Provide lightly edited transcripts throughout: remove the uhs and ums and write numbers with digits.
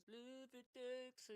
live in Texas.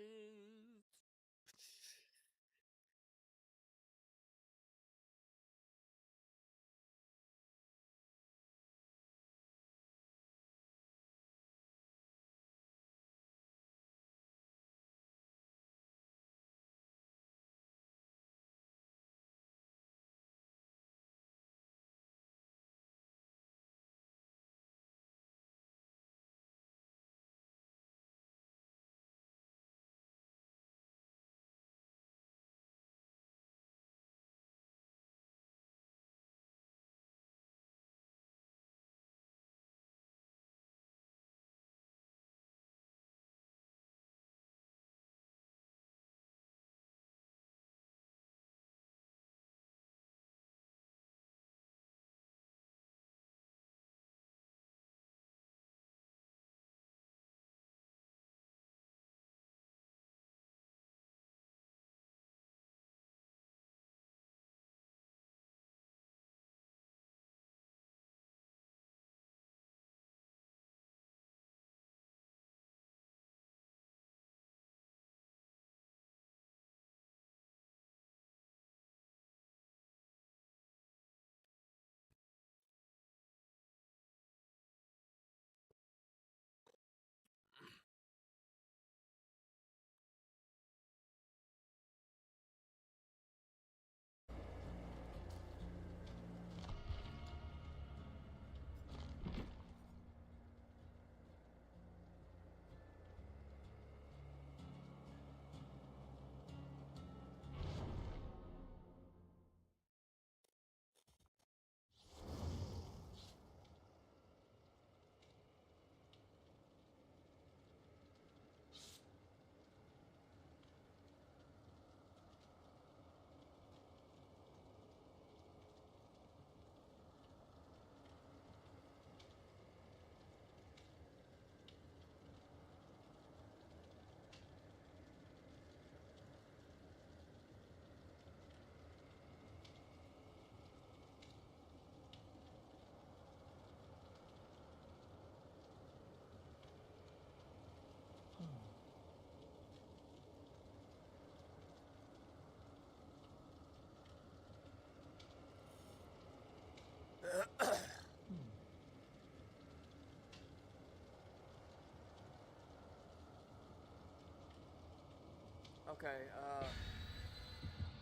Okay,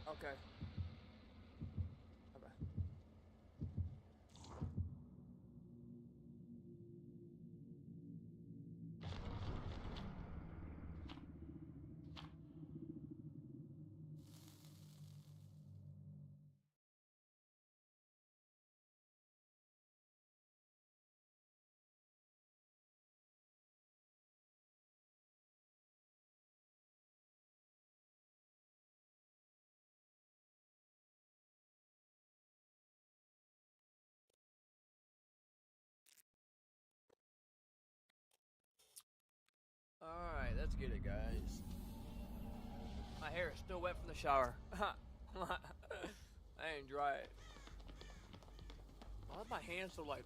okay. Okay. Alright, let's get it, guys. My hair is still wet from the shower. I ain't dry it. Why are my hands so like...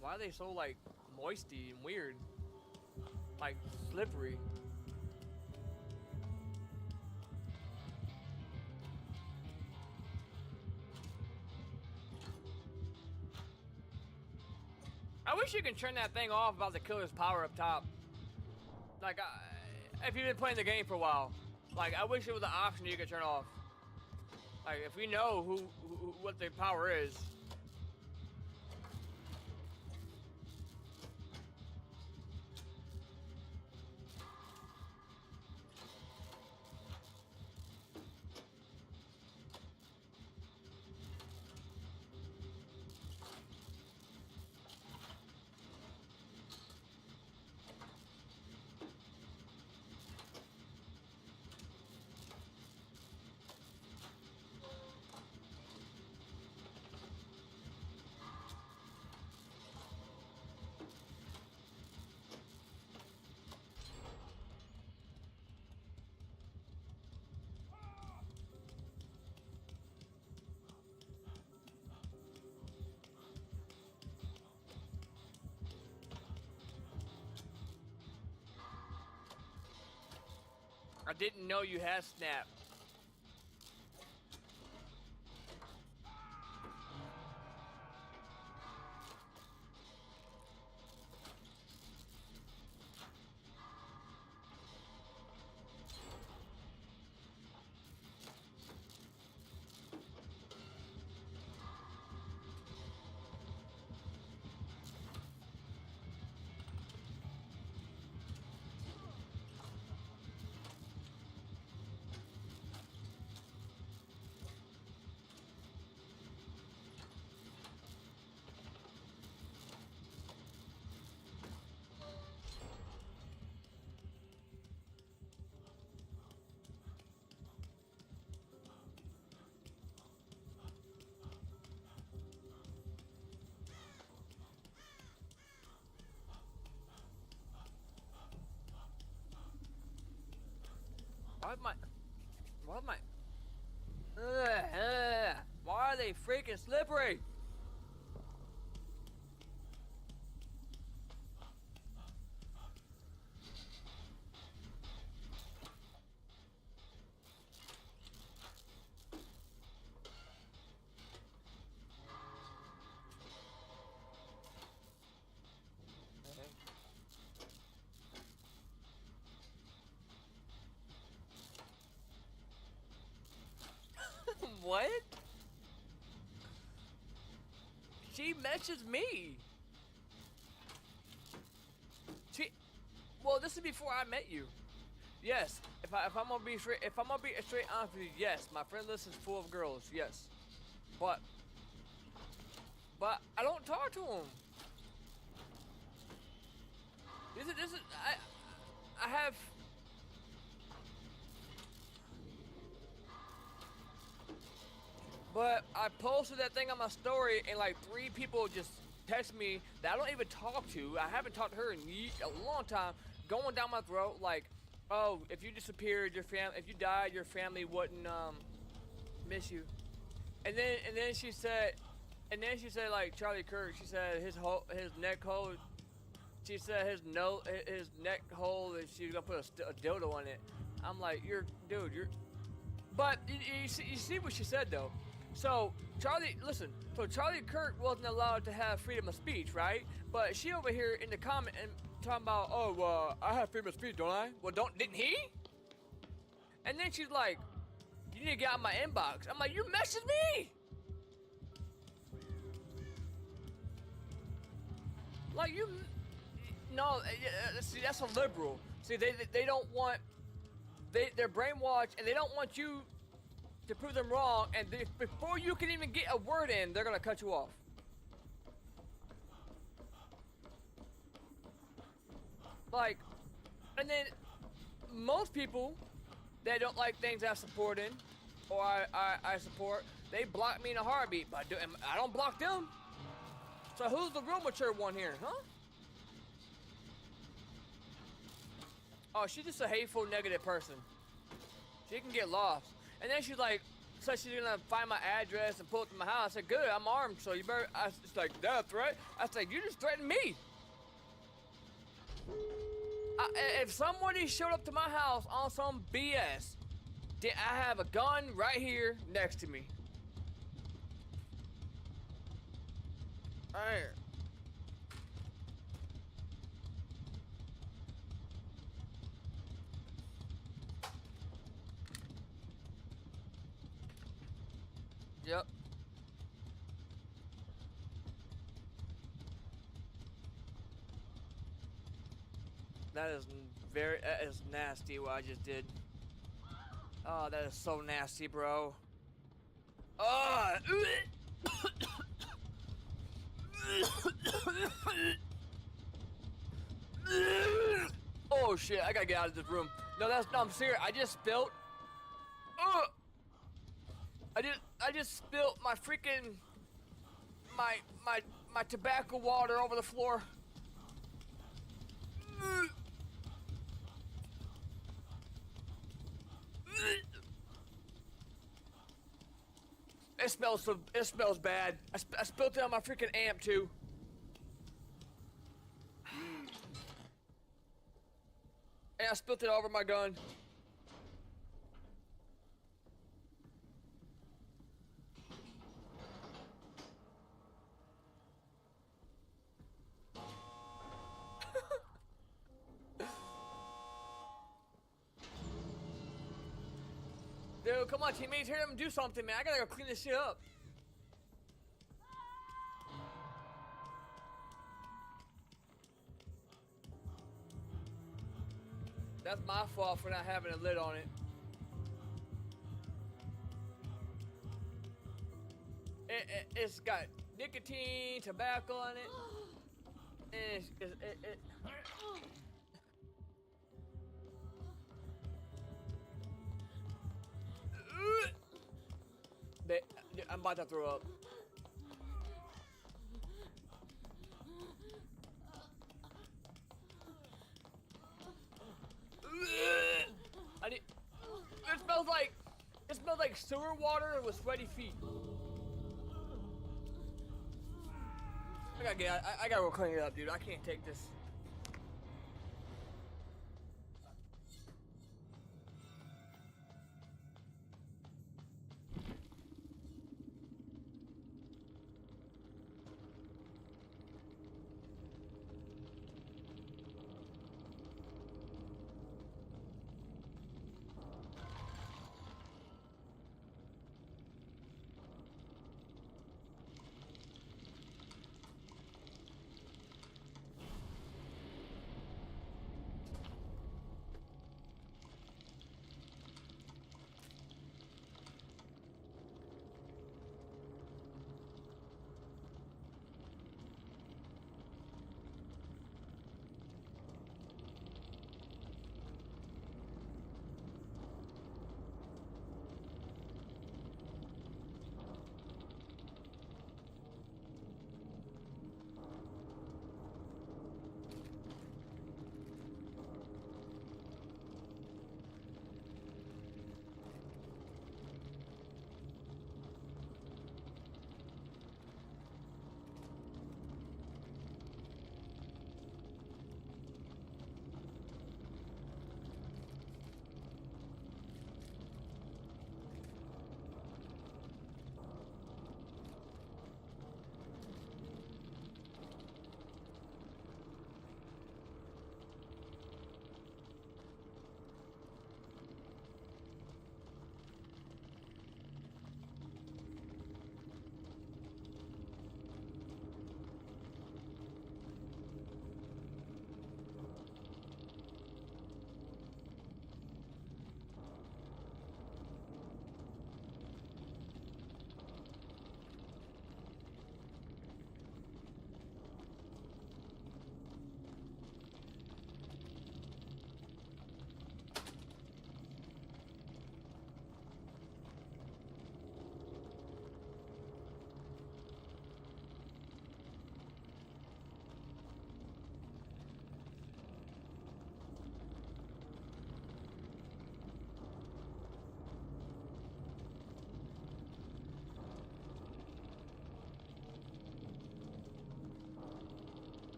Why are they so like moisty and weird? Like slippery. I wish you could turn that thing off about the killer's power up top. Like, if you've been playing the game for a while, like, I wish it was an option you could turn off. Like, if we know what the power is. I didn't know you had Snap. Why am I, why are they freaking slippery? What? She mentions me. Well, this is before I met you. Yes, if I'm gonna be straight honest with you, yes, my friend list is full of girls. Yes, but I don't talk to them. This is I have. But I posted that thing on my story, and like 3 people just text me that I don't even talk to. I haven't talked to her in a long time, going down my throat like, oh, if you disappeared, if you died, your family wouldn't miss you. And then she said like Charlie Kirk. She said his neck hole. She said his neck hole, and she was gonna put a dildo on it. I'm like, But you see what she said though. So Charlie Kirk wasn't allowed to have freedom of speech, right? But she over here in the comment and talking about, oh, I have freedom of speech, don't I? Well, didn't he? And then she's like, you need to get out of my inbox. I'm like, you messaged me. Like no, see, that's a liberal. See, they don't want, they're brainwashed, and they don't want you to prove them wrong, and before you can even get a word in, they're gonna cut you off. Like, and then most people that don't like things I support in, or I support, they block me in a heartbeat, but I don't block them. So who's the real mature one here, huh? Oh, she's just a hateful, negative person. She can get lost. And then she's like, so she's gonna find my address and pull up to my house. I said, good, I'm armed, so you better, it's like, that threat? I said, you just threatened me. If somebody showed up to my house on some BS, I have a gun right here next to me. Alright. Yep. That is nasty what I just did. Oh, that is so nasty, bro. Oh! Oh shit, I gotta get out of this room. No, I'm serious. I just spilled. I just spilled my freaking my tobacco water over the floor. It smells bad. I spilled it on my freaking amp too. And I spilled it over my gun. dude. Come on, teammates. Hear them do something, man. I gotta go clean this shit up. That's my fault for not having a lid on it. It's got nicotine, tobacco on it. I'm about to throw up. It smells like sewer water with sweaty feet. I gotta go clean it up, dude. I can't take this.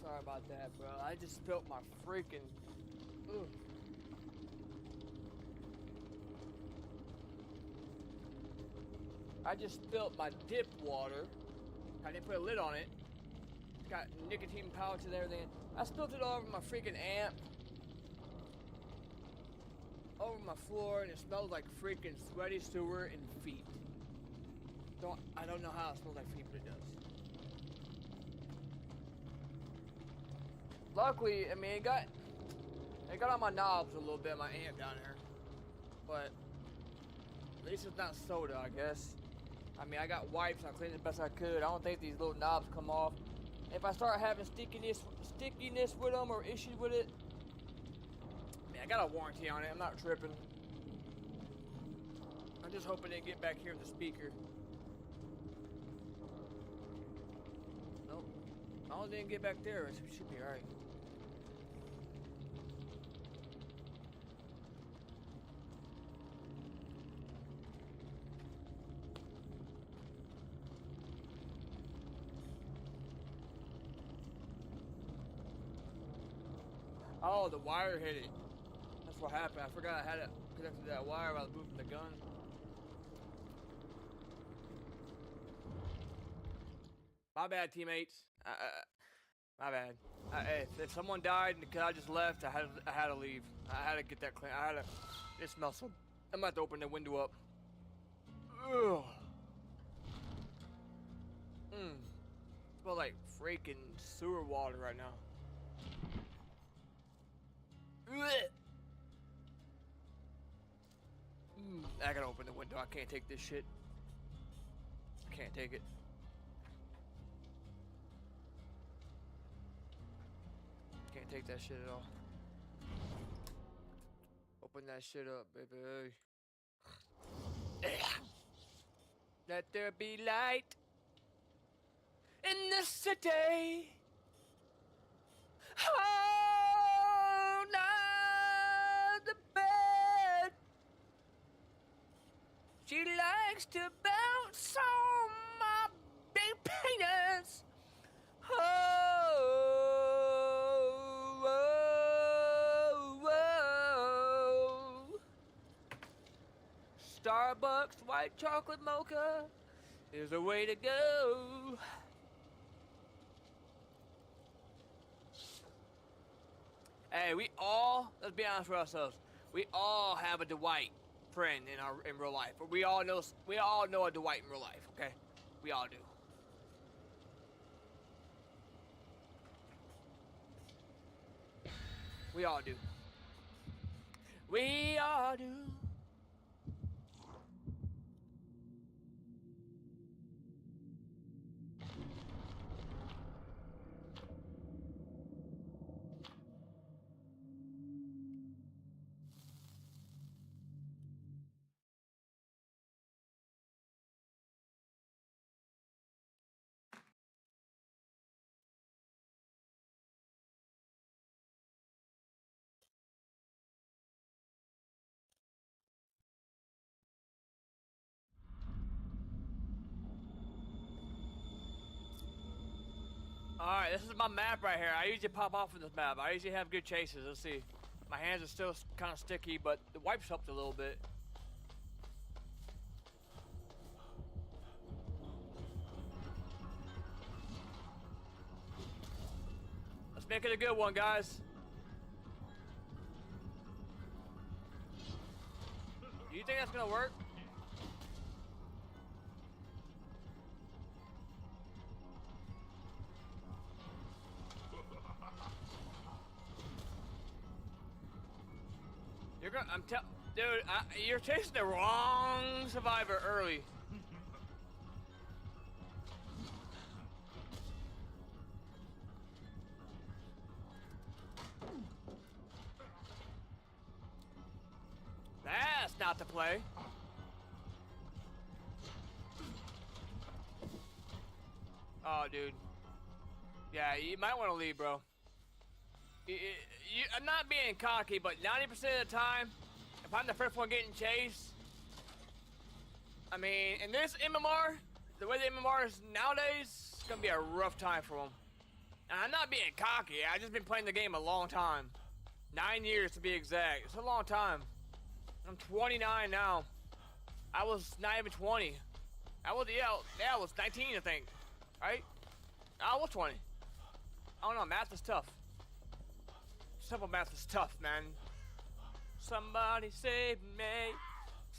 Sorry about that, bro. I just spilt my freaking... Ugh. I just spilt my dip water. I didn't put a lid on it. It's got nicotine pouch and everything. I spilled it all over my freaking amp. Over my floor, and it smells like freaking sweaty sewer and feet. I don't know how it smells like feet, but it does. Luckily, I mean, it got on my knobs a little bit, my amp down there. But at least it's not soda, I guess. I mean, I got wipes, I cleaned it the best I could. I don't think these little knobs come off. If I start having stickiness with them or issues with it, I mean, I got a warranty on it. I'm not tripping. I'm just hoping they get back here with the speaker. Nope. I didn't get back there. It should be alright. Oh, the wire hit it. That's what happened. I forgot I had it connected to that wire while I was moving the gun. My bad, teammates. My bad. If someone died because I just left, I had to leave. I had to get that clean. It smells so. I'm about to open the window up. Ugh. Smell like freaking sewer water right now. I gotta open the window. I can't take this shit. I can't take it. Can't take that shit at all. Open that shit up, baby. Let there be light in the city. Oh, now the bed. She likes to bounce on my big penis. Oh, oh, oh. Starbucks white chocolate mocha is the way to go. Hey, let's be honest with ourselves. We all have a Dwight friend in real life. We all know a Dwight in real life, okay? We all do. We all do. We all do. Alright, this is my map right here. I usually pop off of this map. I usually have good chases. Let's see. My hands are still kind of sticky, but the wipes helped a little bit. Let's make it a good one, guys. Do you think that's gonna work? Dude, you're chasing the wrong survivor early. That's not the play. Oh, dude. Yeah, you might want to leave, bro. I'm not being cocky, but 90% of the time, if I'm the first one getting chased, I mean, in this MMR, the way the MMR is nowadays, it's gonna be a rough time for them. And I'm not being cocky, I've just been playing the game a long time. 9 years to be exact, it's a long time. I'm 29 now. I was not even 20. I was 19, I think, right? I was 20. I don't know, math is tough. Simple math is tough, man. Somebody save me,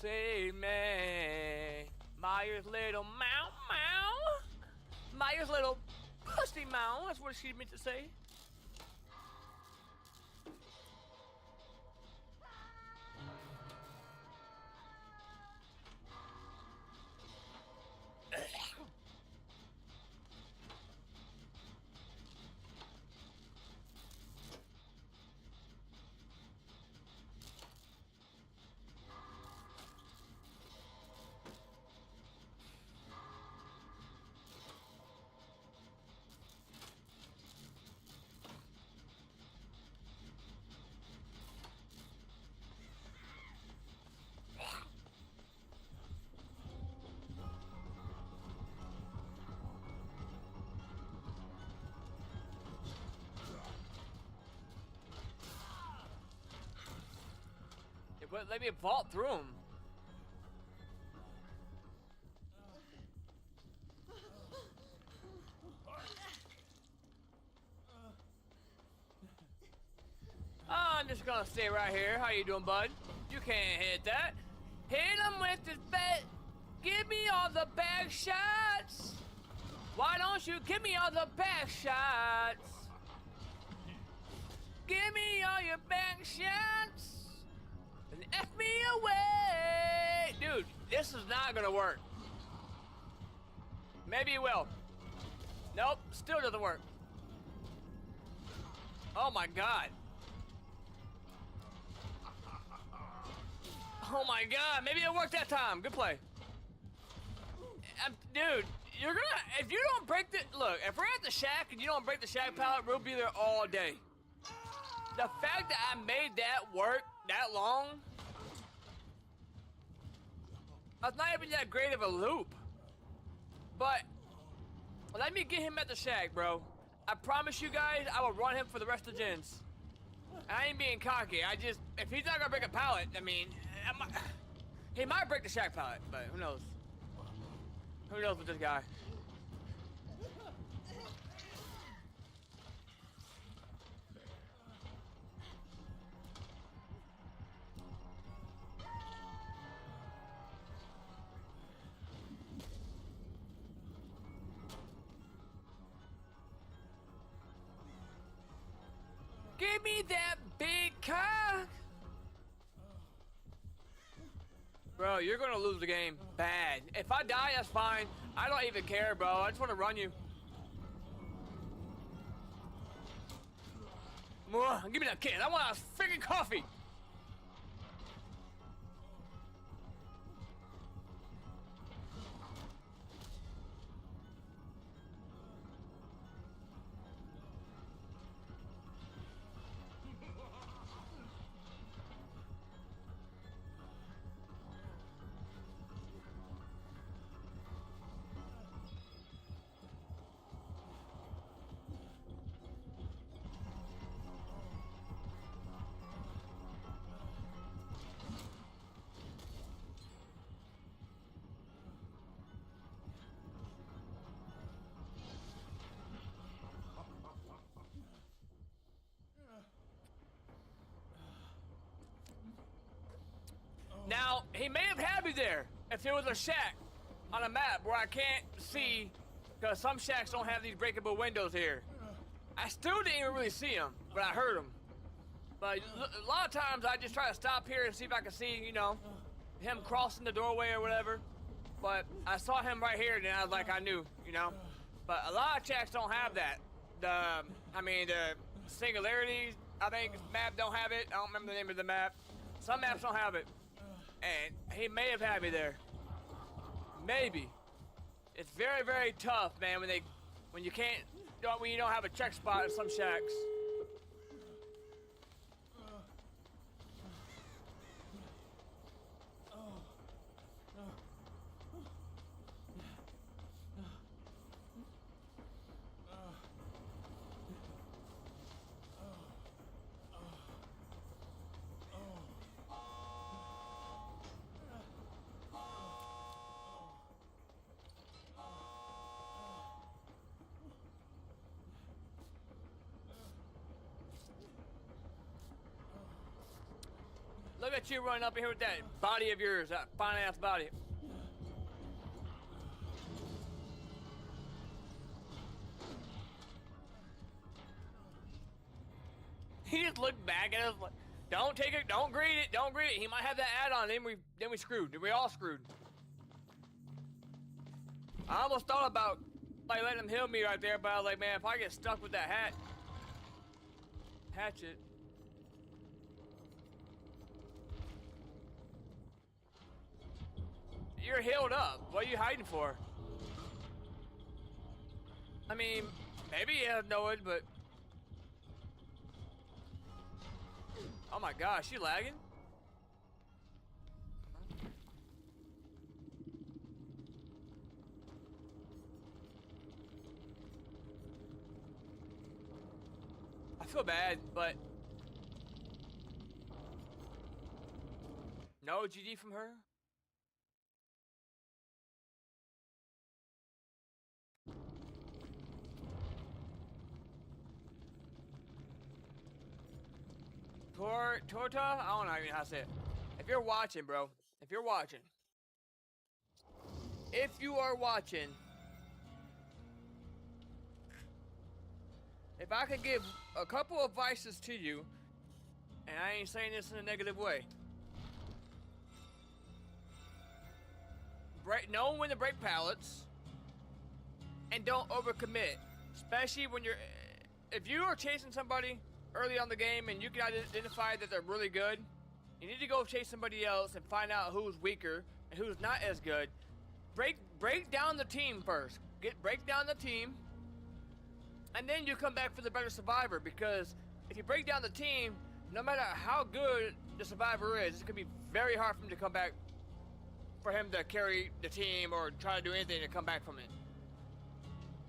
save me. Myers little meow meow. Myers little pussy meow, that's what she meant to say. But let me vault through them. I'm just gonna stay right here. How you doing, bud? You can't hit that. Hit him with this bat. Give me all the back shots. Why don't you give me all the back shots? Give me all your back shots. And F me away. Dude, this is not gonna work. Maybe it will. Nope, still doesn't work. Oh my god. Oh my god, maybe it worked that time. Good play. Dude, you're gonna, if you don't break the, look, if we're at the shack and you don't break the shack pallet, we'll be there all day. The fact that I made that work that long, that's not even that great of a loop. But, let me get him at the shack, bro. I promise you guys, I will run him for the rest of the gens. I ain't being cocky, if he's not gonna break a pallet, I mean, he might break the shack pallet, but who knows? Who knows with this guy? Give me that big cock! Bro, you're gonna lose the game bad. If I die, that's fine. I don't even care, bro. I just want to run you. Give me that kiss. I want a freaking coffee. Now, he may have had me there if there was a shack on a map where I can't see, because some shacks don't have these breakable windows here. I still didn't even really see him, but I heard him. But a lot of times I just try to stop here and see if I can see, you know, him crossing the doorway or whatever. But I saw him right here and I was like, I knew, you know. But a lot of shacks don't have that. The Singularity, I think, map don't have it. I don't remember the name of the map. Some maps don't have it. And he may have had me there. Maybe. It's very, very tough, man, when you don't have a check spot in some shacks. Look at you running up in here with that body of yours, that fine-ass body. He just looked back at us like, don't take it, don't greet it, don't greet it. He might have that add-on, then we screwed. We all screwed. I almost thought about like letting him heal me right there, but I was like, man, if I get stuck with that hatchet. You're healed up. What are you hiding for? I mean, maybe you have no it, but... Oh my gosh, you lagging? I feel bad, but... No GD from her? Torta? I don't know even how to say it. If you're watching, bro. If you're watching. If you are watching. If I could give a couple of advices to you, and I ain't saying this in a negative way. Know when to break pallets, and don't overcommit. Especially when you're, if you are chasing somebody early on the game and you can identify that they're really good, you need to go chase somebody else and find out who's weaker and who's not as good. Break down the team first. Break down the team, and then you come back for the better survivor. Because if you break down the team, no matter how good the survivor is, it's gonna be very hard for him to come back. For him to carry the team or try to do anything to come back from it.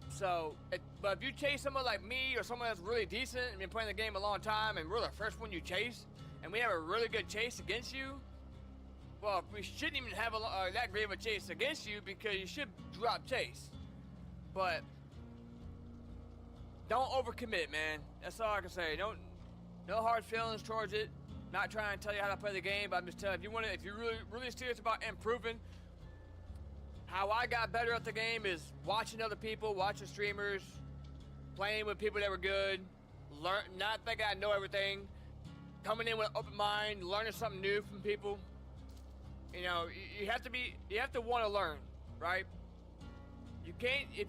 So, but if you chase someone like me or someone that's really decent and been playing the game a long time and we're the first one you chase, and we have a really good chase against you, well, we shouldn't even have that great of a chase against you because you should drop chase. But don't overcommit, man. That's all I can say. No hard feelings towards it. Not trying to tell you how to play the game, but I'm just telling you, if you're really serious about improving, how I got better at the game is watching other people, watching streamers, playing with people that were good, not thinking I know everything, coming in with an open mind, learning something new from people. You know, you have to want to learn, right? You can't, if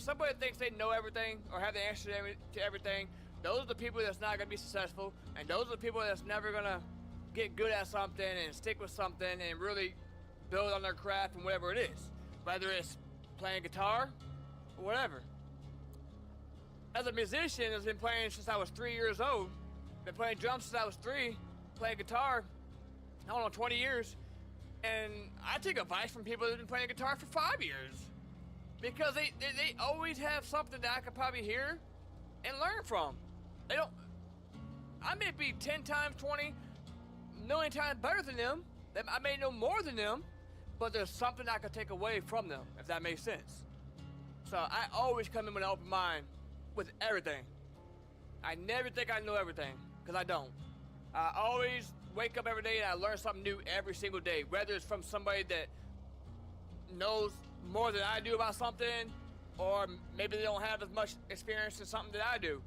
somebody thinks they know everything or have the answer to everything, those are the people that's not gonna be successful, and those are the people that's never gonna get good at something and stick with something and really build on their craft and whatever it is. Whether it's playing guitar or whatever. As a musician, I've been playing since I was 3 years old. Been playing drums since I was 3, playing guitar, I don't know, 20 years. And I take advice from people that have been playing guitar for 5 years. Because they always have something that I could probably hear and learn from. I may be 10 times, 20 million times better than them. I may know more than them, but there's something I could take away from them, if that makes sense. So I always come in with an open mind with everything. I never think I know everything, because I don't. I always wake up every day and I learn something new every single day, whether it's from somebody that knows more than I do about something, or maybe they don't have as much experience in something that I do.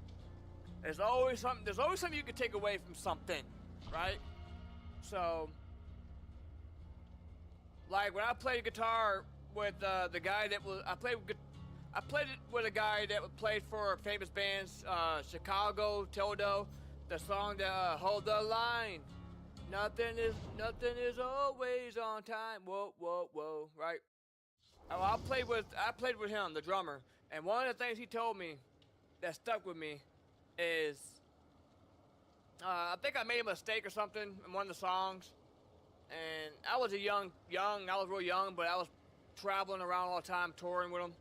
There's always something you can take away from something, right? So, like when I played guitar with the guy that was, I played it with a guy that played for famous bands, Chicago, Tildo, the song that Hold the Line. Nothing is always on time. Whoa, whoa, whoa, right? I played with him, the drummer, and one of the things he told me that stuck with me is, I think I made a mistake or something in one of the songs, and I was I was real young, but I was traveling around all the time, touring with him,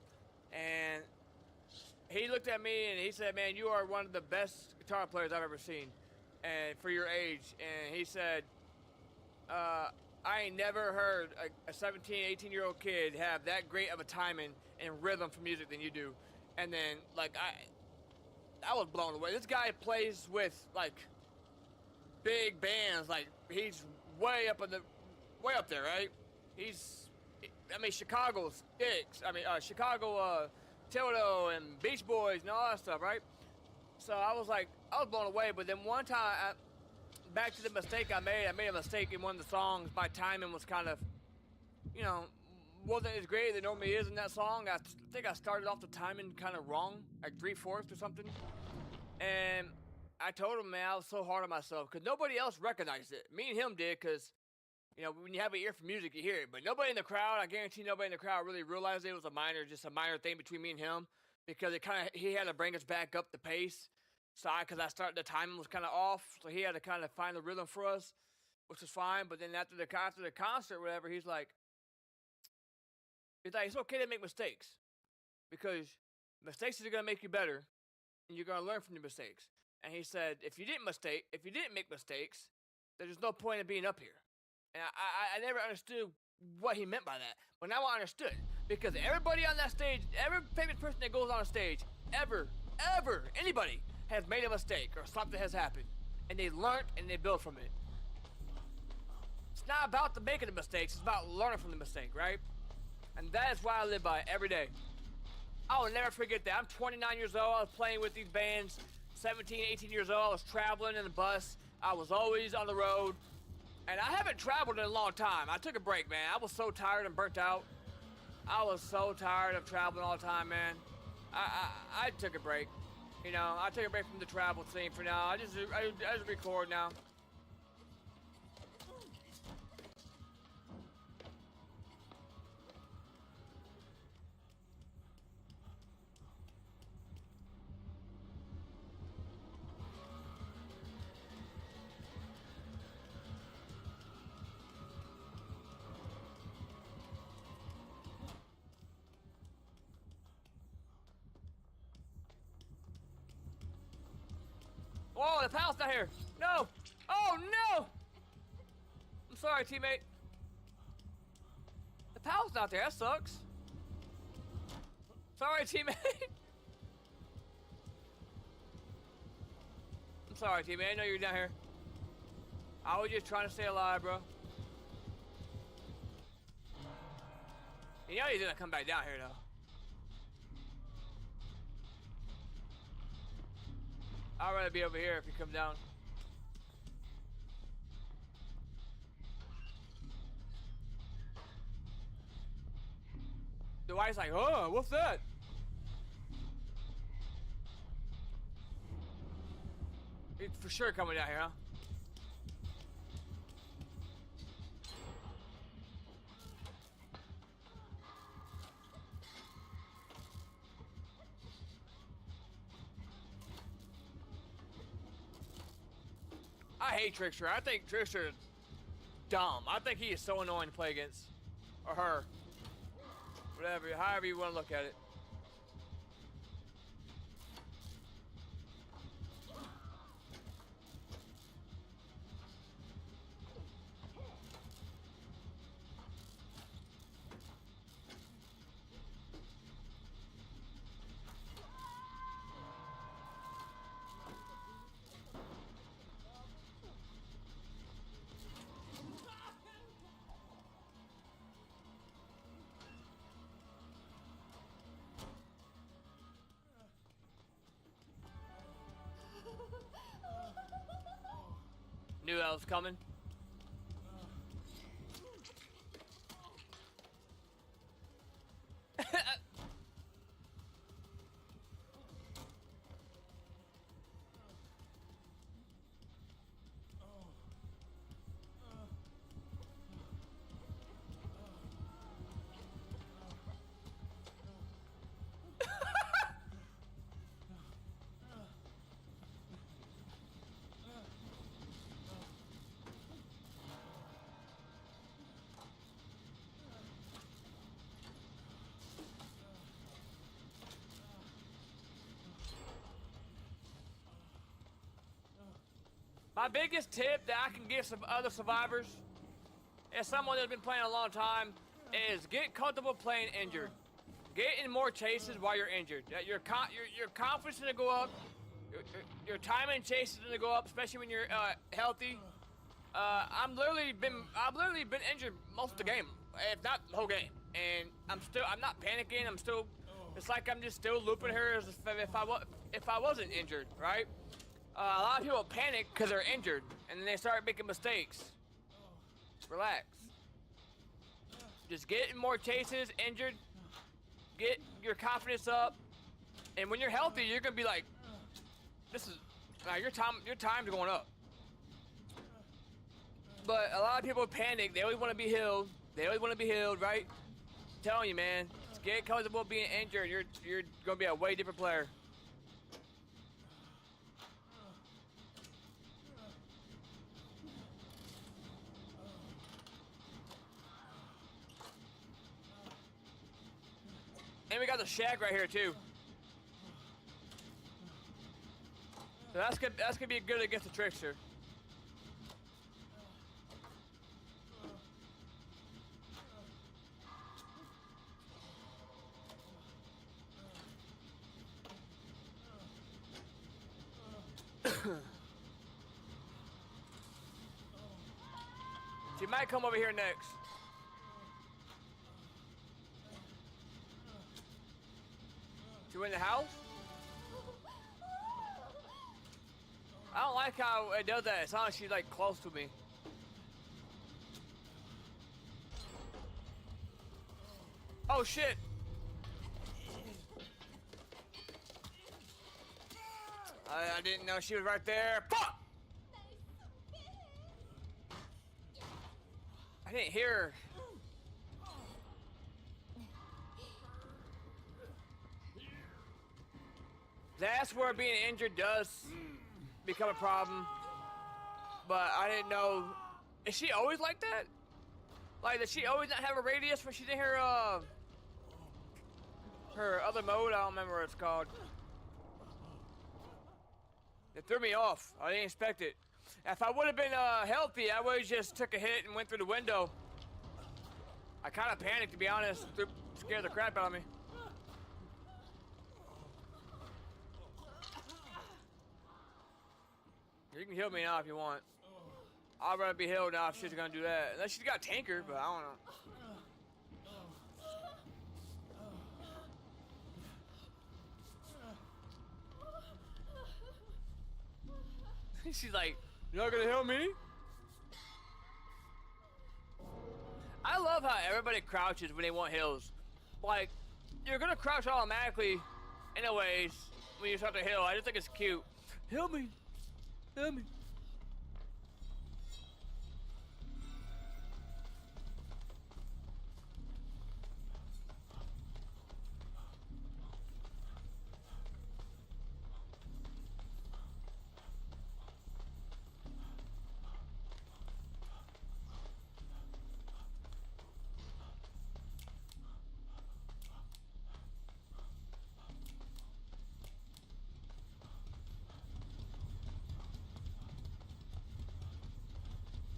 and he looked at me and he said, "Man, you are one of the best guitar players I've ever seen, and for your age," and he said, I ain't never heard a 17, 18-year-old kid have that great of a timing and rhythm for music than you do. And then, like, I was blown away. This guy plays with, like, big bands. Like, he's way up there, right? Chicago Sticks. Chicago, Tildo and Beach Boys and all that stuff, right? So I was blown away. But then one time, back to the mistake I made a mistake in one of the songs. My timing was kind of, wasn't as great as it normally is in that song. I think I started off the timing kind of wrong, like 3/4 or something. And I told him, man, I was so hard on myself because nobody else recognized it. Me and him did, because, when you have an ear for music, you hear it. But nobody in the crowd, I guarantee nobody in the crowd really realized it was just a minor thing between me and him, because he had to bring us back up the pace. So the timing was kind of off, so he had to kind of find the rhythm for us, which was fine. But then after the concert, or whatever, he's like, it's okay to make mistakes, because mistakes are gonna make you better, and you're gonna learn from your mistakes. And he said, if you didn't make mistakes, there's no point in being up here. And I never understood what he meant by that. But now I understood. Because everybody on that stage, every famous person that goes on a stage, ever, anybody has made a mistake or something has happened. And they learned and they build from it. It's not about the making the mistakes, it's about learning from the mistake, right? And that is why I live by it every day. I will never forget that. I'm 29 years old, I was playing with these bands, 17, 18 years old, I was traveling in the bus, I was always on the road. And I haven't traveled in a long time. I took a break, man. I was so tired and burnt out. I was so tired of traveling all the time, man. I took a break. You know, I took a break from the travel scene for now. I just record now. Whoa, the pal's not here. No. Oh, no. I'm sorry, teammate. The pal's not there. That sucks. Sorry, teammate. I'm sorry, teammate. I know you're down here. I was just trying to stay alive, bro. You know he's gonna come back down here, though. I'd rather be over here if you come down. The wife's like, oh, what's that? He's for sure coming down here, huh? I hate Trickster. I think Trickster is dumb. I think he is so annoying to play against. Or her. Whatever, however you want to look at it. Knew that was coming. My biggest tip that I can give some other survivors, as someone that's been playing a long time, is get comfortable playing injured. Get in more chases while you're injured. Your confidence is gonna go up. Your timing chases is gonna go up, especially when you're healthy. I've literally been injured most of the game, if not the whole game, and I'm not panicking. It's like I'm just still looping her as if I wasn't injured, right? A lot of people panic because they're injured, and then they start making mistakes. Relax. Just get in more chases, injured, get your confidence up, and when you're healthy, you're gonna be like, your time's going up. But a lot of people panic. They always want to be healed. Right? I'm telling you, man. Just get comfortable being injured. You're gonna be a way different player. And we got the shack right here too. So that's gonna be good against the Trickster. She might come over here next. She in the house? I don't like how it does that. It's not like she's like close to me. Oh shit! I didn't know she was right there. Fuck! I didn't hear her. That's where being injured does become a problem. But I didn't know. Is she always like that? Like, does she always not have a radius when she's in her other mode? I don't remember what it's called. It threw me off. I didn't expect it. If I would have been healthy, I would have just took a hit and went through the window. I kind of panicked, to be honest. Scared the crap out of me. You can heal me now if you want. I'd rather be healed now if she's gonna do that. Unless she's got a tanker, but I don't know. She's like, you're not gonna help me? I love how everybody crouches when they want heals. Like, you're gonna crouch automatically anyways when you start to heal. I just think it's cute. Help me. Help me.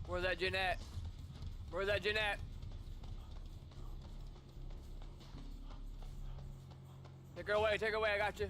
Where's that Jeanette? Where's that Jeanette? Take her away, I got you.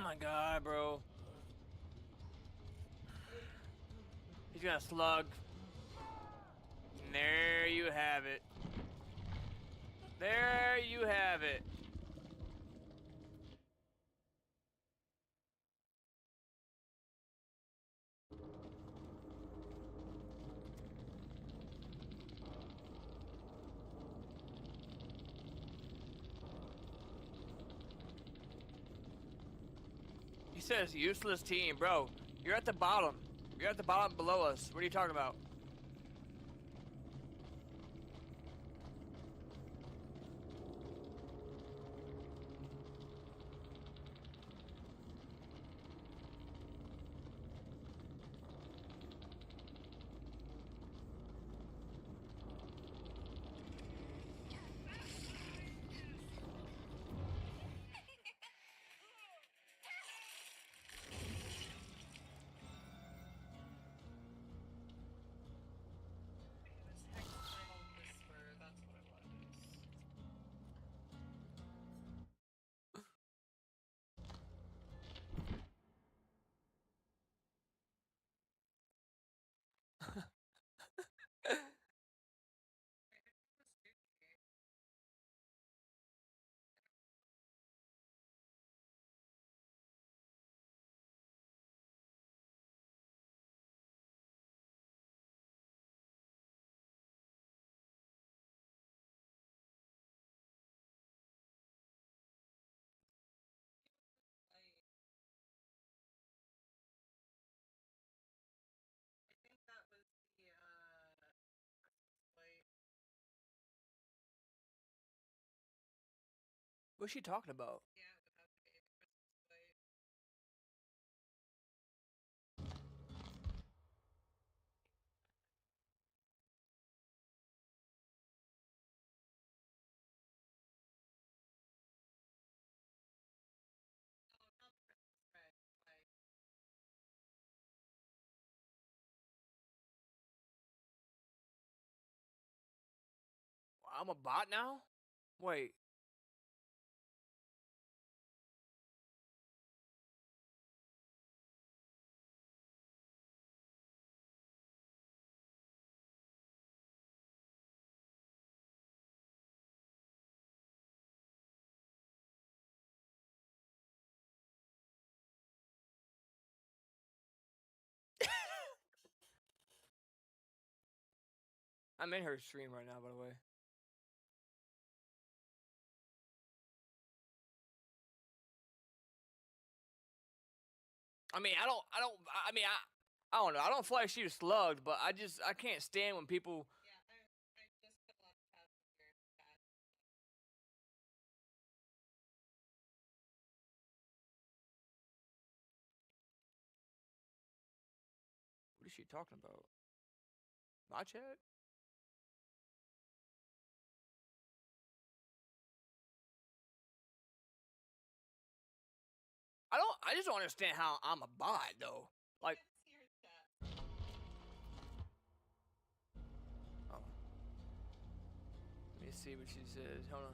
My God, bro. He's gonna slug. And there you have it. There you have it. He says useless team, bro. You're at the bottom. You're at the bottom below us. What are you talking about? What's she talking about? I'm a bot now? Wait. I'm in her stream right now, by the way. I mean, I don't know. I don't feel like she was slugged, but I can't stand when people. What is she talking about? My chat? I just don't understand how I'm a bot though. Like, oh, let me see what she says. Hold on.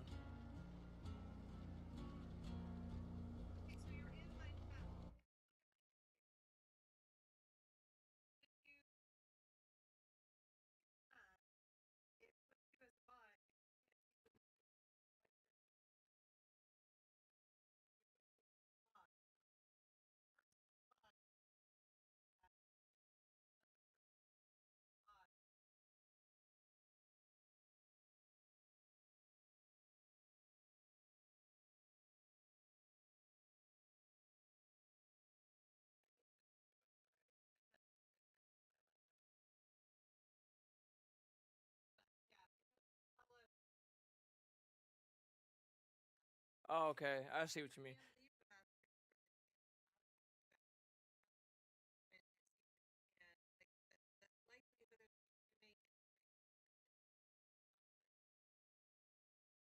Oh, okay. I see what you mean.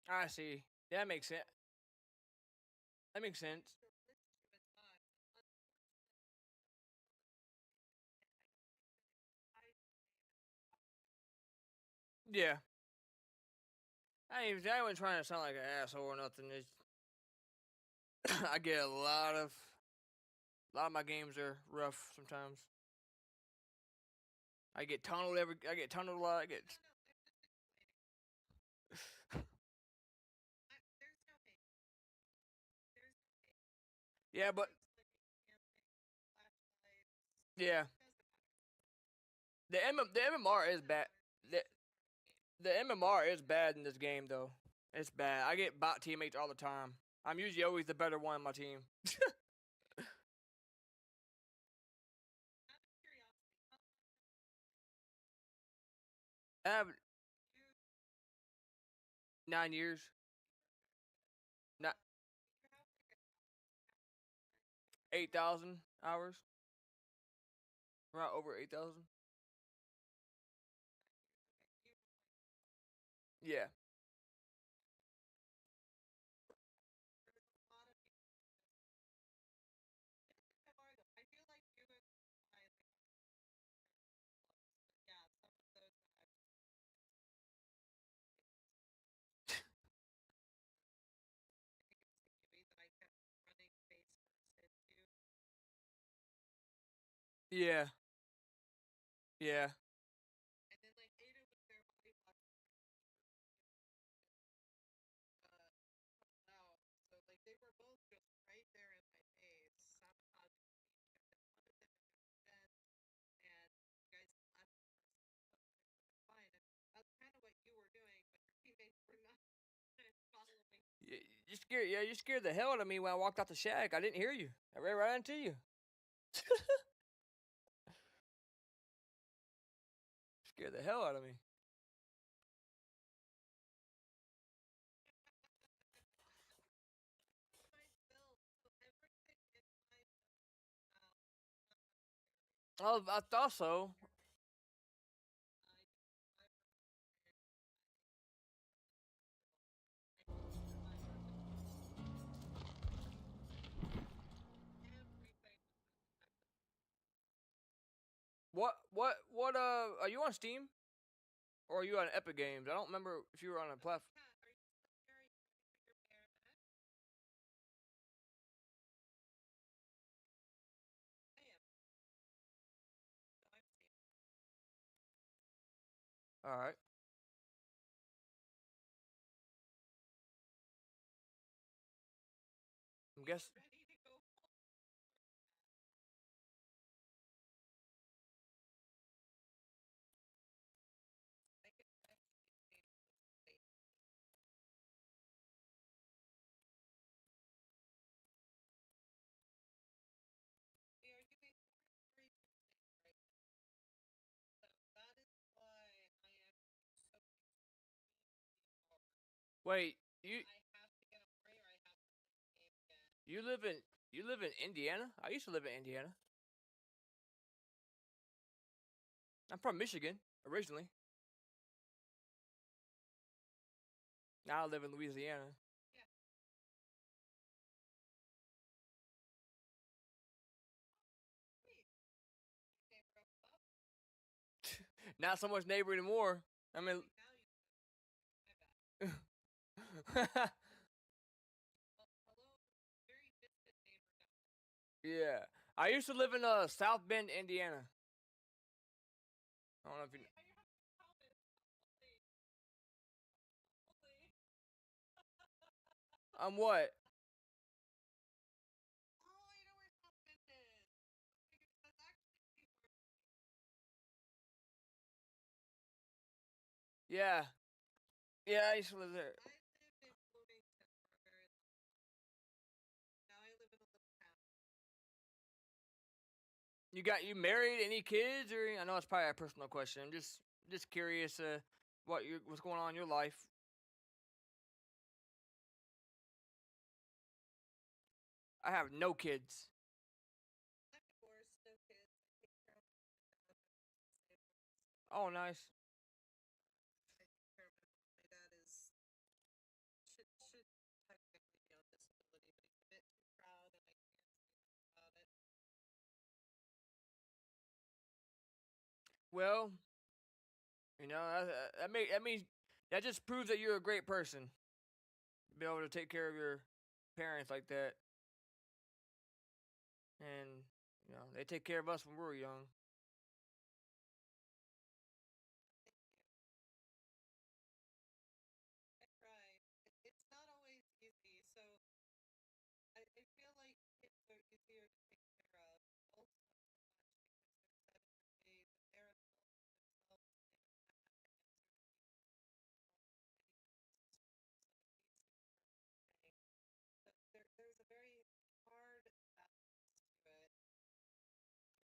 I see. That makes sense. That makes sense. Yeah. I wasn't trying to sound like an asshole or nothing. I get a lot of my games are rough sometimes. I get tunneled a lot. I get. Yeah, but yeah, the MMR is bad. The the MMR is bad in this game though. It's bad. I get bot teammates all the time. I'm usually always the better one on my team. I have 9 years. Not 8,000 hours. Right over 8,000. Yeah. Yeah. Yeah. You scared the hell out of me when I walked out the shack. I didn't hear you. I ran right into you. Scared the hell out of me. Oh, I thought so. What? Are you on Steam or are you on Epic Games? I don't remember if you were on a platform. All right. I'm guess. Wait, you live in you live in Indiana? I used to live in Indiana. I'm from Michigan originally. Now I live in Louisiana. Not so much neighbor anymore. I mean, yeah. I used to live in South Bend, Indiana. I don't know if you. I'm what? Yeah. Yeah, I used to live there. You married? Any kids? Or I know it's probably a personal question. I'm just curious. What's going on in your life? I have no kids. Oh, nice. Well, that means that just proves that you're a great person. Be able to take care of your parents like that, and they take care of us when we were young.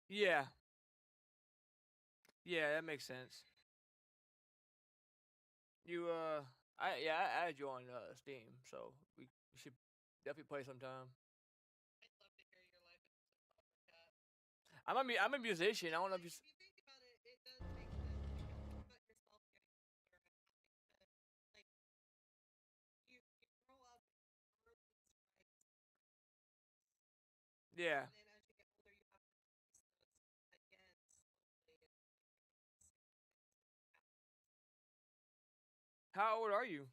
Yeah, yeah, that makes sense. You I added you on Steam, so we should definitely play sometime. I'm a musician. I don't know if you. Yeah. How old are you?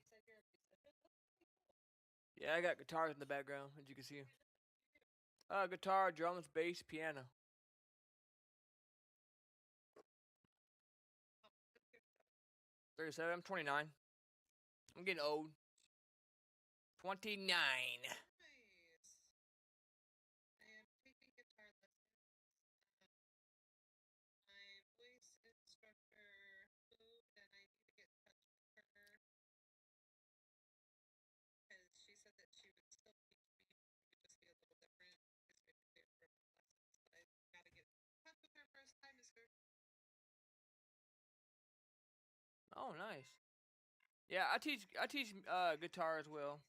Yeah, I got guitars in the background, as you can see. Guitar, drums, bass, piano. 37. I'm 29. I'm getting old. 29. Oh, nice. Yeah, I teach guitar as well.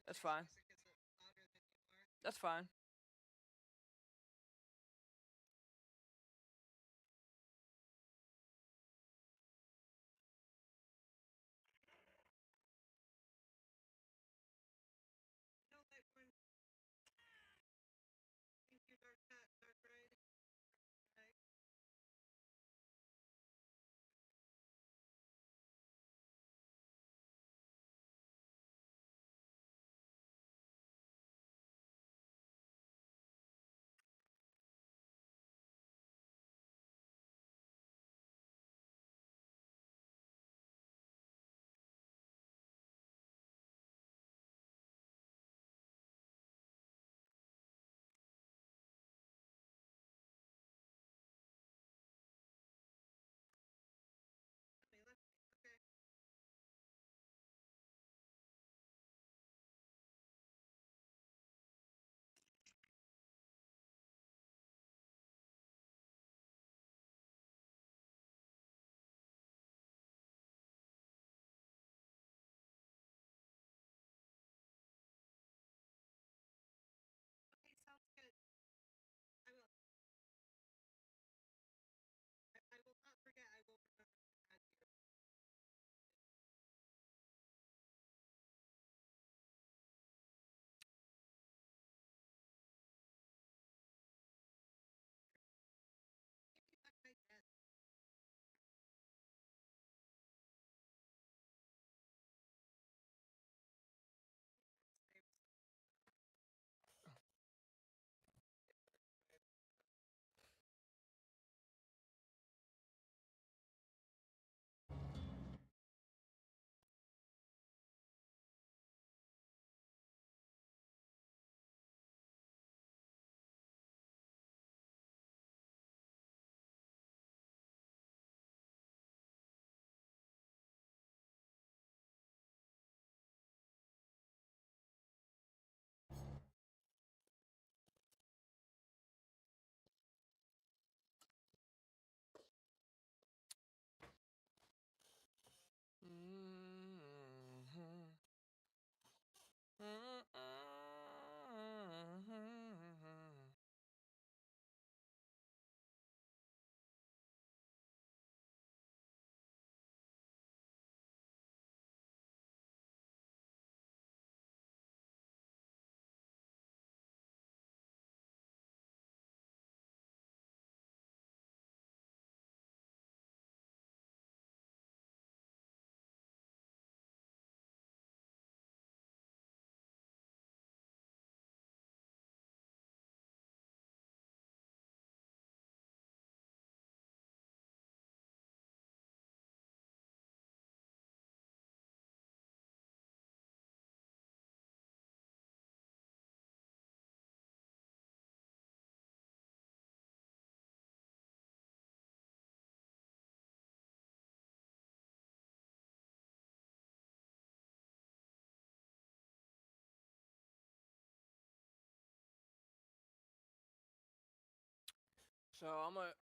That's fine. That's fine.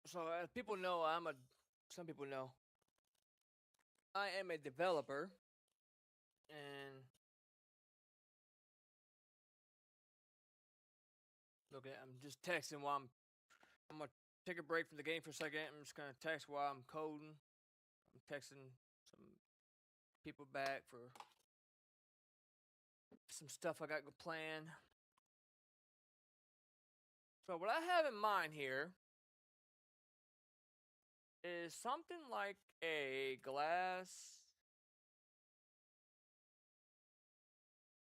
So as people know, some people know, I am a developer, and look at, I'm just texting while I'm gonna take a break from the game for a second. I'm just gonna text while I'm coding. I'm texting some people back for some stuff I got planned. So what I have in mind here is something like a glass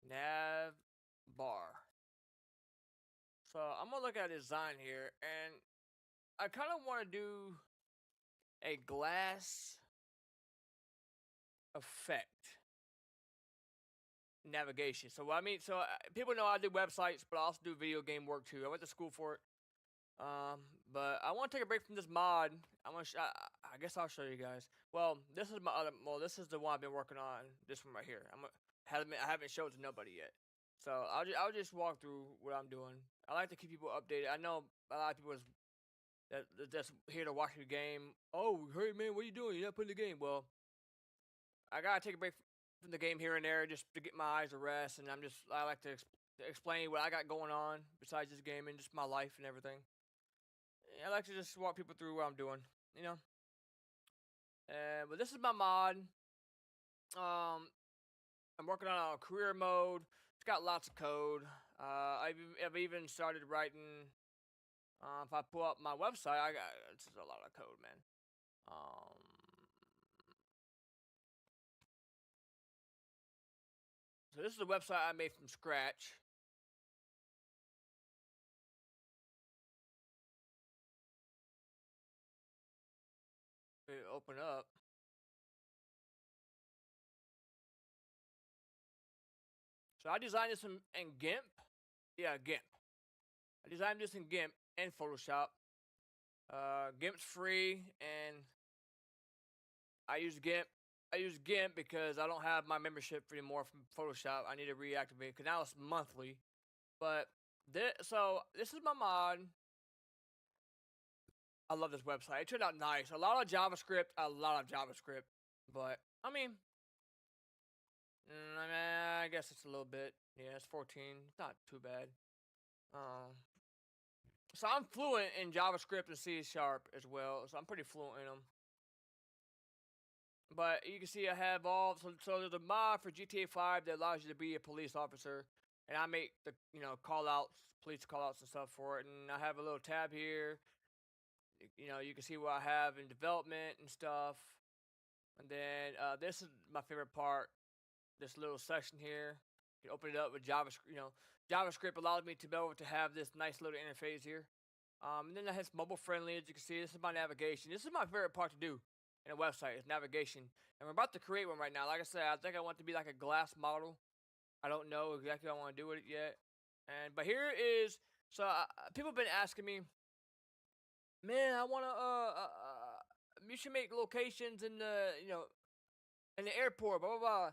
nav bar. So I'm gonna look at a design here, and I kind of want to do a glass effect navigation. So what I mean, people know I do websites, but I also do video game work too. I went to school for it. But I want to take a break from this mod. I guess I'll show you guys. Well, this is my other. Well, this is the one I've been working on. This one right here. I haven't showed it to nobody yet. So I'll just walk through what I'm doing. I like to keep people updated. I know a lot of people that's here to watch the game. Oh, hey man, what are you doing? You're not playing the game. Well, I gotta take a break from the game here and there just to get my eyes to rest, and I like to explain what I got going on besides just gaming, just my life and everything. I like to just walk people through what I'm doing, you know. But this is my mod. Um, I'm working on a career mode. It's got lots of code. I've even started writing. If I pull up my website, it's a lot of code, man. So this is a website I made from scratch. Open up. So I designed this in GIMP. Yeah, GIMP. I designed this in GIMP and Photoshop. GIMP's free, and I use GIMP. I use GIMP because I don't have my membership anymore from Photoshop. I need to reactivate because now it's monthly. But this is my mod. I love this website. It turned out nice. A lot of JavaScript. But I mean, I guess it's a little bit. Yeah, it's 14. It's not too bad. So I'm fluent in JavaScript and C# as well. So I'm pretty fluent in them. But you can see I have all. So there's a mod for GTA 5 that allows you to be a police officer, and I make the call outs, police call outs and stuff for it. And I have a little tab here. You can see what I have in development and stuff. And then this is my favorite part. This little section here. You can open it up with JavaScript. JavaScript allows me to be able to have this nice little interface here. And then it has mobile friendly. As you can see, this is my navigation. This is my favorite part to do in a website is navigation. And we're about to create one right now. Like I said, I think I want it to be like a glass model. I don't know exactly what I want to do with it yet. But here is people have been asking me, man, I want to you should make locations in the in the airport, blah blah blah.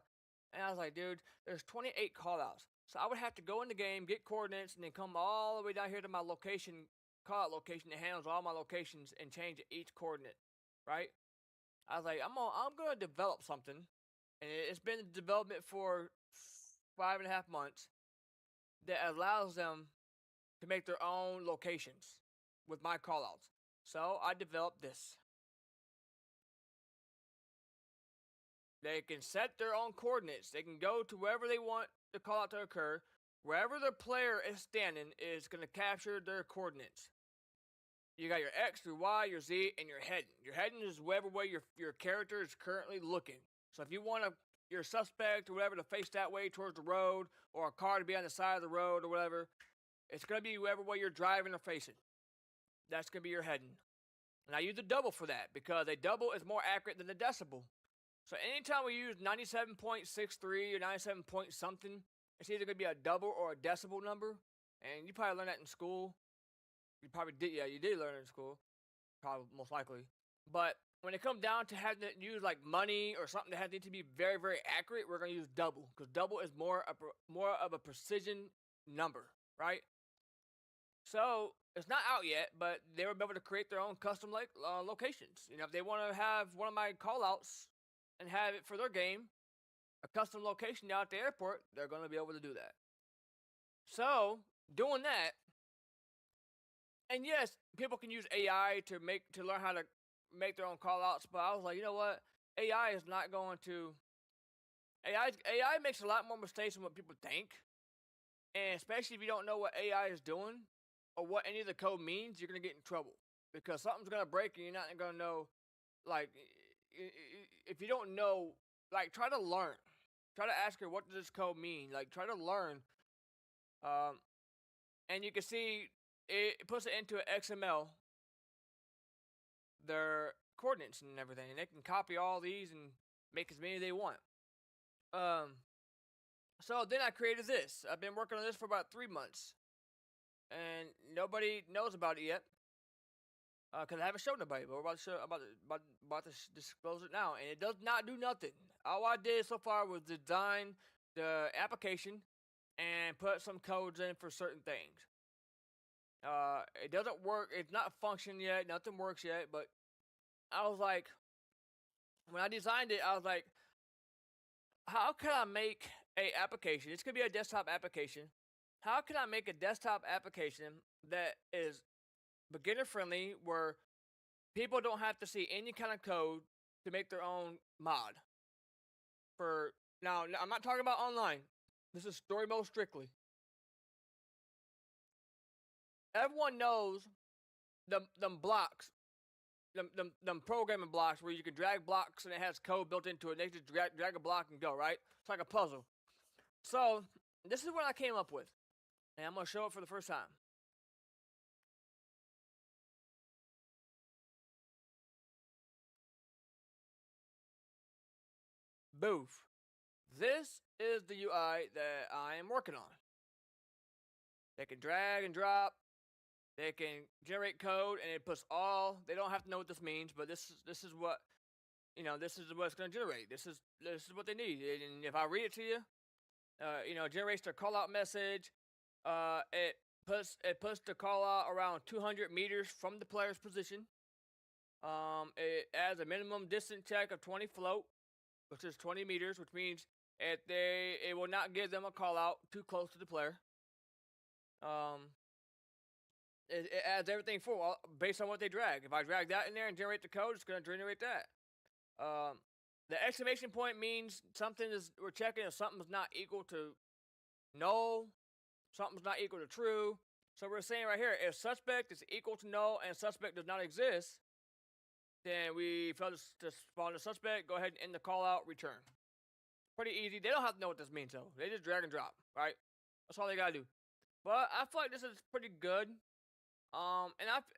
And I was like, dude, there's 28 callouts. So I would have to go in the game, get coordinates, and then come all the way down here to my location, callout location that handles all my locations and change each coordinate, right? I was like, I'm gonna develop something, and it's been in development for 5.5 months that allows them to make their own locations with my callouts. So I developed this. They can set their own coordinates. They can go to wherever they want the callout to occur. Wherever the player is standing is going to capture their coordinates. You got your X, your Y, your Z, and your heading. Your heading is wherever way your character is currently looking. So if you want your suspect or whatever to face that way towards the road, or a car to be on the side of the road or whatever, it's going to be wherever way you're driving or facing. That's going to be your heading. And I use a double for that because a double is more accurate than a decimal. So anytime we use 97.63 or 97 point something, it's either going to be a double or a decimal number. And you probably learned that in school. You probably did. Yeah, you did learn it in school. Probably, most likely. But when it comes down to having to use like money or something that needs to be very, very accurate, we're going to use double. Because double is more of a precision number, right? So it's not out yet, but they will be able to create their own custom locations. If they want to have one of my callouts and have it for their game, a custom location down at the airport, they're going to be able to do that. So, doing that, and yes, people can use AI to learn how to make their own callouts, but I was like, you know what? AI is not going to. AI makes a lot more mistakes than what people think, and especially if you don't know what AI is doing or what any of the code means, you're going to get in trouble because something's going to break and you're not going to know. Like, if you don't know, like, try to learn. Try to ask her, what does this code mean? Like, try to learn. And you can see it puts it into an XML, their coordinates and everything. And they can copy all these and make as many as they want. So then I created this. I've been working on this for about 3 months. And nobody knows about it yet. Because I haven't shown nobody, but we're about to disclose it now. And it does not do nothing. All I did so far was design the application and put some codes in for certain things. It doesn't work. It's not functioning yet. Nothing works yet. But I was like, when I designed it, I was like, how can I make a application? It's gonna be a desktop application. How can I make a desktop application that is beginner friendly, where people don't have to see any kind of code to make their own mod? For now, I'm not talking about online. This is story mode strictly. Everyone knows them blocks, them programming blocks where you can drag blocks and it has code built into it. They just drag a block and go, right? It's like a puzzle. So this is what I came up with, and I'm gonna show it for the first time. Boof. This is the UI that I am working on. They can drag and drop. They can generate code, and it puts all. They don't have to know what this means, but this is what This is what it's going to generate. This is what they need. And if I read it to you, it generates their call out message. It puts the call out around 200 meters from the player's position. It adds a minimum distance check of 20 float, which is 20 meters, which means it will not give them a call out too close to the player. It adds everything based on what they drag. If I drag that in there and generate the code, it's going to generate that. The exclamation point means we're checking if something's not equal to null, something's not equal to true. So we're saying right here, if suspect is equal to null and suspect does not exist, then we fail to spawn the suspect. Go ahead and end the call out, return. Pretty easy. They don't have to know what this means though. They just drag and drop, right? That's all they gotta do. But I feel like this is pretty good. And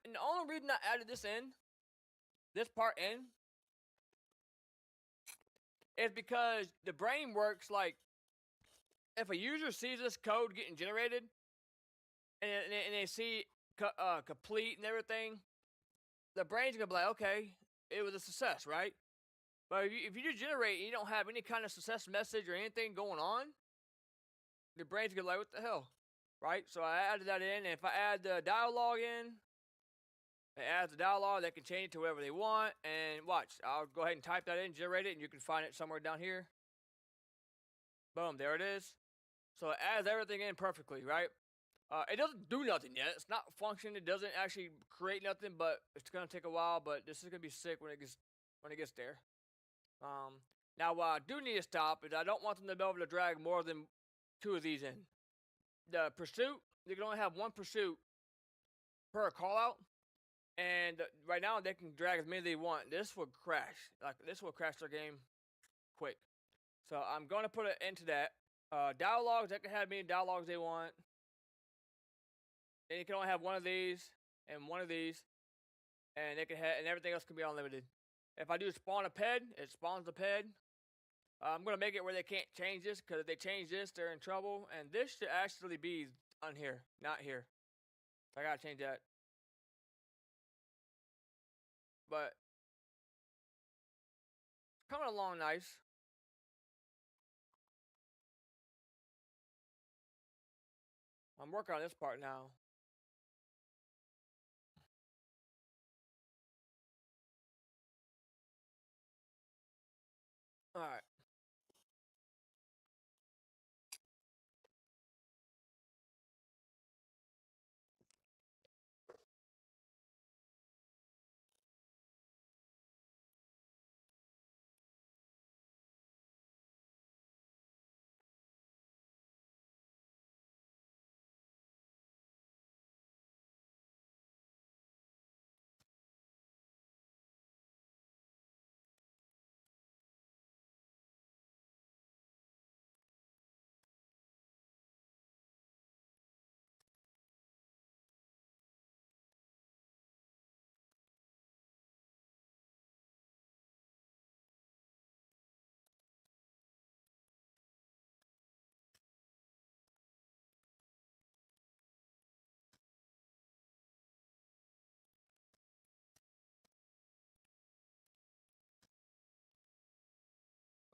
the only reason I added this part in, is because the brain works like, if a user sees this code getting generated and they see complete and everything, the brain's gonna be like, okay, it was a success, right? But if you just generate and you don't have any kind of success message or anything going on, the brain's gonna be like, what the hell, right? So I added that in, and if I add the dialogue in, it adds the dialogue. They can change it to whatever they want. And watch, I'll go ahead and type that in, generate it, and you can find it somewhere down here. Boom, there it is. So it adds everything in perfectly, right? It doesn't do nothing yet. It's not functioning. It doesn't actually create nothing, but it's gonna take a while. But this is gonna be sick when it gets there. Now what I do need to stop is I don't want them to be able to drag more than 2 of these in. The pursuit, you can only have 1 pursuit per call out. And right now they can drag as many as they want. This will crash. This will crash their game quick. So I'm gonna put it into that. Dialogues, they can have many dialogues they want. And you can only have 1 of these and 1 of these, and everything else can be unlimited. If I do spawn a ped, it spawns the ped. I'm gonna make it where they can't change this, because if they change this, they're in trouble. And this should actually be on here, not here. So I gotta change that. But coming along nice. I'm working on this part now. All right.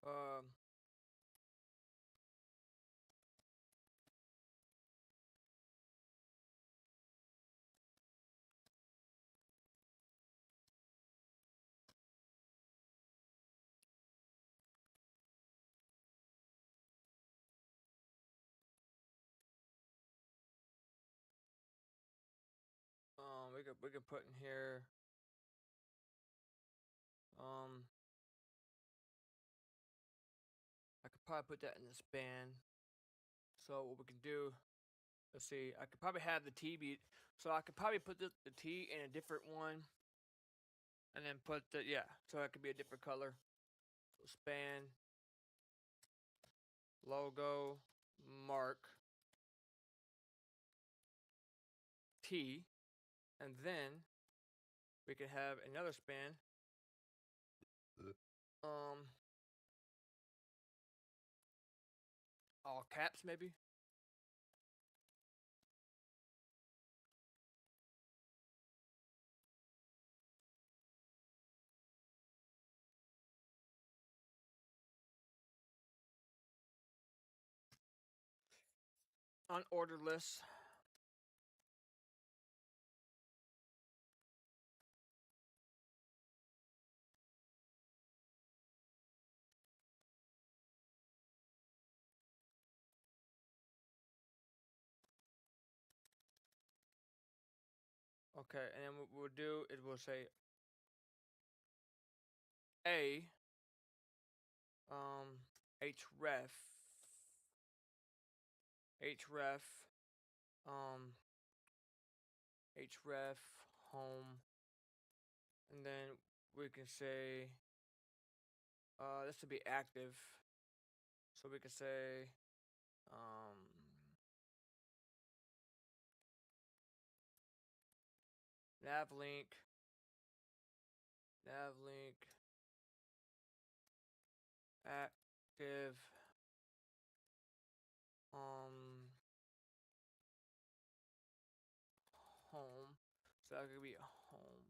Um. we can put in here. I could probably put that in the span. So what we can do, let's see, I could probably have the T be, so I could probably put the T in a different one, and then put the, yeah, so it could be a different color. So span, logo, mark, T, and then we could have another span. All caps maybe. Unordered list. Okay, and then what we'll do is we'll say A href href href home, and then we can say this would be active, so we can say navlink active home, so that could be a home.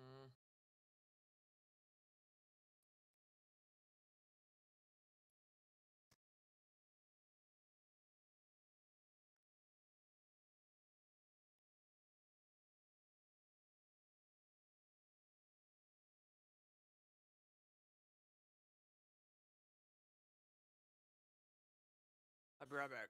Mm. I'll be right back.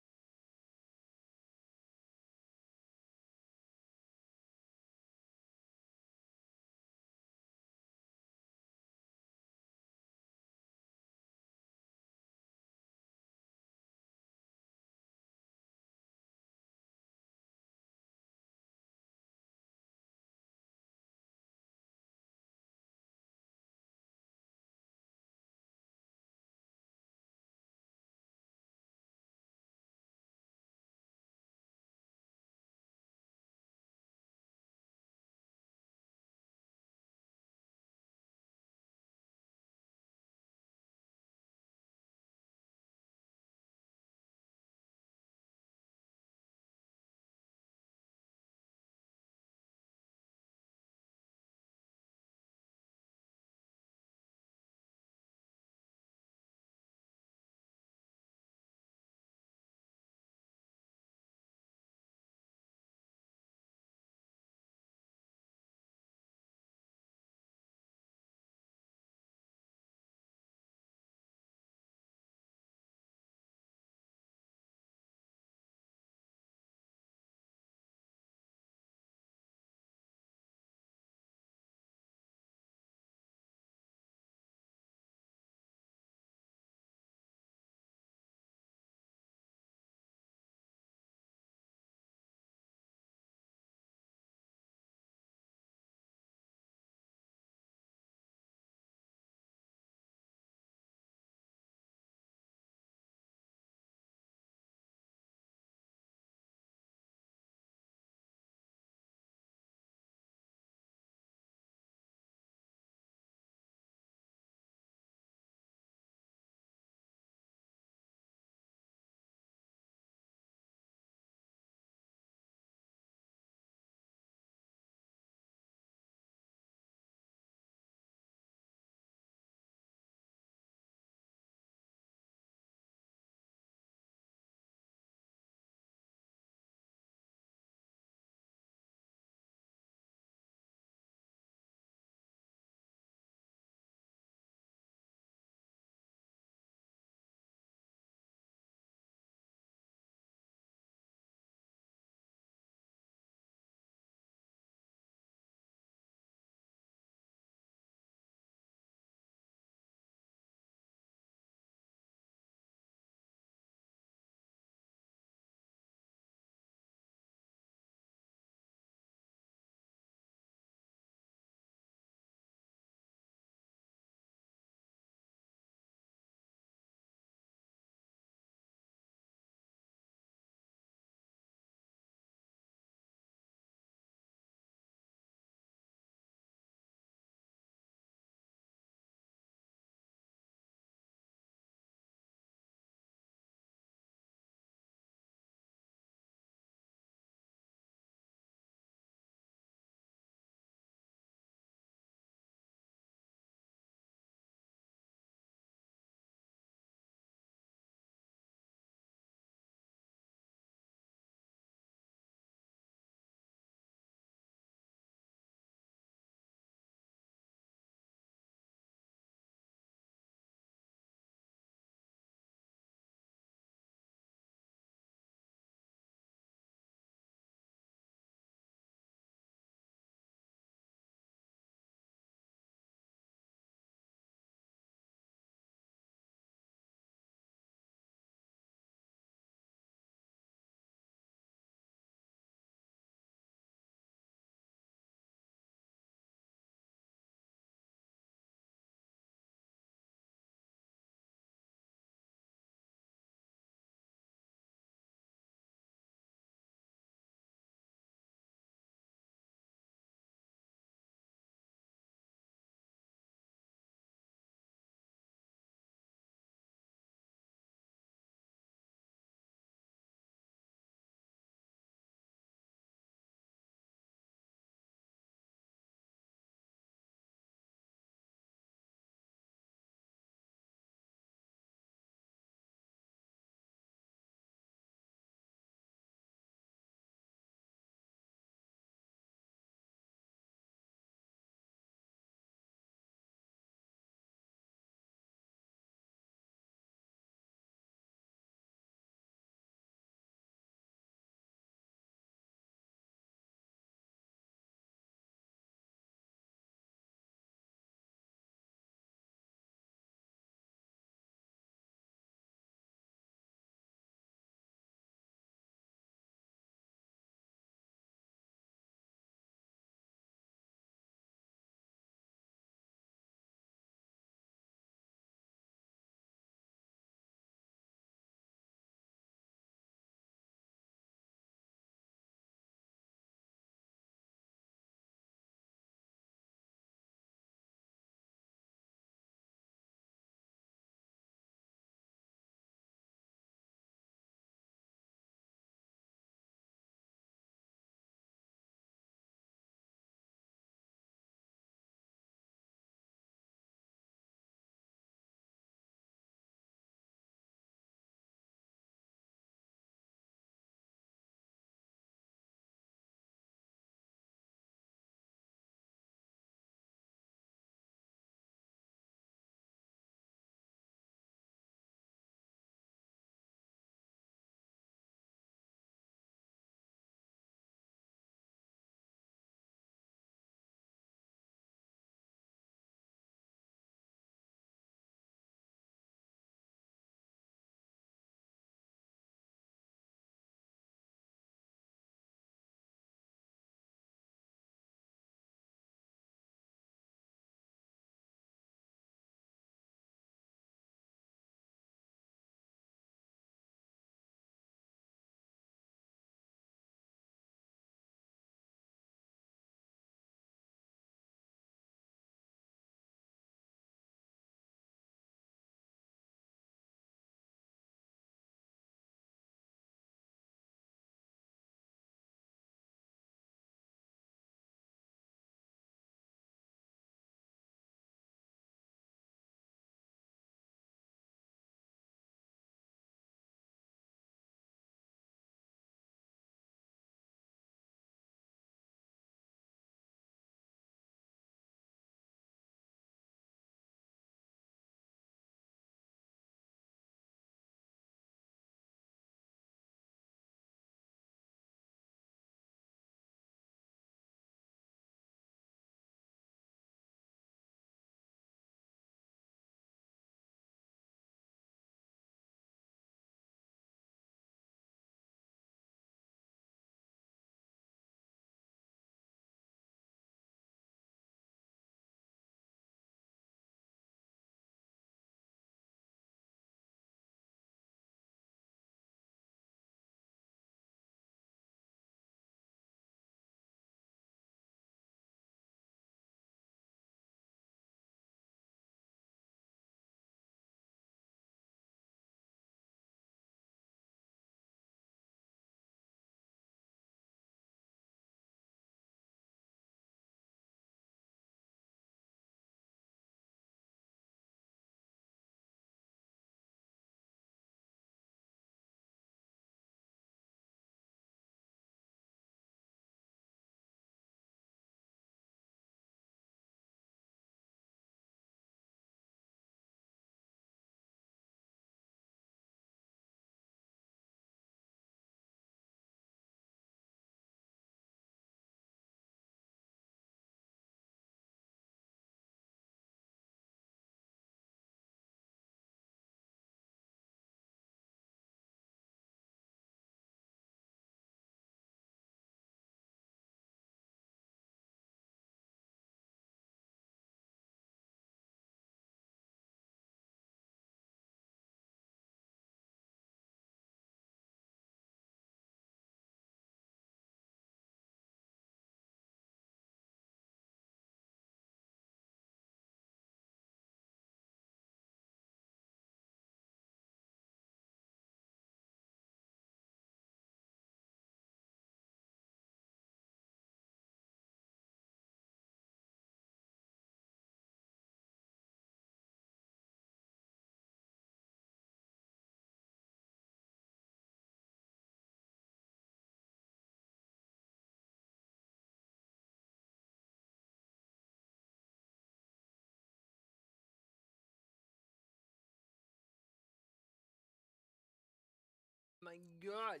my god.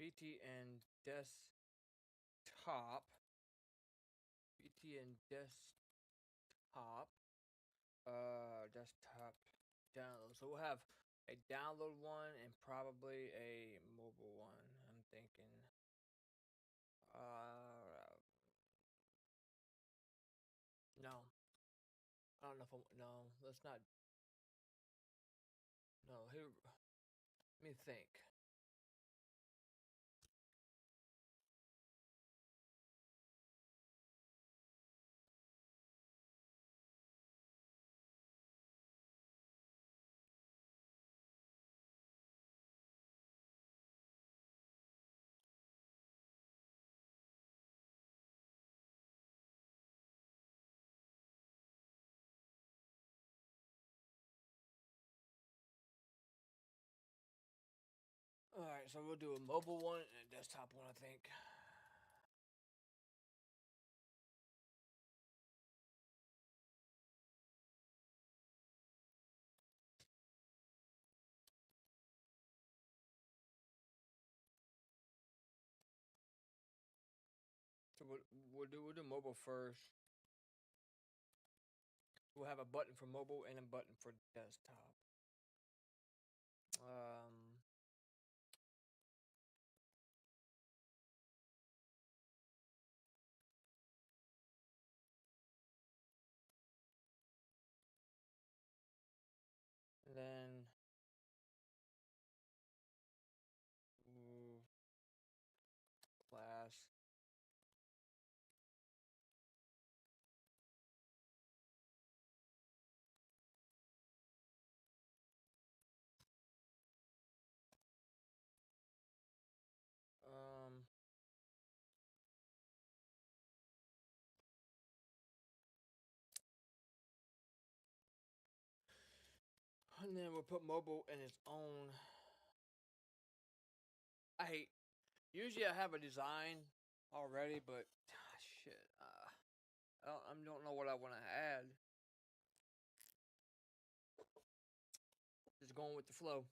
PT and desktop. PT and desktop. Desktop download. So we'll have a download one and probably a mobile one. I'm thinking. No. I don't know if no. Let's not. No. Here. Let me think. Alright, so we'll do a mobile one and a desktop one, I think. So we'll do mobile first. We'll have a button for mobile and a button for desktop. Then class. And then we'll put mobile in its own. Usually I have a design already, but shit, I don't know what I want to add. Just going with the flow.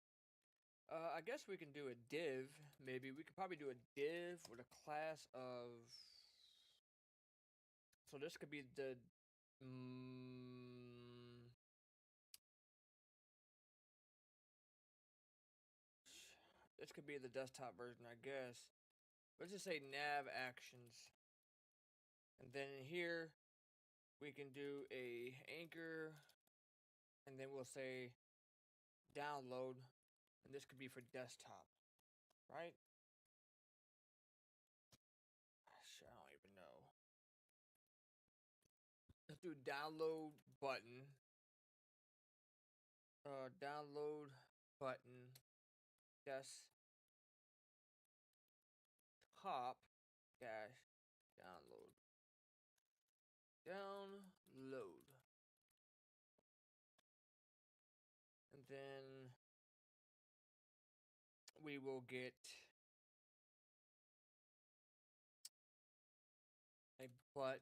I guess we can do a div. Maybe we could probably do a div with a class of. So this could be the. This could be the desktop version, I guess. Let's just say nav actions. And then in here, we can do a anchor. And then we'll say download. And this could be for desktop. Right? Shit, I don't even know. Let's do download button. Download button. Desktop dash download. Download. And then we will get a button.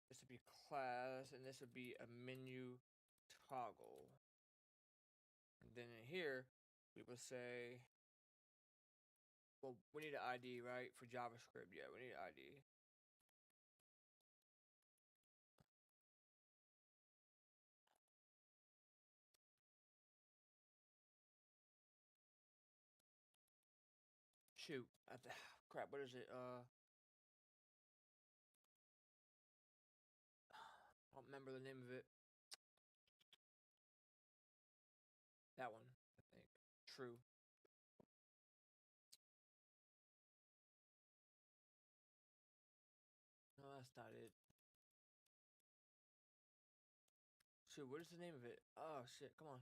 This would be class, and this would be a menu toggle. And then in here, we will say well, we need an ID, right? For JavaScript, yeah, we need an ID. Shoot, crap. What is it? I don't remember the name of it. That one, I think. True. No, that's not it. Shoot, what is the name of it? Oh shit! Come on.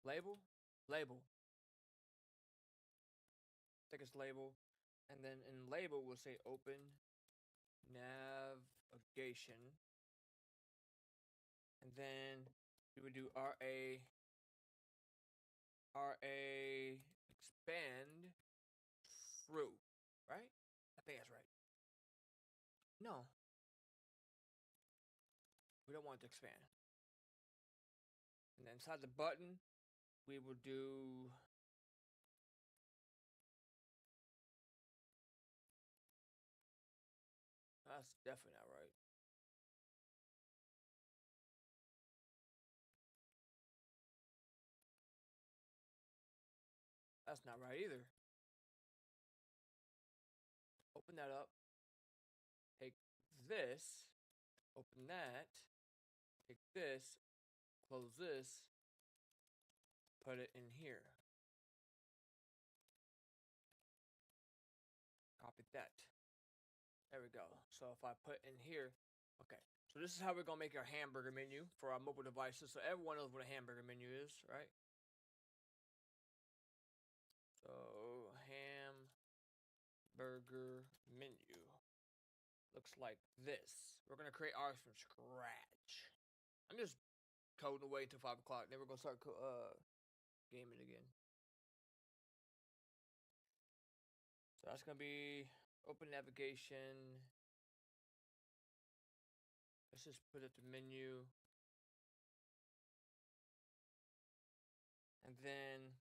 Label. Label. I think it's label. And then in label, we'll say open navigation. And then we would do RA expand true, right? I think that's right. No, we don't want it to expand. And then inside the button, we will do that's definitely not right. That's not right either. Open that up. Take this. Open that. Take this. Close this. Put it in here. Copy that. There we go. So if I put in here, okay. So this is how we're gonna make our hamburger menu for our mobile devices. So everyone knows what a hamburger menu is, right? So hamburger menu looks like this. We're gonna create ours from scratch. I'm just coding away until 5 o'clock. Then we're gonna start gaming again. So that's gonna be open navigation. Let's just put it to menu. And then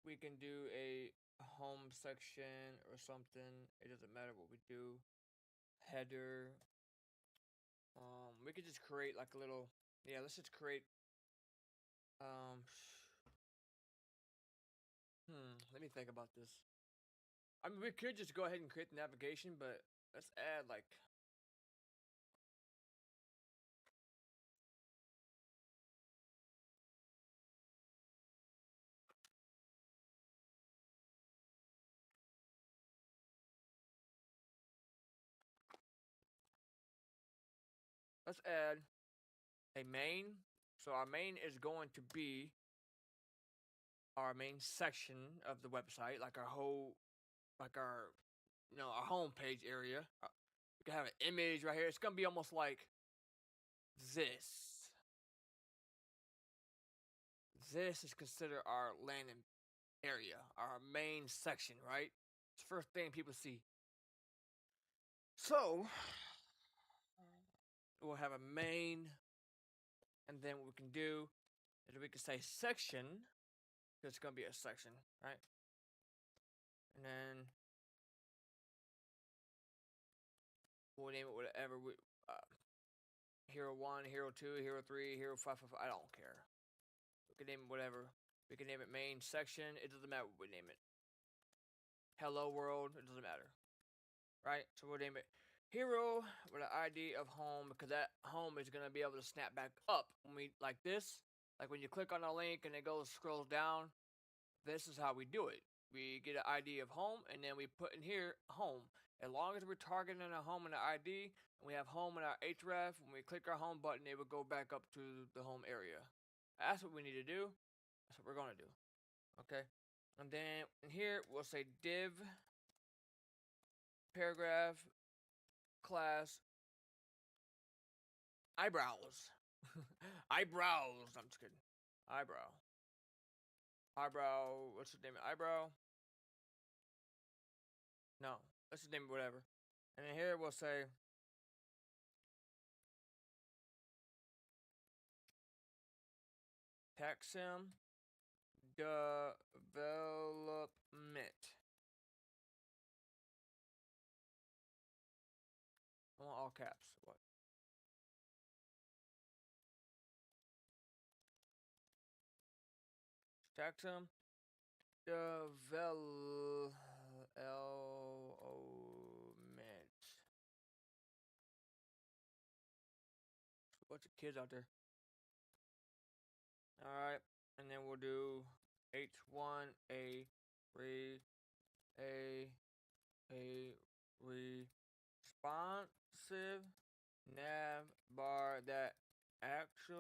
we can do a home section or something. It doesn't matter what we do. Header. We could just create like a little. Yeah, let's just create. Um. Let me think about this. I mean, we could just go ahead and create the navigation, but let's add like. Let's add a main. So our main is going to be our main section of the website, like our whole, like our, our home page area. We can have an image right here. It's gonna be almost like this. This is considered our landing area, our main section, right? It's the first thing people see. So we'll have a main, and then what we can do is we can say section, because it's gonna be a section, right? And then we'll name it whatever we hero 1, hero 2, hero 3, hero 5, 5, 5. I don't care. We can name it whatever. We can name it main section. It doesn't matter what we name it. Hello world. It doesn't matter. Right? So we'll name it hero with an ID of home, because that home is going to be able to snap back up when we like this. Like when you click on a link and it scrolls down. This is how we do it. We get an ID of home, and then we put in here home. As long as we're targeting a home and an ID, and we have home in our href, when we click our home button, it will go back up to the home area. That's what we need to do. That's what we're going to do. Okay. And then in here, we'll say div, paragraph, class, eyebrows. Eyebrows. I'm just kidding. Eyebrow. Eyebrow. What's the name of eyebrow? No. Let's just name it whatever. And then here we'll say Taxim development all caps. What? Text him. Development. Bunch of kids out there. Alright. And then we'll do H1 a responsive nav bar that actually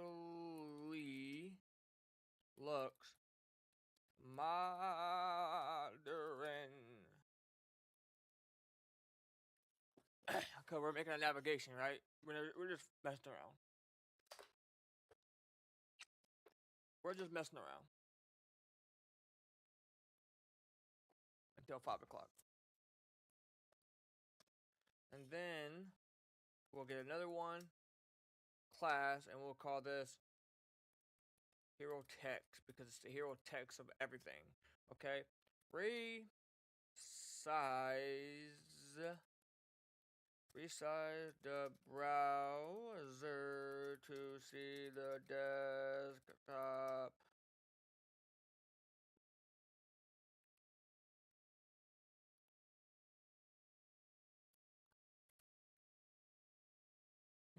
looks modern. Okay, we're making a navigation, right? We're just messing around. We're just messing around until 5 o'clock. And then we'll get another one class and we'll call this hero text because it's the hero text of everything. Okay? Resize the browser to see the desktop.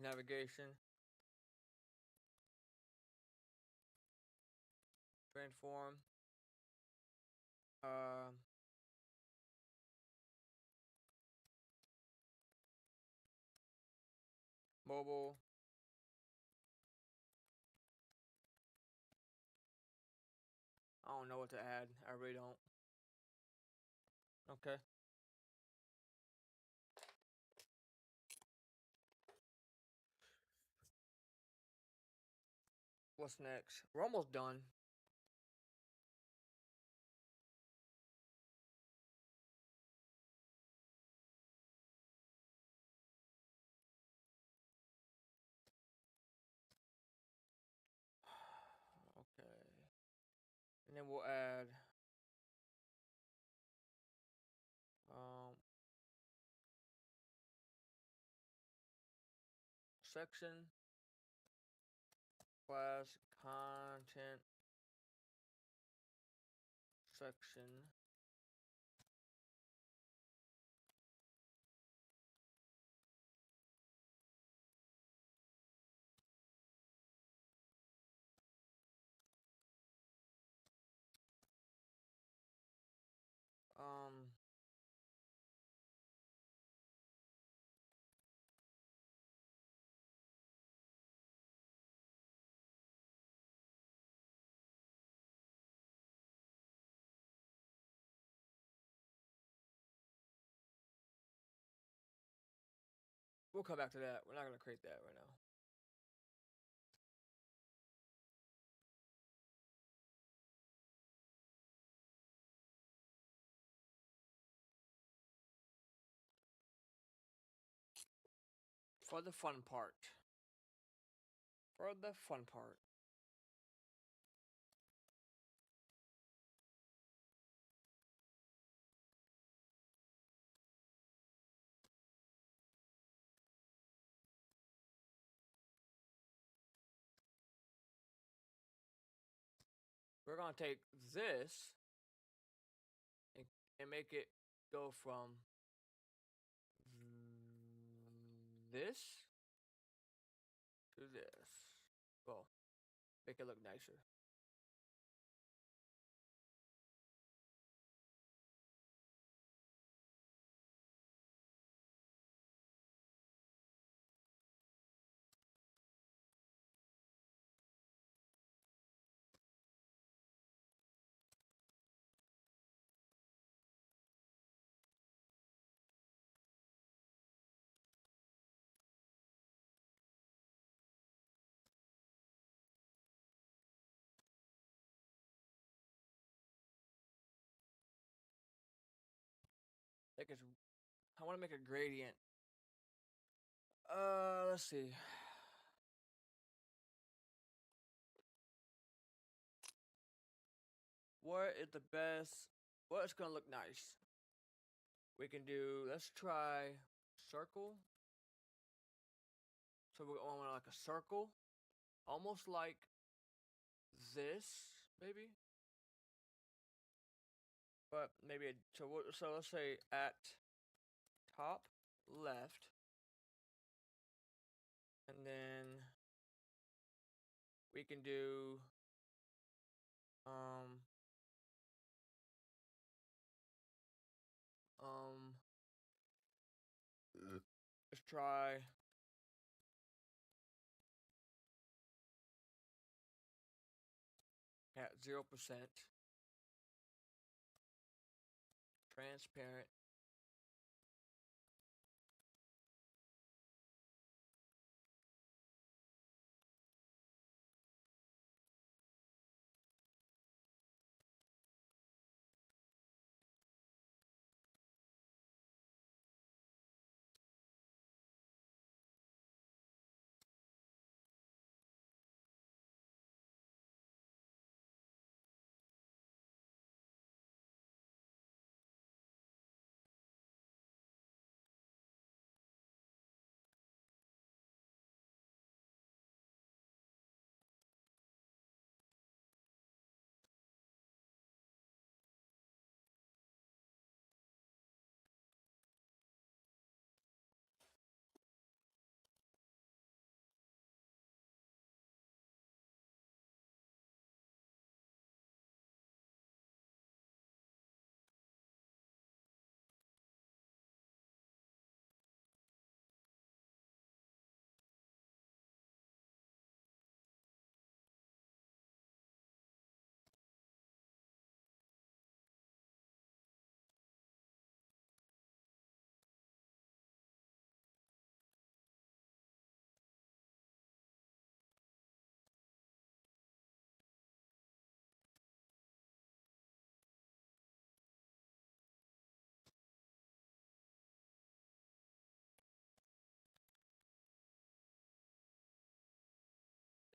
Navigation. Transform. Mobile. I don't know what to add. I really don't. Okay. What's next? We're almost done. Okay. And then we'll add section class content section we'll come back to that. We're not gonna create that right now. For the fun part. For the fun part. We're gonna take this and make it go from this to this. Well, make it look nicer. I want to make a gradient. Let's see. What is the best? What's gonna look nice? We can do. Let's try circle. So we want like a circle, almost like this, maybe. But maybe so let's say at top left, and then we can do um um let's try at 0% transparent.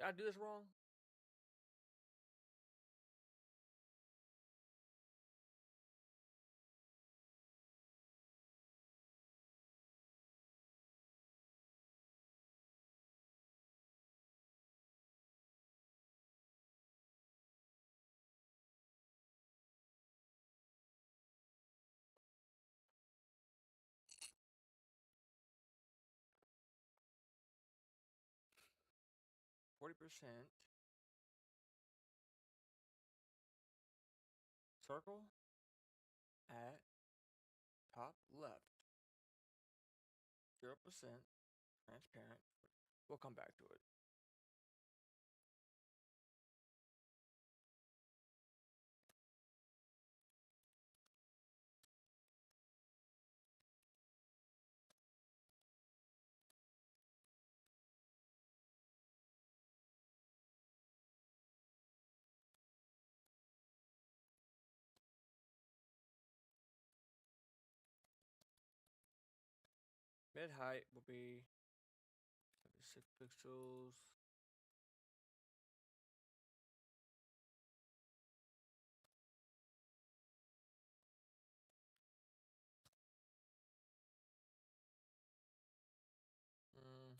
Did I do this wrong? %, circle at top left, 0% transparent. We'll come back to it. Mid height will be 6 pixels. Mm.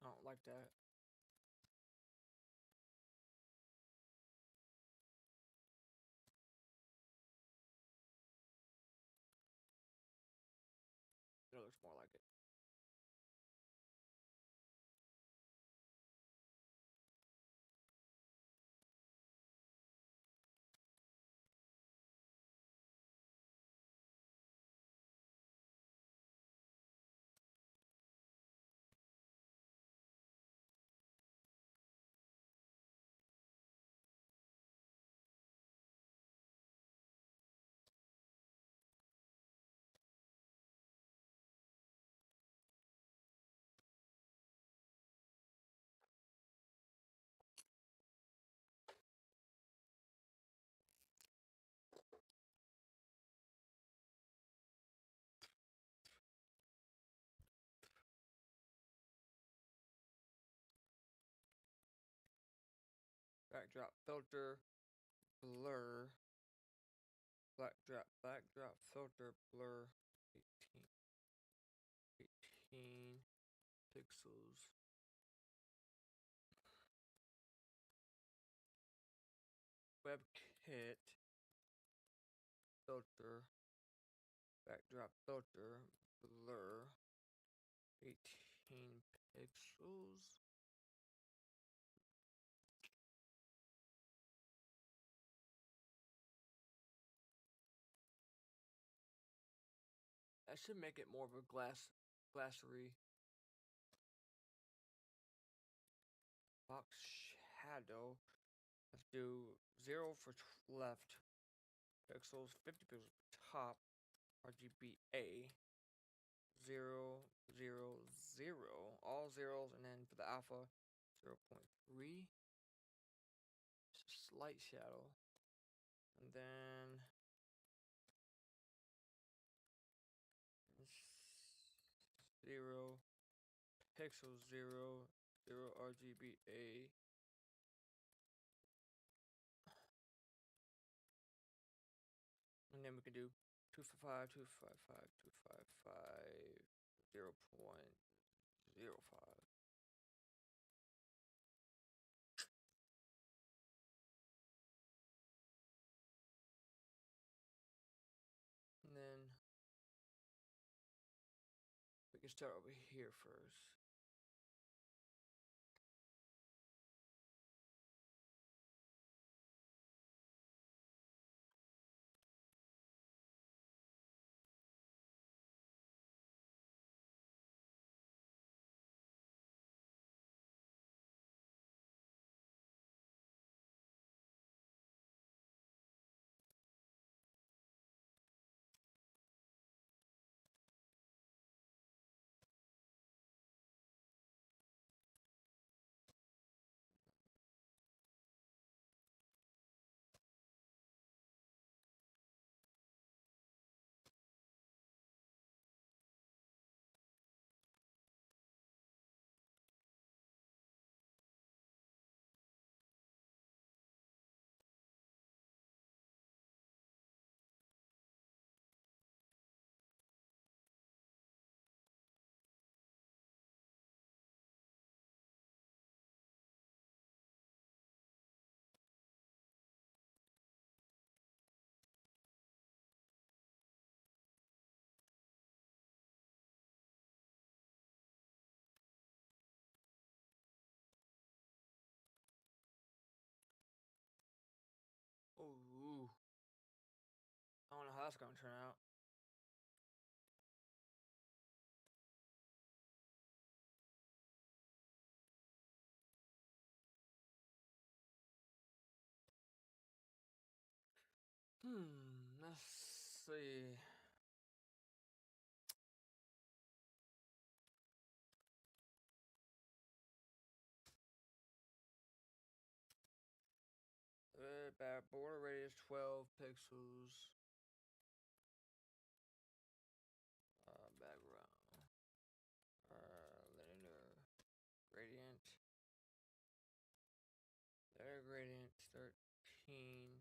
I don't like that. backdrop filter, blur, backdrop filter, blur, 18 pixels. WebKit filter, backdrop filter, blur, 18 pixels. That should make it more of a glassery. Box shadow. Let's do 0 for left pixels, 50 pixels top. RGBA 0, 0, 0, all zeros, and then for the alpha 0.3. Slight shadow, and then 0 pixels, 0, 0 RGBA. And then we can do 255, 255, 255, 0.05. And then we can start over here first. Oh, I don't know how that's gonna turn out. Let's see. Border radius 12 pixels. Background. Linear gradient. Linear gradient 13.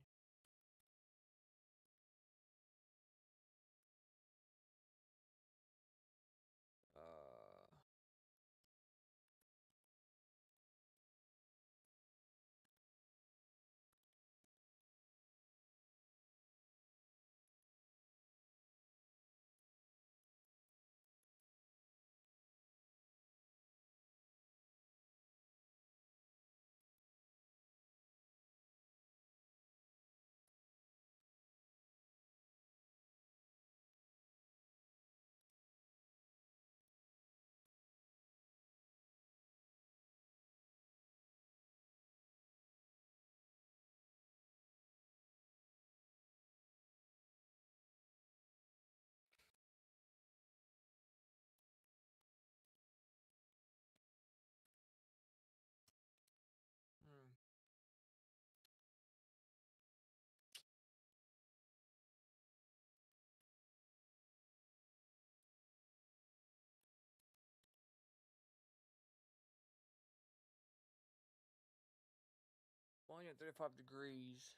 at 35 degrees.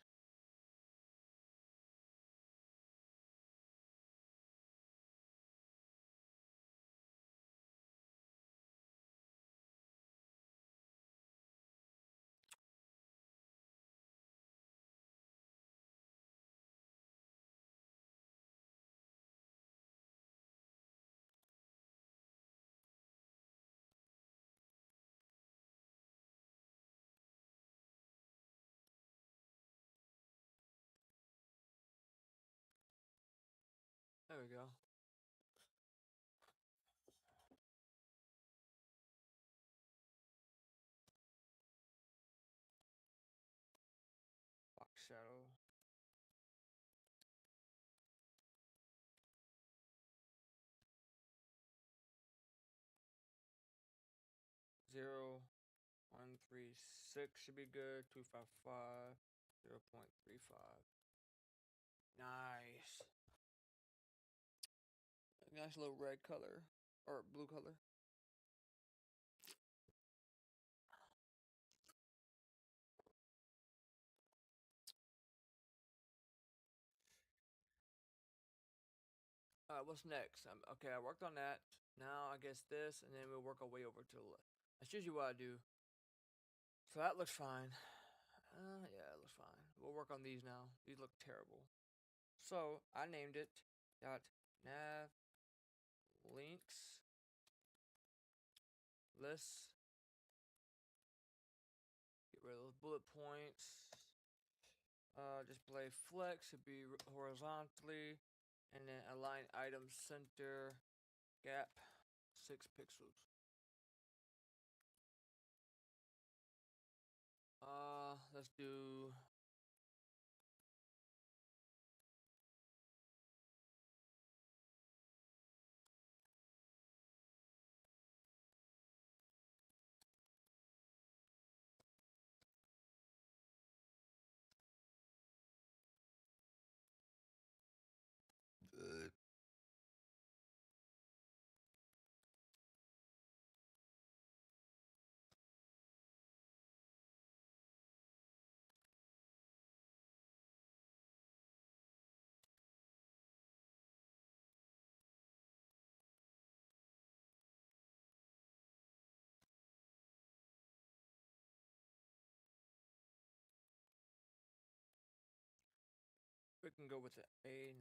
There we go. Box shadow. Zero, 136 should be good. 255, 0.35. Nice. A nice little red color or blue color. Alright, what's next? Okay, I worked on that. Now I guess this, and then we'll work our way over to the left. That's usually what I do. So that looks fine. Yeah, it looks fine. We'll work on these now. These look terrible. So I named it .nav links list. Get rid of those bullet points. Display flex should be horizontally, and then align item center gap 6 pixels. Let's do we can go with the A9.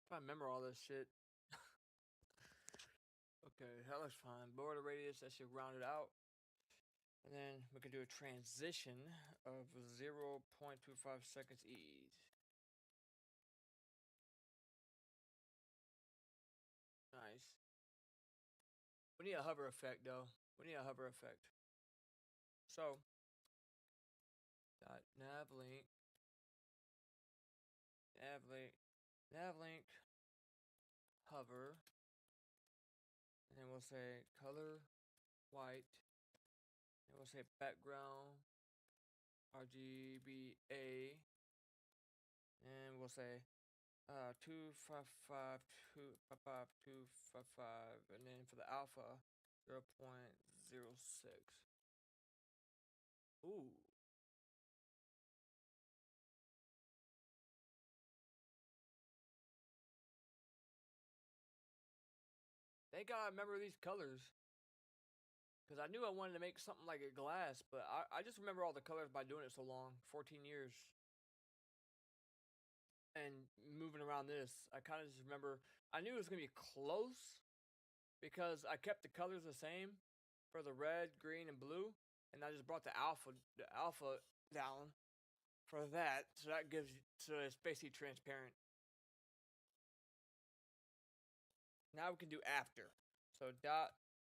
If I remember all this shit. Okay, that looks fine. Lower the radius, that should round it out. And then we can do a transition of 0.25 seconds each. Nice. We need a hover effect though. We need a hover effect. So, nav link, nav link, hover, and then we'll say color white, and we'll say background RGBA, and we'll say 255, 255, 255, and then for the alpha 0.06. Ooh. They gotta remember these colors. Because I knew I wanted to make something like a glass, but I just remember all the colors by doing it so long. 14 years. And moving around this, I kind of just remember, I knew it was going to be close because I kept the colors the same for the red, green, and blue. And I just brought the alpha down for that. So that gives, so it's basically transparent. Now we can do after. So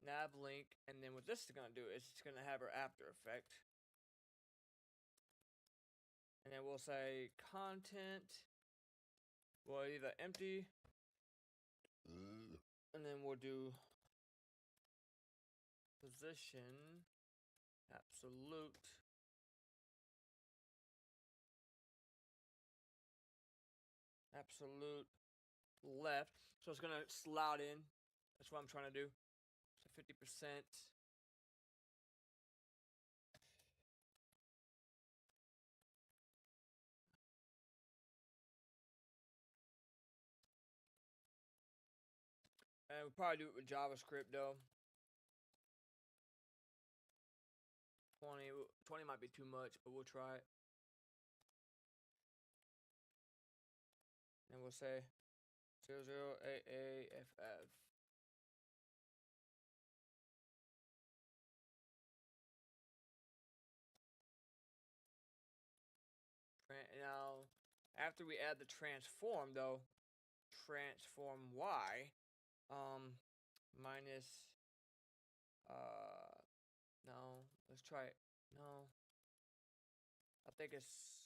nav link, and then what this is gonna do is it's gonna have our After Effect, and then we'll say content. We'll leave that empty, and then we'll do position absolute. Absolute left. So it's gonna slot in. That's what I'm trying to do. So 50%. And we'll probably do it with JavaScript though. 20 might be too much, but we'll try it. And we'll say 00AAFF. Now, after we add the transform though, transform Y, minus, no, let's try it. No, I think it's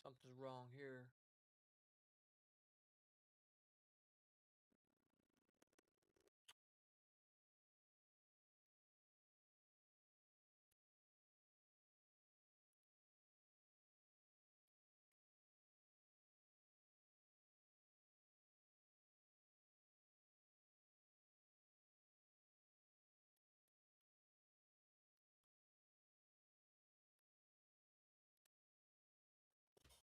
something's wrong here.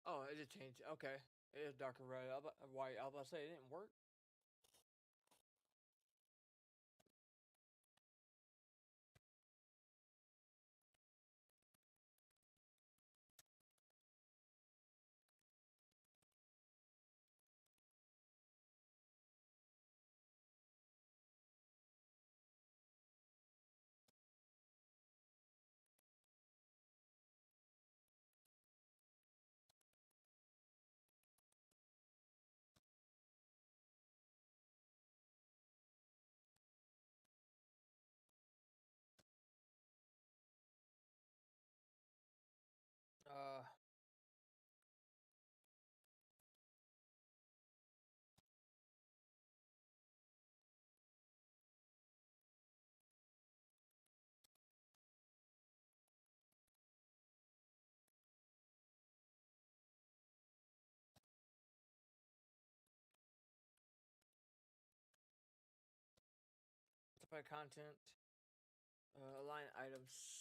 Oh, it did change. Okay. It is darker red. White. I was about to say it didn't work. Uh, Specify content. Align items.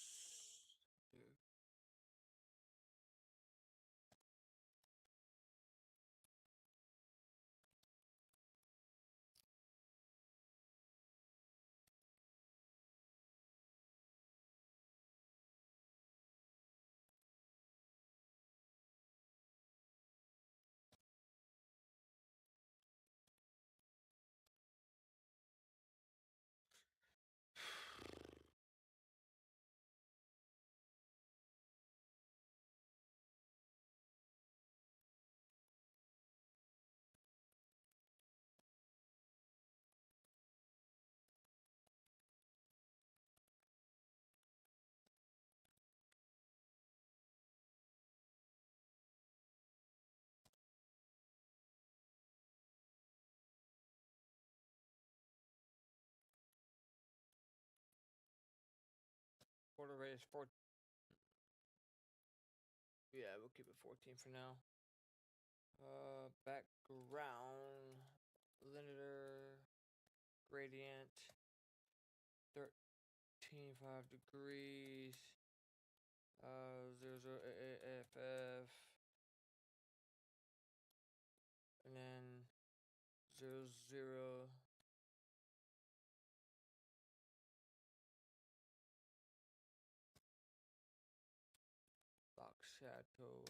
Border rate is 4. Yeah, we'll keep it 14 for now. Background, linear, gradient, 13.5 degrees, 00 AFF, and then 00 box shadow,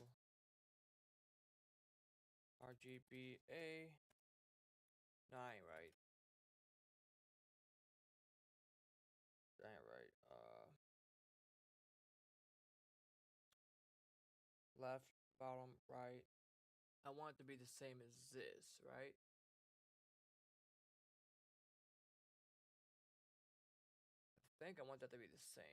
RGBA. No, I ain't right. That ain't right. Left, bottom, right. I want it to be the same as this, right? I think I want that to be the same.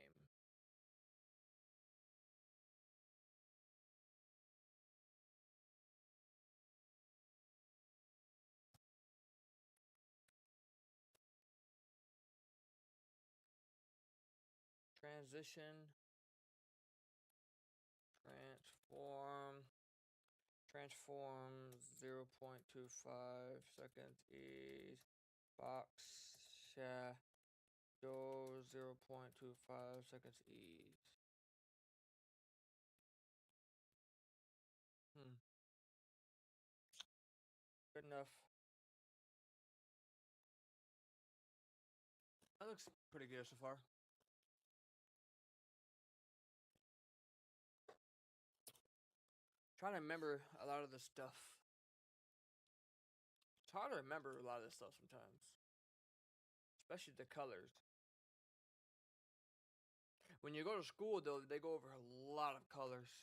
Transition, transform 0.25 seconds ease, box shadow 0.25 seconds ease. Good enough. That looks pretty good so far. Trying to remember a lot of this stuff. It's hard to remember a lot of this stuff sometimes, especially the colors. When you go to school, though, they go over a lot of colors.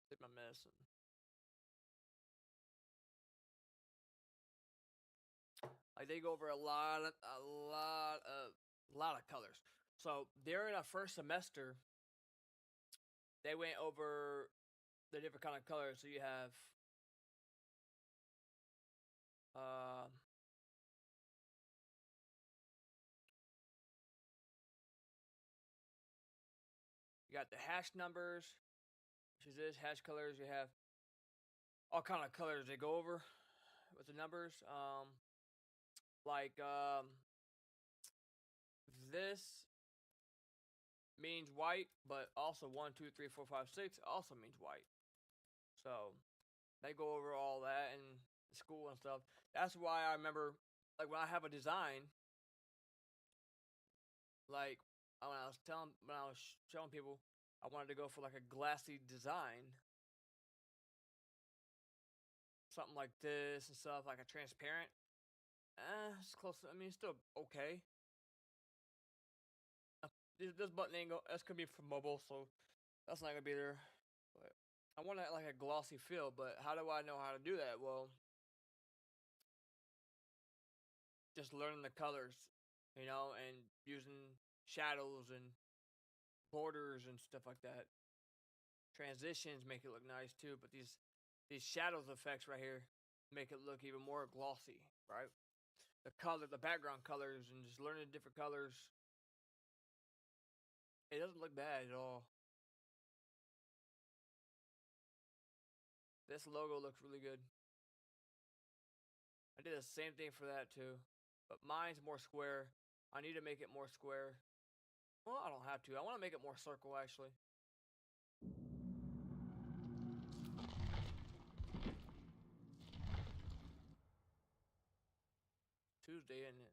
Take my medicine. Like they go over a lot of colors. So during our first semester, they went over the different kind of colors. So you have uh, you got the hash numbers, which is this hash colors. You have all kind of colors they go over with the numbers. Like this means white, but also 1, 2, 3, 4, 5, 6 also means white. So they go over all that in school and stuff. That's why I remember, like when I have a design, like when I was showing people, I wanted to go for like a glassy design, something like this and stuff, like a transparent. It's close. I mean, it's still okay. This button ain't go. That's gonna be for mobile, so that's not gonna be there. But I want like a glossy feel. But how do I know how to do that? Well, just learning the colors, and using shadows and borders and stuff like that. Transitions make it look nice too, but these shadows effects right here make it look even more glossy, right? The background colors, and just learning different colors, it doesn't look bad at all. This logo looks really good. I did the same thing for that too, but mine's more square. I need to make it more square. Well, I don't have to. I want to make it more circle actually. Tuesday, isn't it?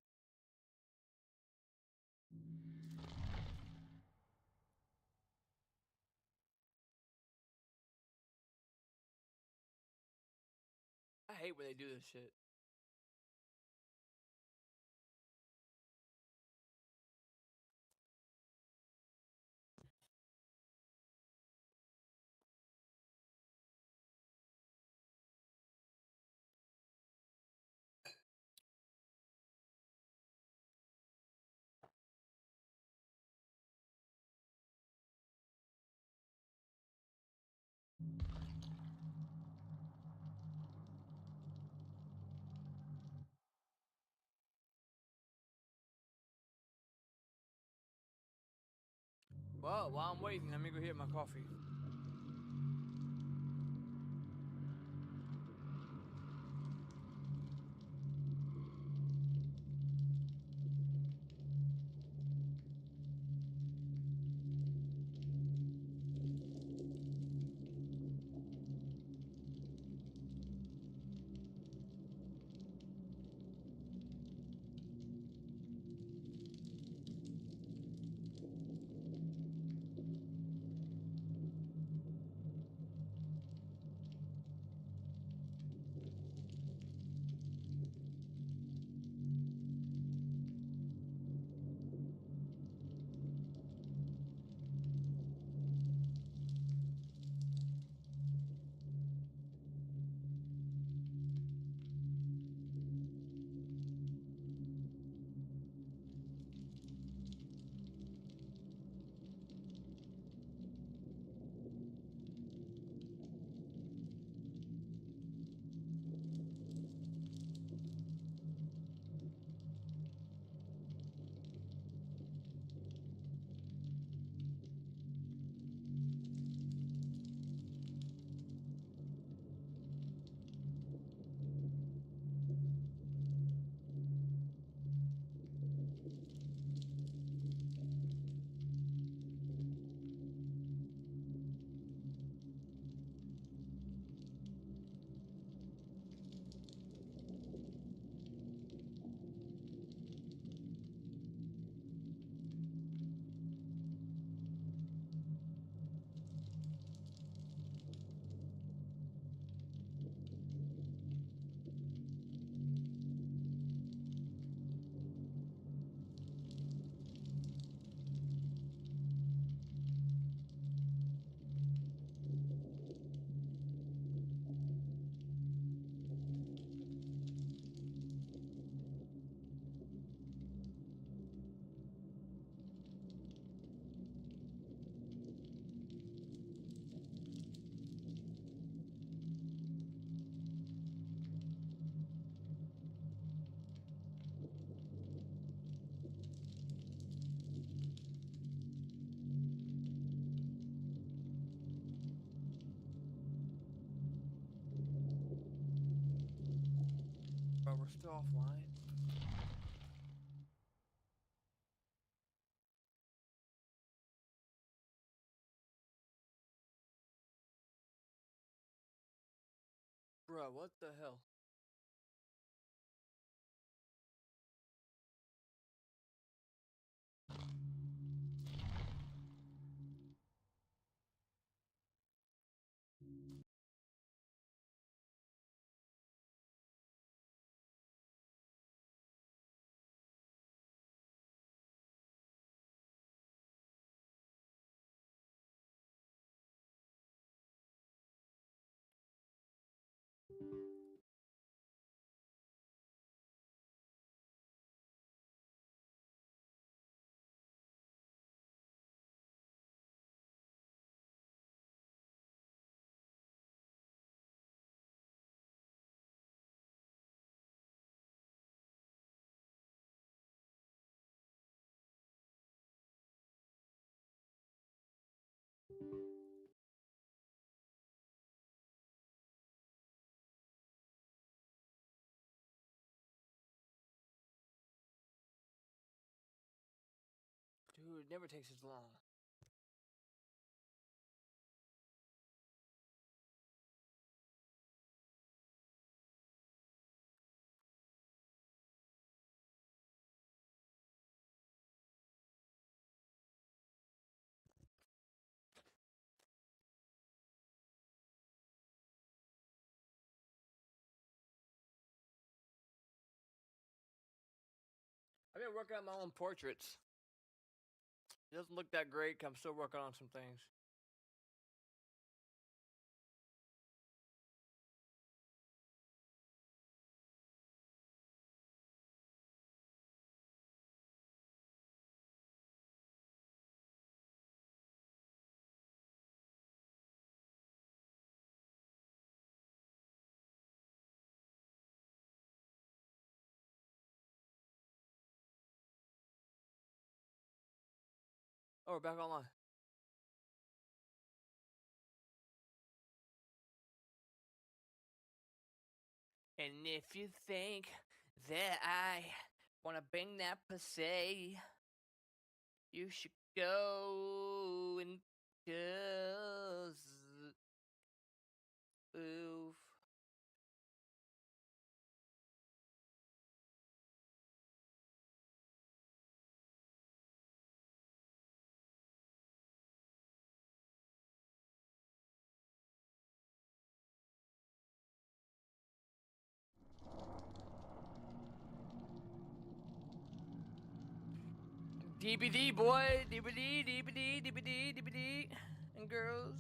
I hate when they do this shit. Well, while I'm waiting, let me go get my coffee. we're still offline. Bruh, what the hell? Dude, it never takes as long. I've been working on my own portraits. It doesn't look that great. I'm still working on some things. Oh, we're back online. And if you think that I wanna bang that pussy, you should go and just oof. DBD boy, DBD, DBD, DBD, DBD, and girls.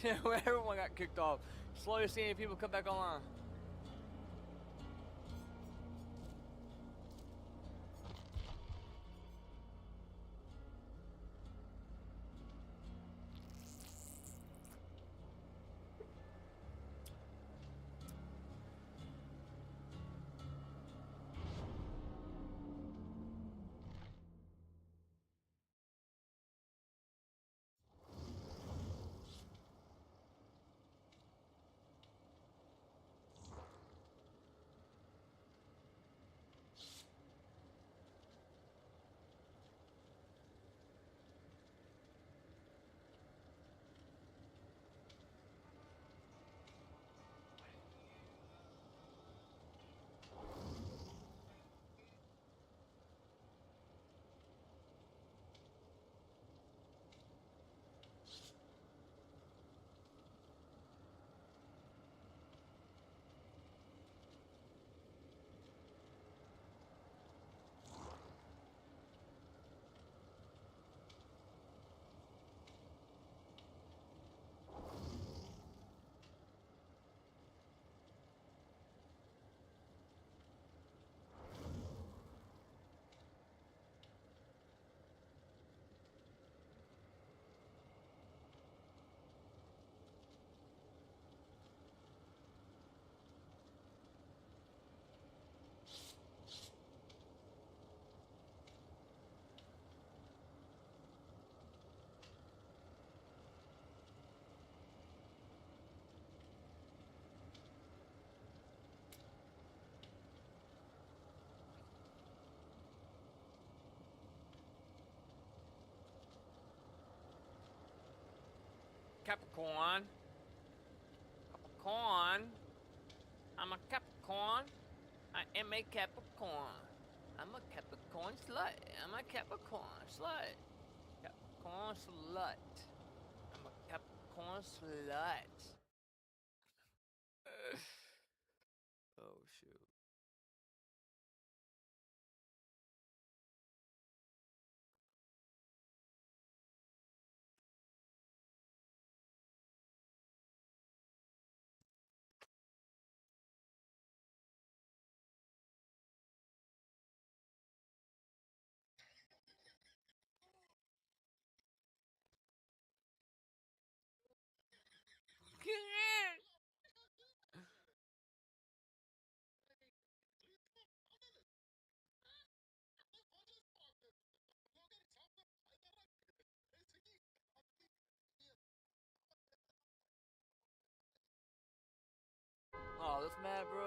Everyone got kicked off. Slowly seeing people come back online. Capricorn. Capricorn. I'm a Capricorn. I am a Capricorn. I'm a Capricorn slut. I'm a Capricorn slut. Capricorn slut. I'm a Capricorn slut. Oh shoot. Oh, that's mad, bro.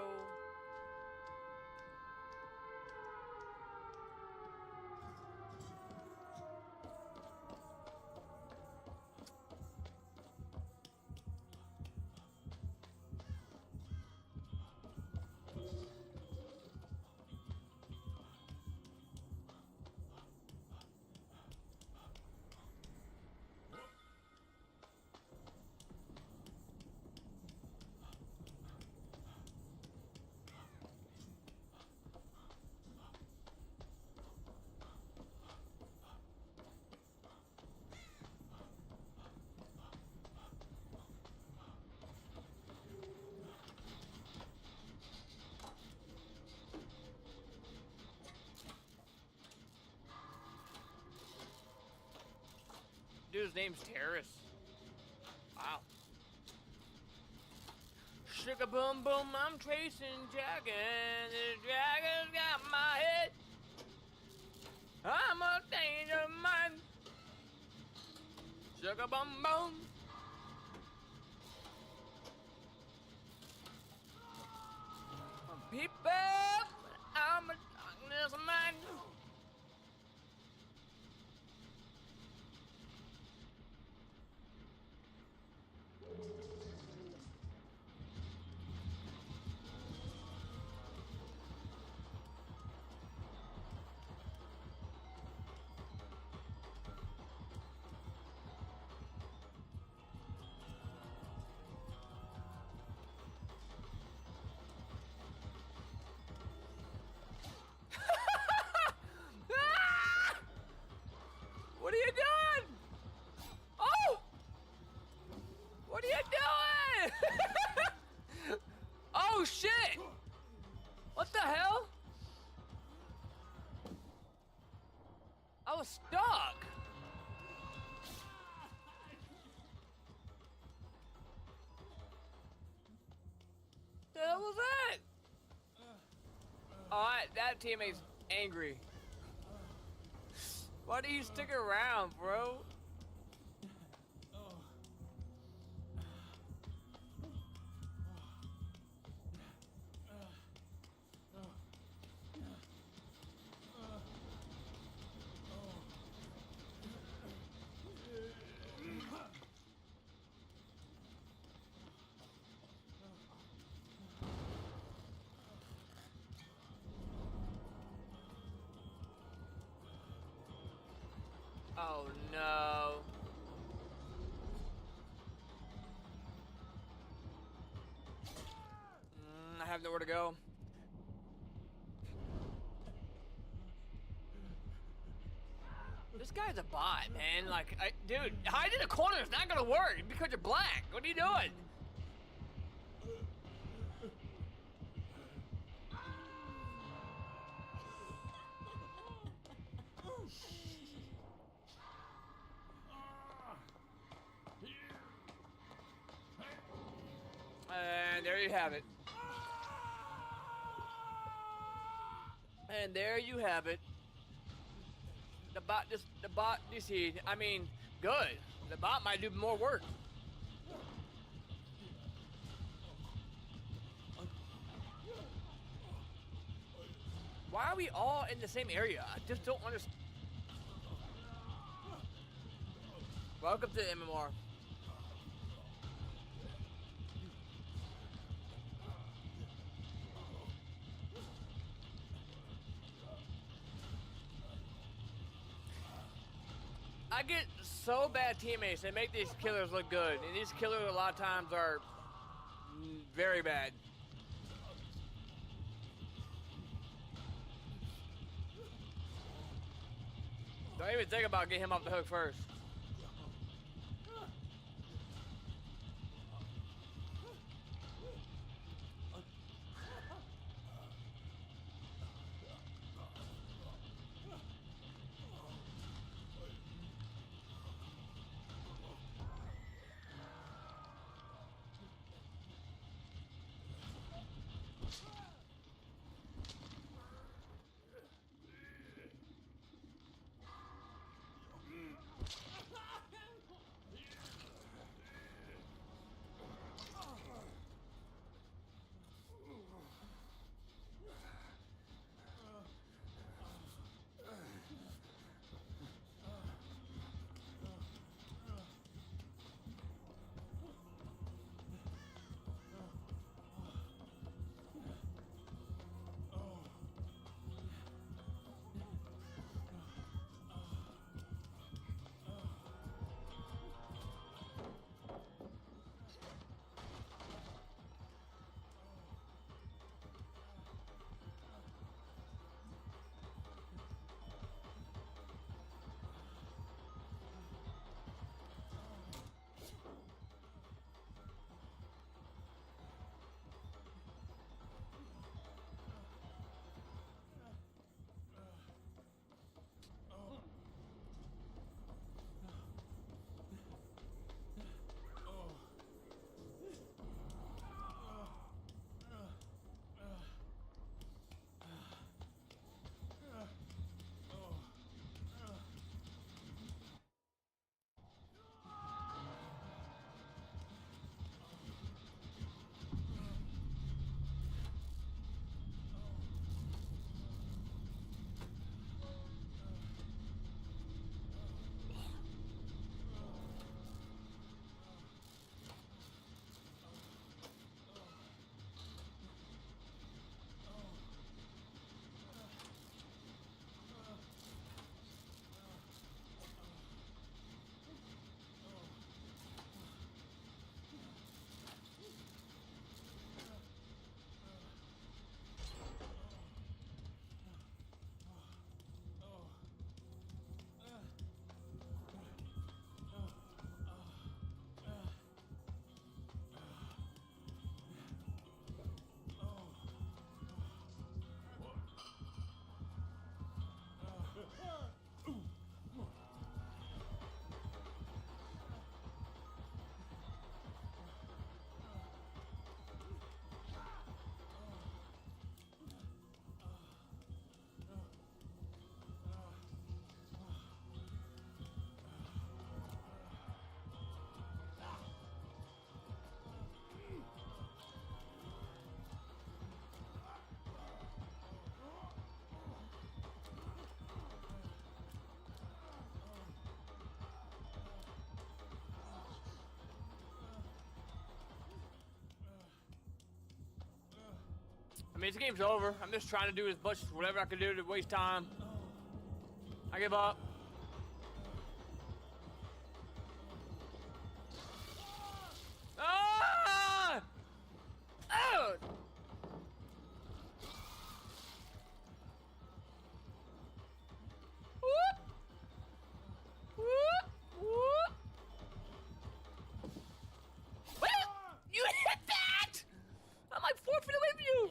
Dude's name's Terrace. Wow. Sugar boom boom, I'm tracing dragon. The dragon's got my head. I'm a danger man. Sugar boom boom. People, I'm a darkness man. stuck. The hell was that? Alright, that teammate's angry. Why do you stick around, bro? Oh no. I have nowhere to go. This guy's a bot, man. Like, dude, hiding in a corner is not gonna work because you're black. What are you doing? And there you have it. And there you have it. The bot, you see, I mean, good. The bot might do more work. Why are we all in the same area? I just don't understand. Welcome to MMR. I get so bad teammates. They make these killers look good, and these killers a lot of times are very bad. Don't even think about getting him off the hook first. I mean, this game's over. I'm just trying to do as much whatever I can do to waste time. I give up. Ah! Oh! Whoop! Whoop! Whoop! What? You hit that! I'm like 4 feet away from you!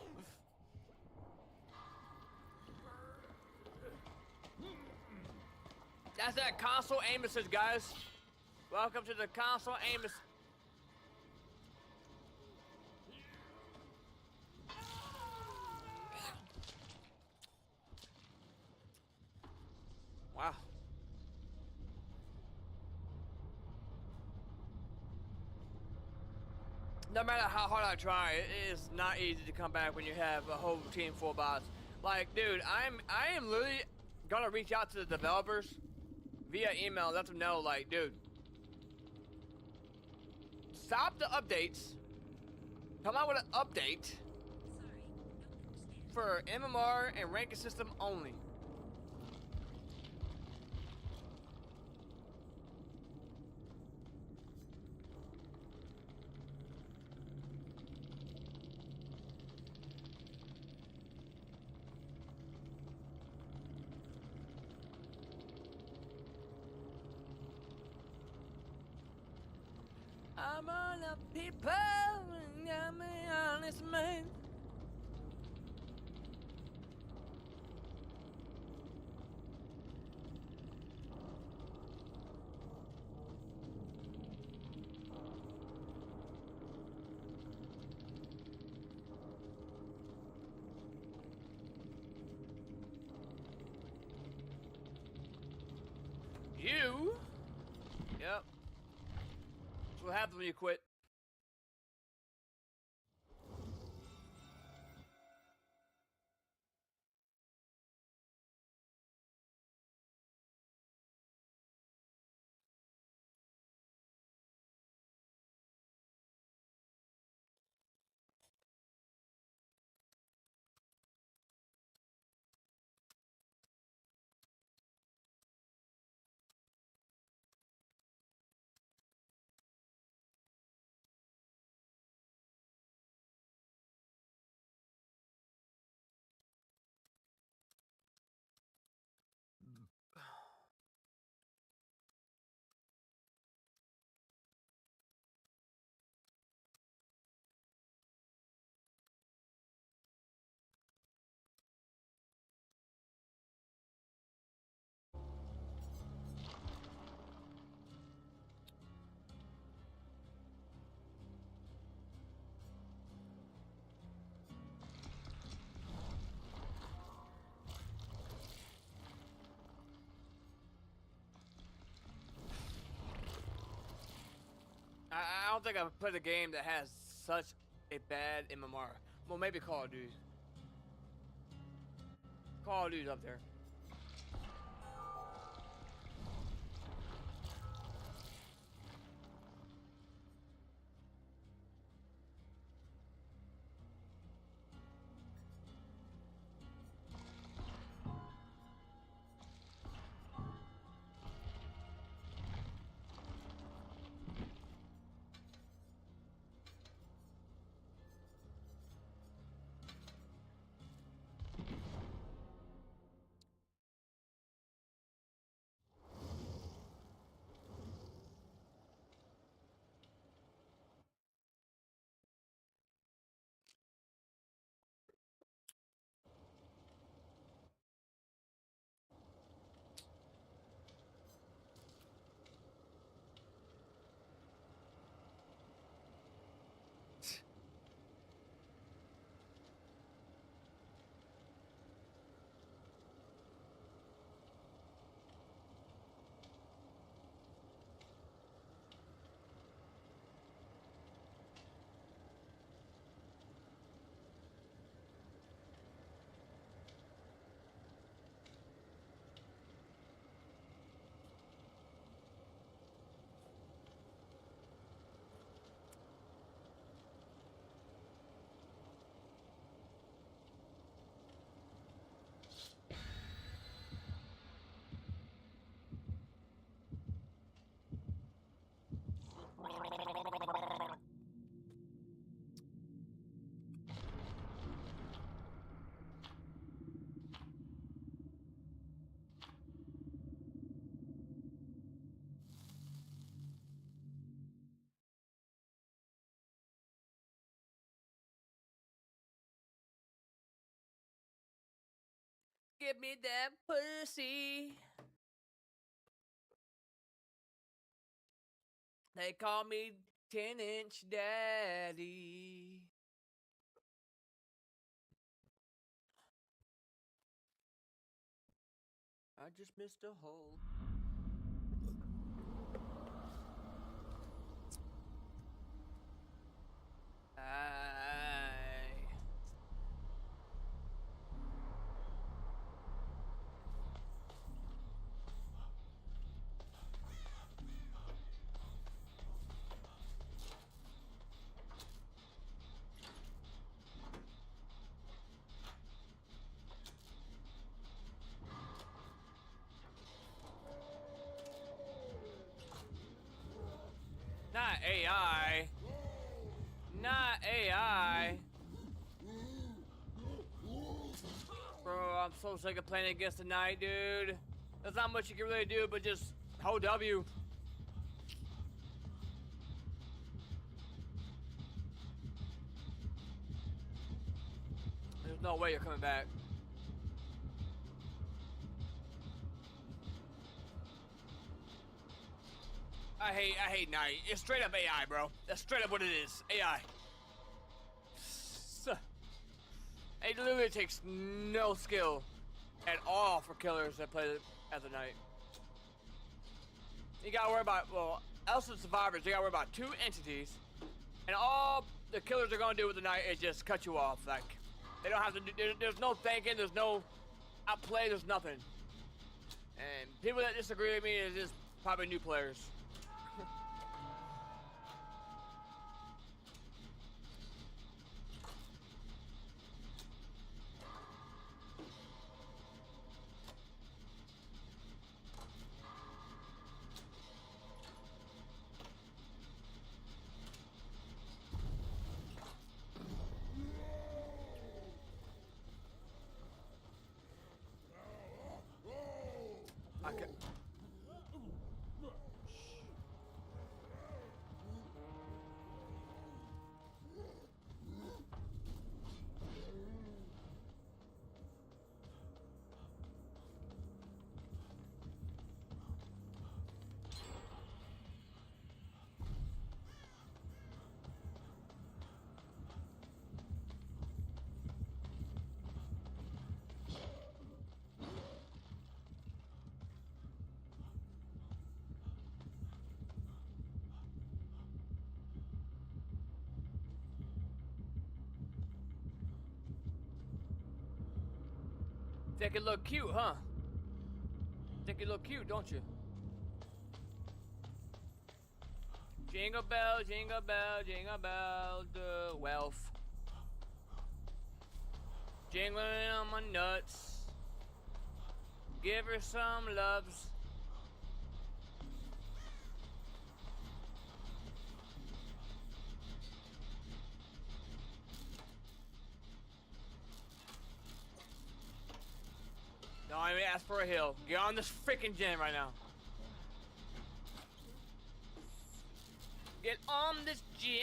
That's that console aim assist, guys. Welcome to the console aim assist. Wow. No matter how hard I try, it is not easy to come back when you have a whole team full of bots. Like, dude, I am literally gonna reach out to the developers via email, let them know, like, dude, stop the updates. Come out with an update for MMR and ranking system only. I'm all the people, and I'm an honest man. You? Yep. That's what happens when you quit. I don't think I've played a game that has such a bad MMR. Well, maybe Call of Duty. Call of Duty's up there. give me that pussy. They call me 10-inch daddy. I just missed a hole. Not AI. Not AI. Bro, I'm so sick of playing against the knight, dude. There's not much you can really do but just hold W. There's no way you're coming back. I hate knight. It's straight up AI, bro. That's straight up what it is. AI. It literally takes no skill at all for killers that play as a knight. You gotta worry about, well, else than survivors, you gotta worry about 2 entities, and all the killers are gonna do with the knight is just cut you off. Like, they don't have to do, there's no thinking, there's no outplay, there's nothing. And people that disagree with me is just probably new players. Okay. Think it look cute, huh? Think it look cute, don't you? Jingle bell, jingle bell, jingle bell, the wealth. Jingling on my nuts. Give her some loves. Don't even ask for a hill. Get on this freaking gym right now. Get on this gin.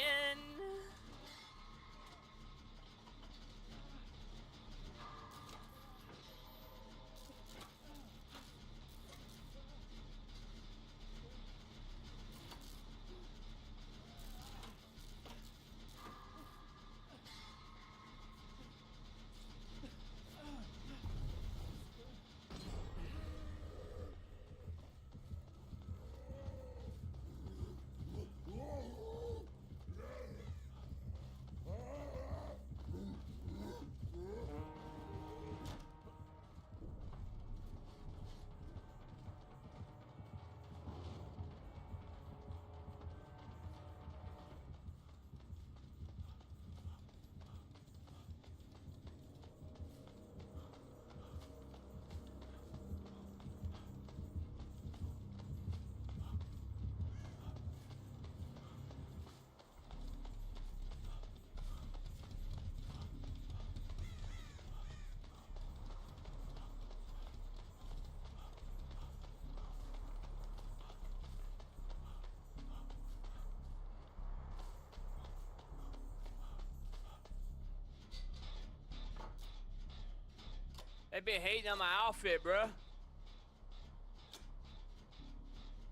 They be hating on my outfit, bruh.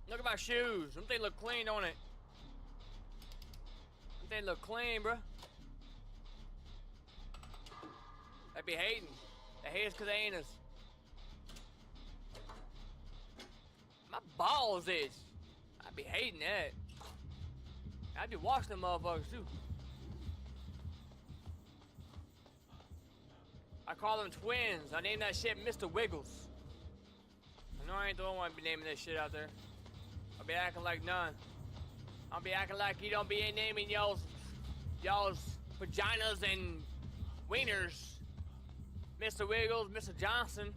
Look at my shoes. Them things look clean, don't it? Them things look clean, bruh. They be hating. They hate us because they ain't us. My balls is. I be hating that. I be washing them motherfuckers too. I call them twins. I name that shit Mr. Wiggles. I know I ain't the only one be naming that shit out there. I'll be acting like none. I'll be acting like you don't be naming y'all's vaginas and wieners. Mr. Wiggles, Mr. Johnson.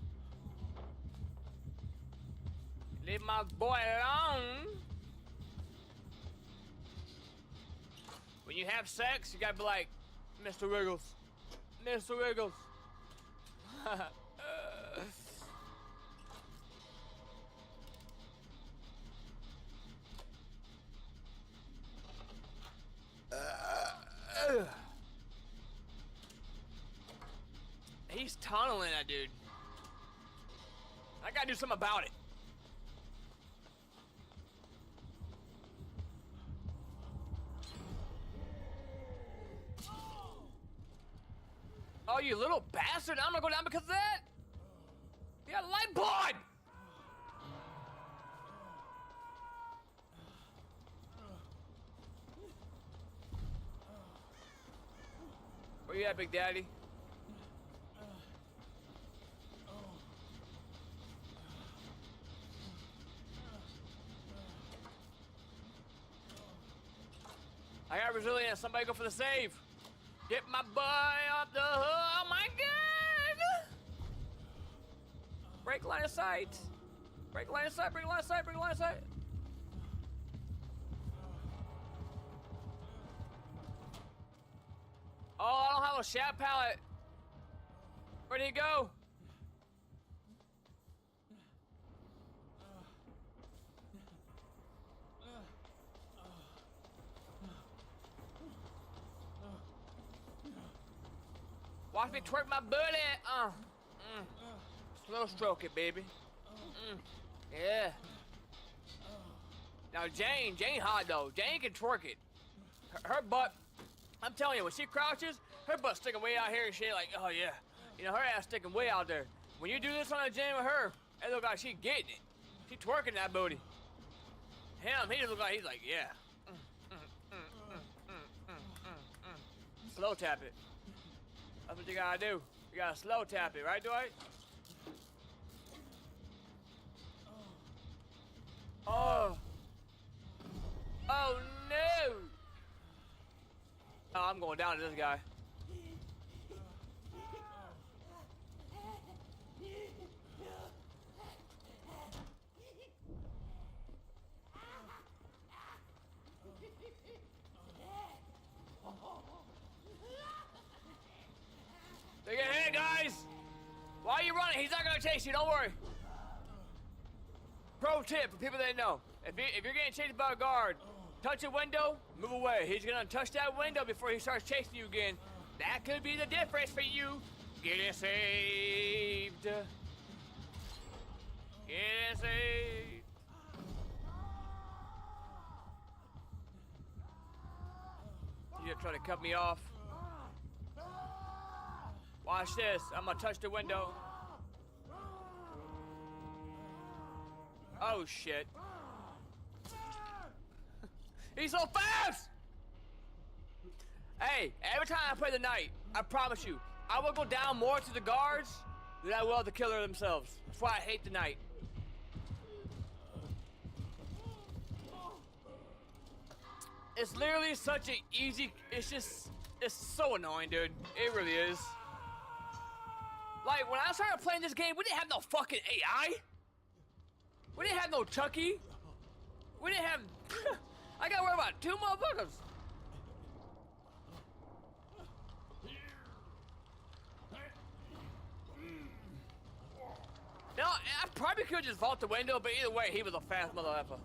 Leave my boy alone. When you have sex, you gotta be like, Mr. Wiggles. Mr. Wiggles. He's tunneling that dude. I gotta do something about it. Oh, you little bastard! I'm gonna go down because of that. You got lifeblood. Where you at, Big Daddy? I got resilience. Somebody go for the save. Get my boy up the hood. Oh my god! Break line of sight. Break line of sight. Break line of sight. Break line of sight. Oh, I don't have a shot pallet. Where'd he go? Watch me twerk my booty. Slow stroke it, baby. Yeah. Now Jane hot though. Jane can twerk it. Her butt, I'm telling you, when she crouches, her butt sticking way out here and shit. Like, oh yeah, you know her ass sticking way out there. When you do this on a Jane with her, it look like she getting it. She twerking that booty. Him, he just look like he's like, yeah. Slow tap it. That's what you gotta do. You gotta slow tap it, right, Dwight? Oh. Oh no. Oh, I'm going down to this guy. Take a hit, guys! Why are you running? He's not gonna chase you, don't worry. Pro tip for people that know. If you're getting chased by a guard, touch a window, move away. He's gonna touch that window before he starts chasing you again. That could be the difference for you. Getting saved. Getting saved. You just trying to cut me off. Watch this. I'm gonna touch the window. Oh shit. He's so fast! Hey, every time I play the knight, I promise you, I will go down more to the guards than I will the killer themselves. That's why I hate the knight. It's literally such an easy, it's so annoying, dude. It really is. Like, when I started playing this game, we didn't have no fucking AI. We didn't have no Chucky. We didn't have... I gotta worry about 2 motherfuckers. Now, I probably could just vault the window, but either way, he was a fast mother effer.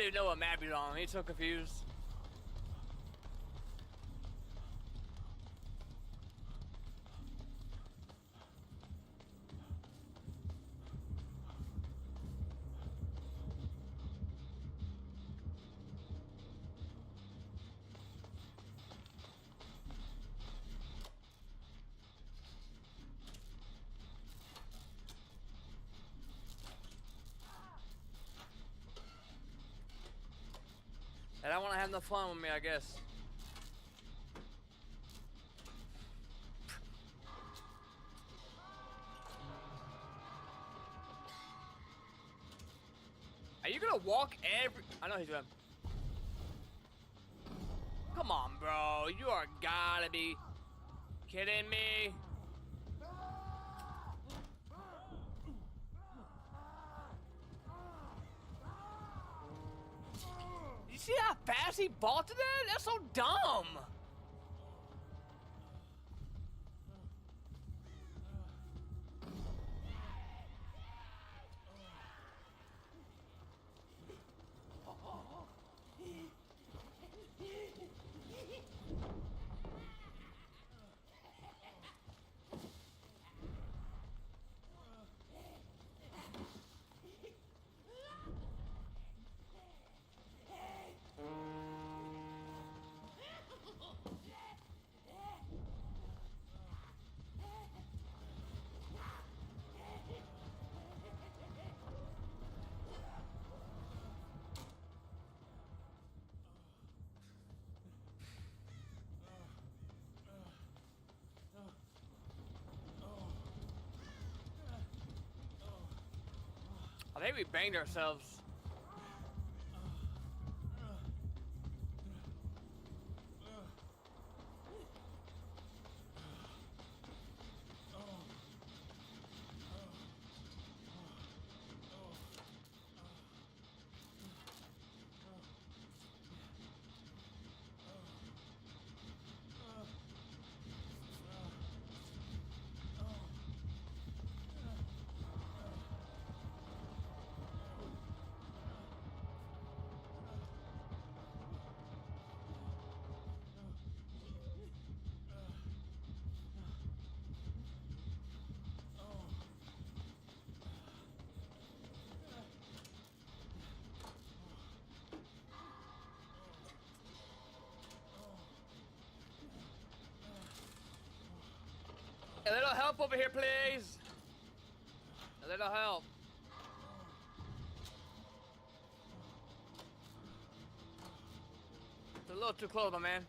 didn't even know what map he's on. He's so confused. And I want to have no fun with me, I guess. Are you gonna walk every... I know he's doing... Come on, bro. You are gotta be kidding me. You see how fast he vaulted that? That's so dumb. I think we banged ourselves. A little help over here, please. A little help. It's a little too close, my man.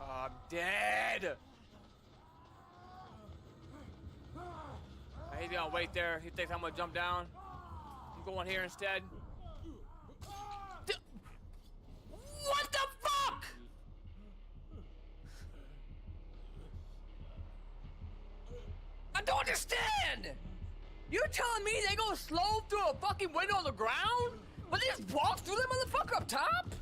Oh, I'm dead. He's gonna wait there. He thinks I'm gonna jump down. I'm going here instead. What the fuck? I don't understand. You're telling me they go slow through a fucking window on the ground, but they just walk through that motherfucker up top?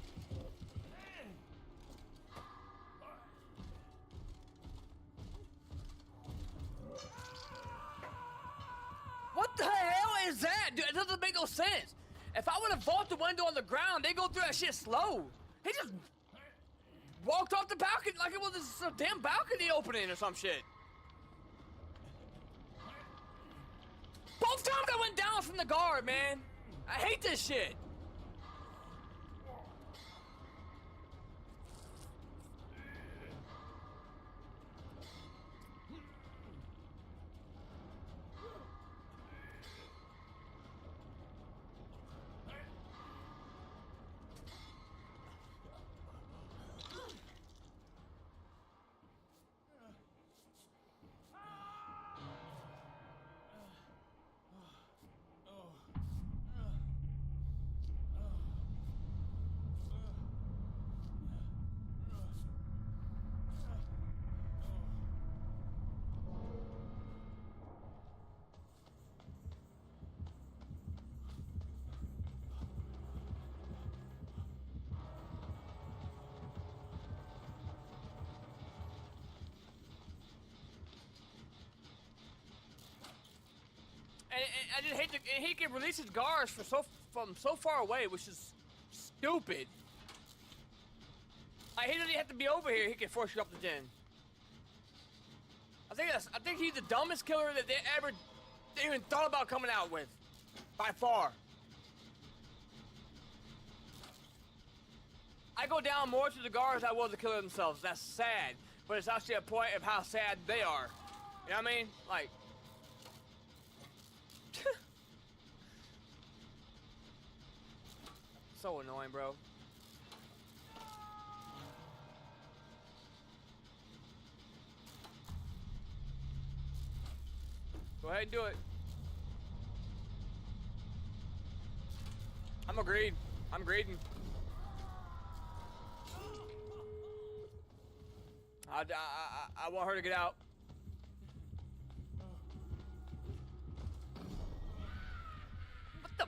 What the hell is that? Dude, it doesn't make no sense. If I would have vaulted the window on the ground, they go through that shit slow. He just walked off the balcony like it was a damn balcony opening or some shit. Both times I went down from the guard, man. I hate this shit. And I just hate and he can release his guards from so far away, which is stupid. Like, he doesn't have to be over here. He can force you up the den. I think he's the dumbest killer that they even thought about coming out with, by far. I go down more to the guards than I will the killer themselves. That's sad, but it's actually a point of how sad they are. You know what I mean? Like. So annoying, bro. Go ahead and do it. I'm agreed. I'm greeding. I want her to get out. What the?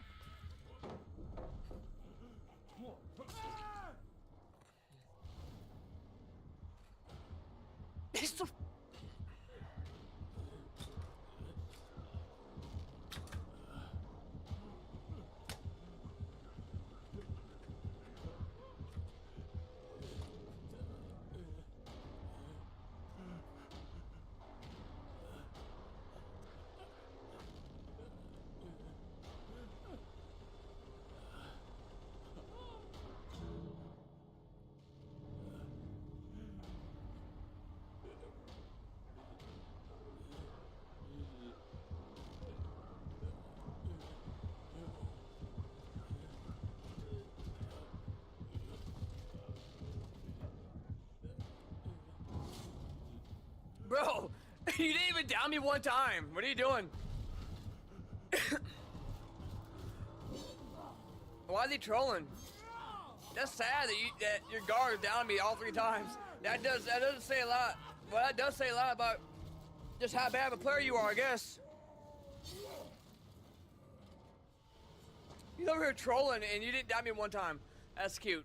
It's so... Bro, you didn't even down me one time. What are you doing? Why is he trolling? That's sad that your guard downed me all 3 times. That doesn't say a lot. Well, that does say a lot about just how bad of a player you are, I guess. You're over here trolling and you didn't down me one time. That's cute.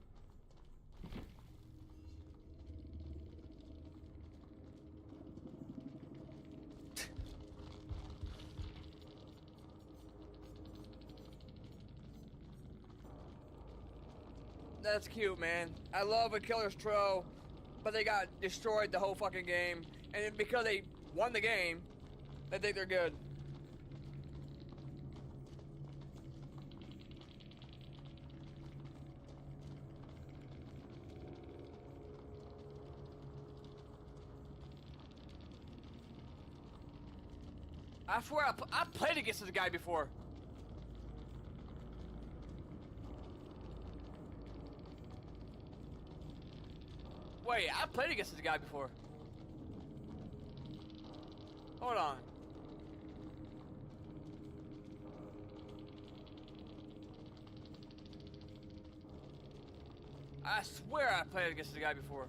That's cute, man. I love a killer's troll, but they got destroyed the whole fucking game. And because they won the game, they think they're good. I swear I played against this guy before. Wait, I played against this guy before. Hold on. I swear I played against this guy before.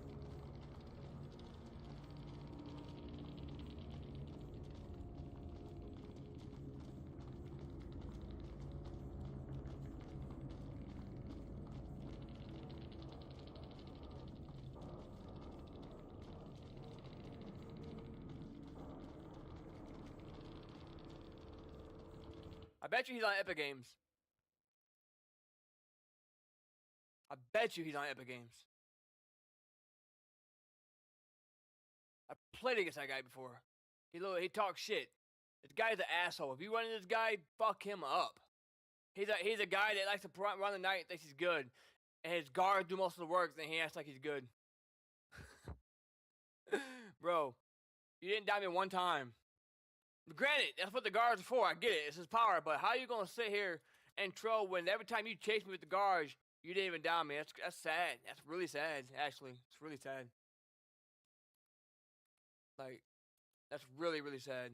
I bet you he's on Epic Games. I bet you he's on Epic Games. I played against that guy before. He talks shit. This guy's an asshole. If you run into this guy, fuck him up. He's a guy that likes to run the night and thinks he's good. And his guards do most of the work, then he acts like he's good. Bro, you didn't die me one time. Granted, that's what the guards are for. I get it. It's his power. But how are you going to sit here and troll when every time you chase me with the guards, you didn't even down me? That's sad. That's really sad, actually. It's really sad. Like, that's really, really sad.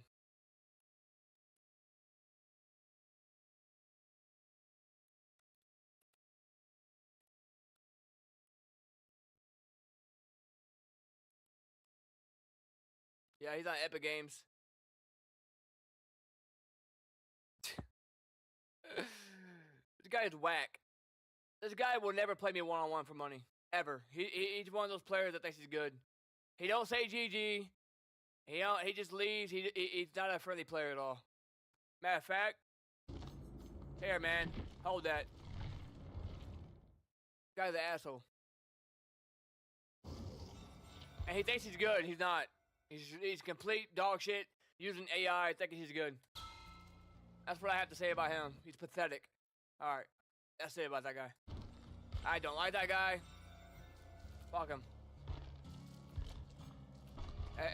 Yeah, he's on Epic Games. This guy is whack. This guy will never play me one-on-one for money. Ever. He's one of those players that thinks he's good. He don't say GG. He just leaves. He's not a friendly player at all. Matter of fact, here, man, hold that. Guy's an asshole. And he thinks he's good. He's not. He's complete dog shit using AI thinking he's good. That's what I have to say about him. He's pathetic. Alright. That's it about that guy. I don't like that guy. Fuck him.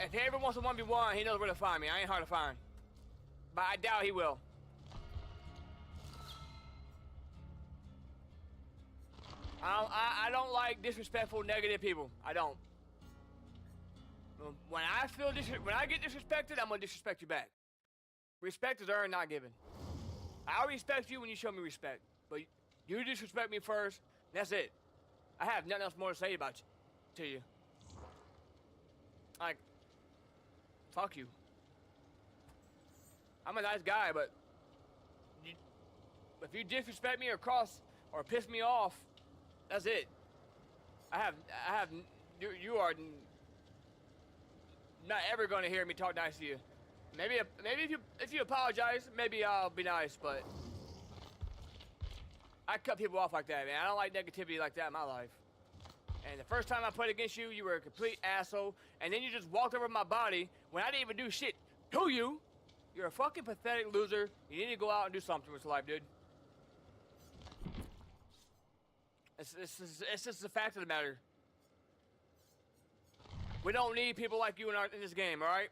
If he ever wants a 1v1, he knows where to find me. I ain't hard to find. But I doubt he will. I don't like disrespectful, negative people. I don't. When I get disrespected, I'm gonna disrespect you back. Respect is earned, not given. I'll respect you when you show me respect. But you disrespect me first, that's it. I have nothing else more to say about you, to you. Like, fuck you. I'm a nice guy, but if you disrespect me or piss me off, that's it. You are not ever gonna hear me talk nice to you. Maybe if you apologize, maybe I'll be nice, but I cut people off like that, man. I don't like negativity like that in my life. And the first time I played against you, you were a complete asshole, and then you just walked over my body when I didn't even do shit to you. You're a fucking pathetic loser. You need to go out and do something with your life, dude. It's just the fact of the matter. We don't need people like you in this game, alright?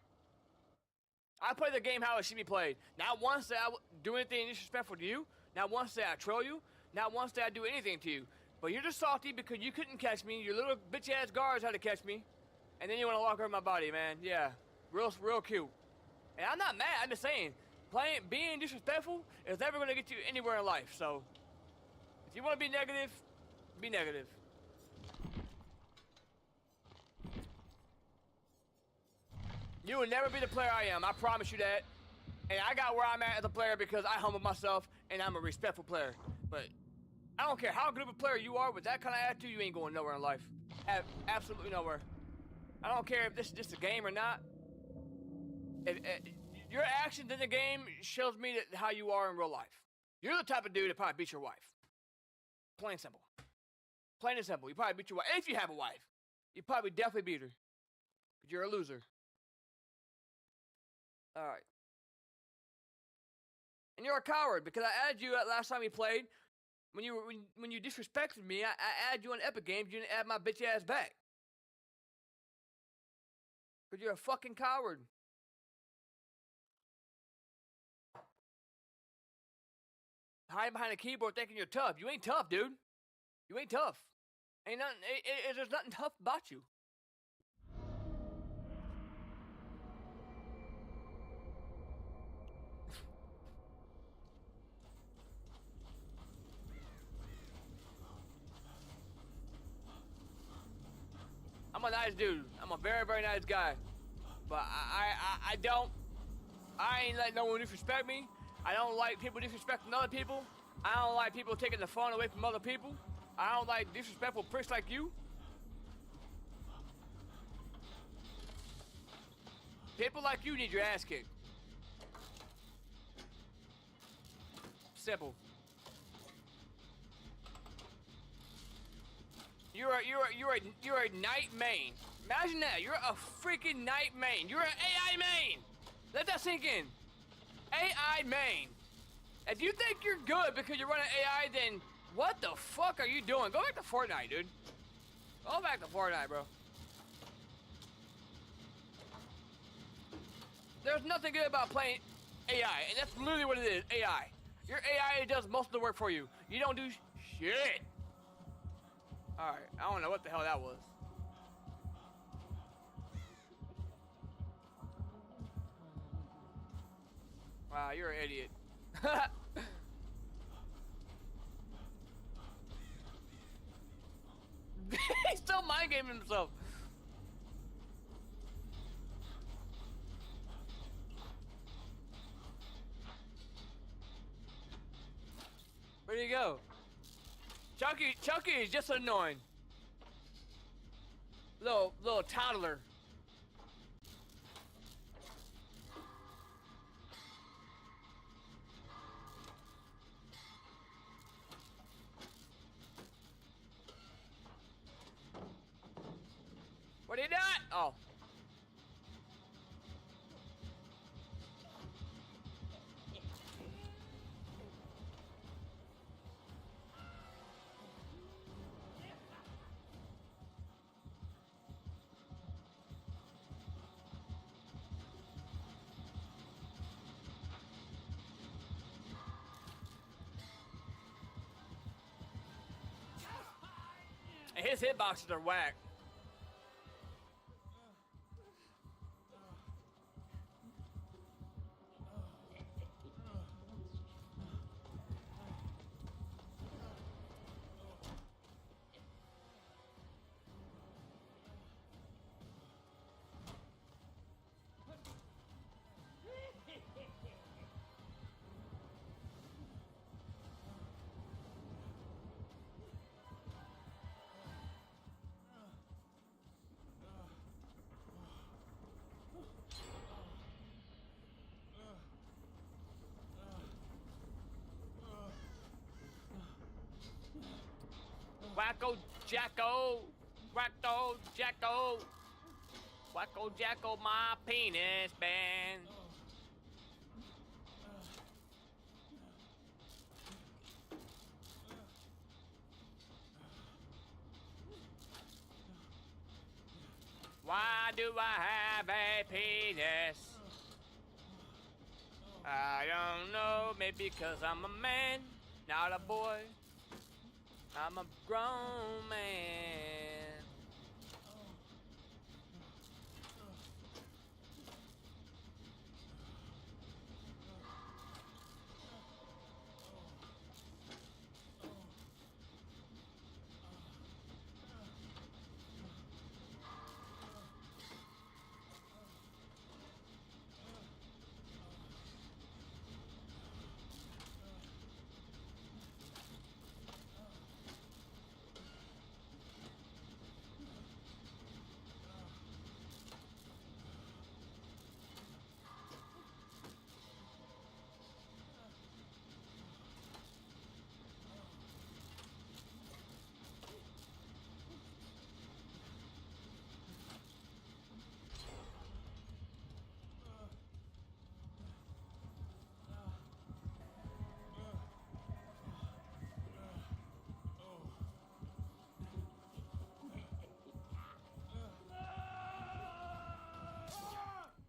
I play the game how it should be played. Not once did I do anything disrespectful to you. Not once did I troll you. Not once did I do anything to you. But you're just salty because you couldn't catch me. Your little bitch-ass guards had to catch me. And then you want to walk over my body, man. Yeah, real cute. And I'm not mad. I'm just saying, being disrespectful is never going to get you anywhere in life. So, if you want to be negative, be negative. You will never be the player I am. I promise you that. And I got where I'm at as a player because I humble myself and I'm a respectful player. But I don't care how good of a player you are with that kind of attitude, you ain't going nowhere in life. Absolutely nowhere. I don't care if this is just a game or not. Your actions in the game shows me how you are in real life. You're the type of dude that probably beat your wife. Plain and simple. Plain and simple. You probably beat your wife. If you have a wife, you probably definitely beat her. But you're a loser. Alright. And you're a coward because I added you last time we played. When you disrespected me, I added you on Epic Games. You didn't add my bitch ass back. Because you're a fucking coward. Hiding behind a keyboard thinking you're tough. You ain't tough, dude. You ain't tough. Ain't nothing. There's nothing tough about you. I'm a nice dude. I'm a very, very nice guy. But I ain't letting no one disrespect me. I don't like people disrespecting other people. I don't like people taking the fun away from other people. I don't like disrespectful pricks like you. People like you need your ass kicked. Simple. You're a night main. Imagine that. You're a freaking night main. You're an AI main. Let that sink in. AI main. If you think you're good because you're running AI, then what the fuck are you doing? Go back to Fortnite, dude. Go back to Fortnite, bro. There's nothing good about playing AI, and that's literally what it is, AI. Your AI does most of the work for you. You don't do shit. Alright, I don't know what the hell that was. Wow, you're an idiot. He's still mind gaming himself. Where'd he go? Chucky is just annoying. Little toddler. What are you doing? Oh. His hitboxes are whack. Wacko Jacko, Wacko Jacko, Wacko Jacko, my penis band. Why do I have a penis? I don't know, maybe because I'm a man, not a boy. I'm a grown man.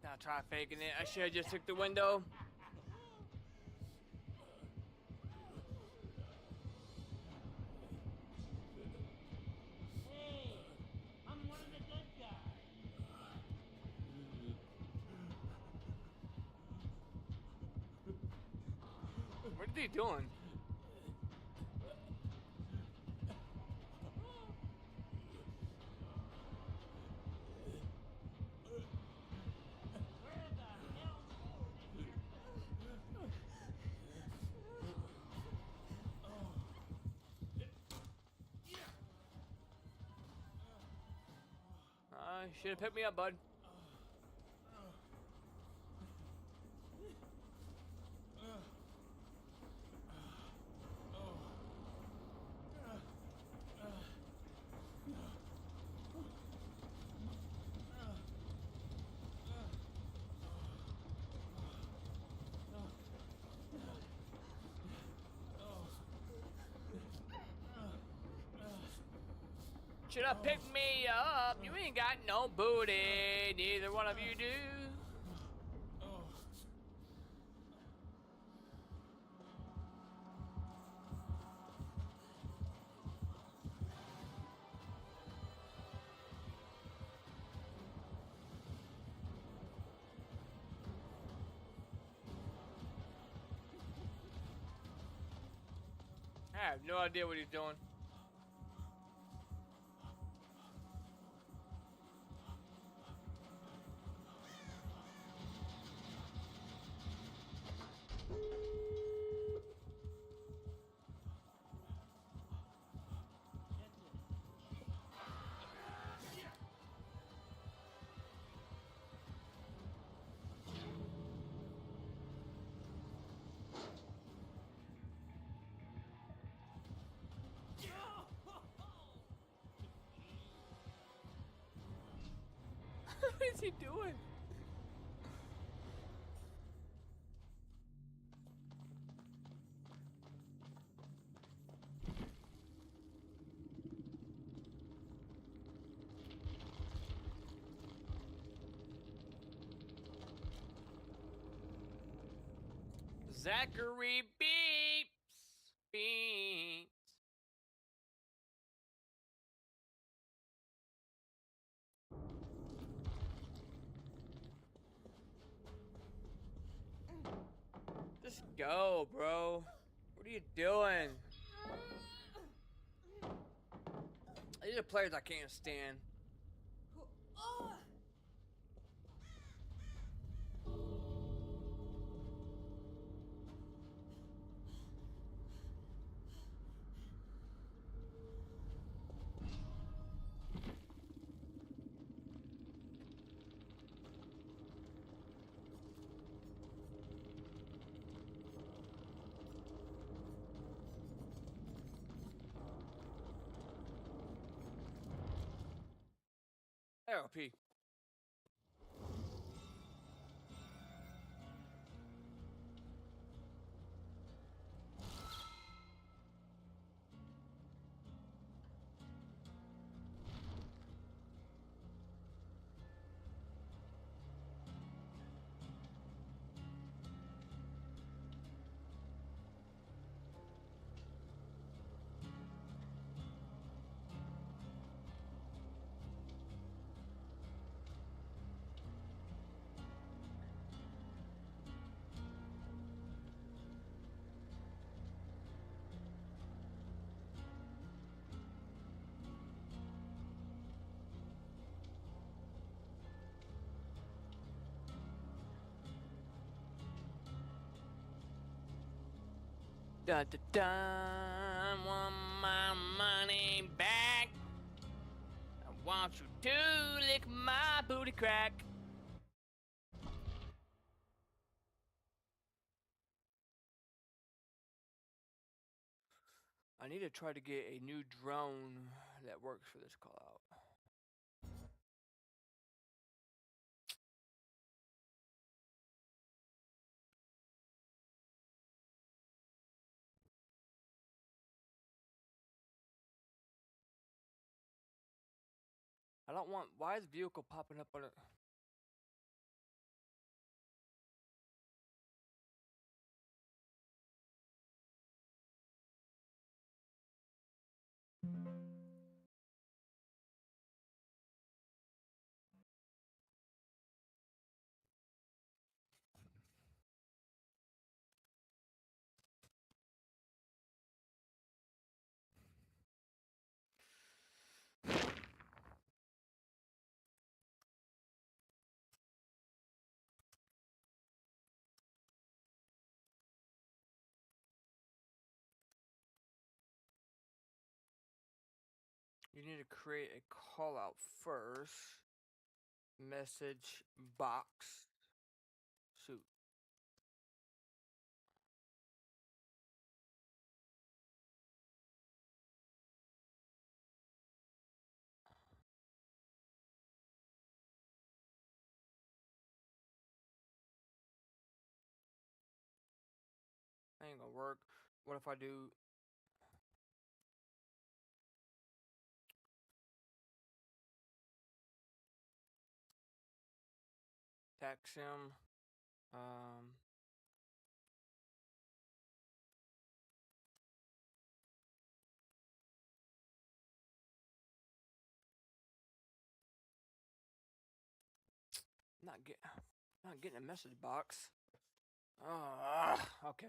Now try faking it. I should have just took the window. Hey, I'm one of the good guys. What are they doing? Where the hell did you Should have picked me up, bud. Should have picked me up. You ain't got no booty. Neither one of you do. I have no idea what he's doing. What is he doing? Zachary beeps. Just go, bro. What are you doing? These are players I can't stand. LP. Da da da, want my money back. I want you to lick my booty crack. I need to try to get a new drone that works for this call out. I don't want. Why is vehicle popping up on it? You need to create a call out first. Message box. Shoot. That ain't gonna work. What if I do? Text him. Not getting a message box. Okay.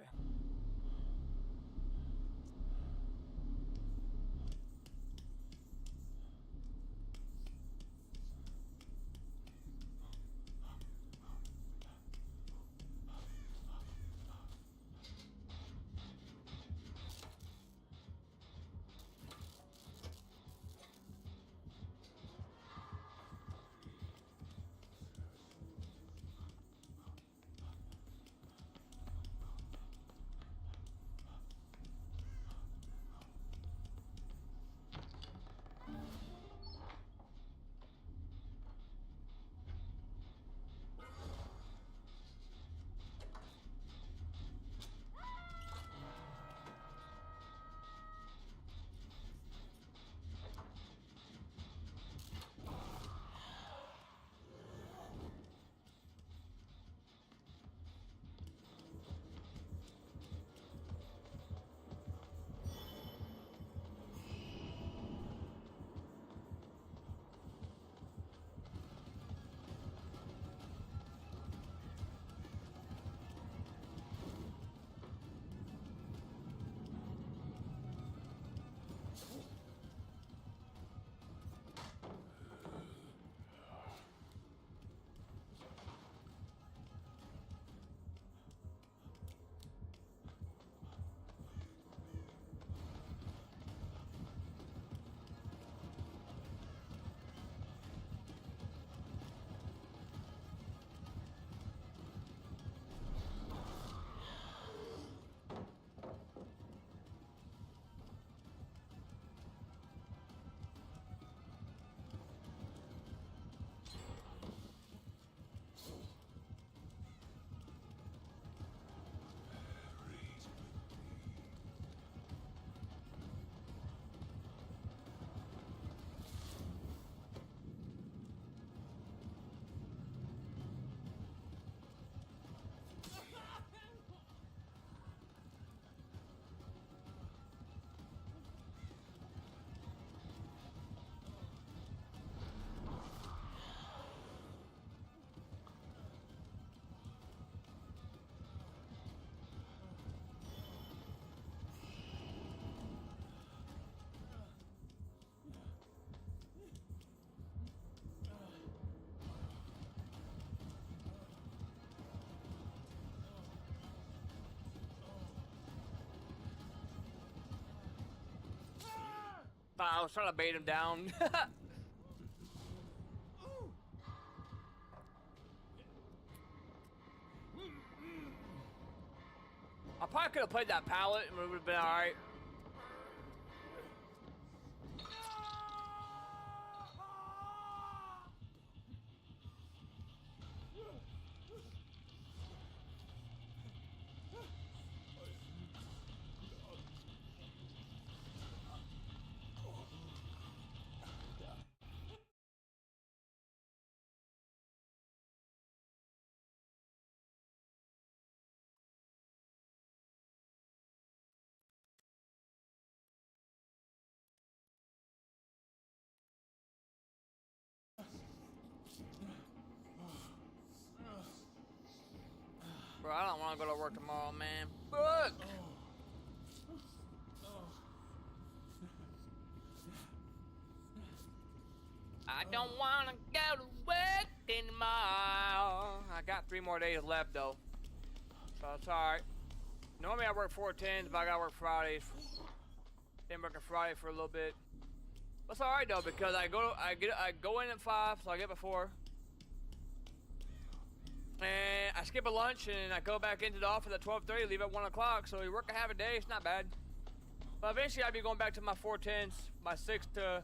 I was trying to bait him down. I probably could have played that pallet and it would have been alright. Bro, I don't want to go to work tomorrow, man. Fuck! I don't want to go to work anymore. I got 3 more days left, though. So it's alright. Normally I work 4/10s, but I gotta work Fridays. Been working Friday for a little bit. But it's alright, though, because I go in at 5, so I get before. And I skip a lunch and I go back into the office at 12:30, leave at 1 o'clock, so we work a half a day, it's not bad. But eventually I'll be going back to my 4/10s, my 6 to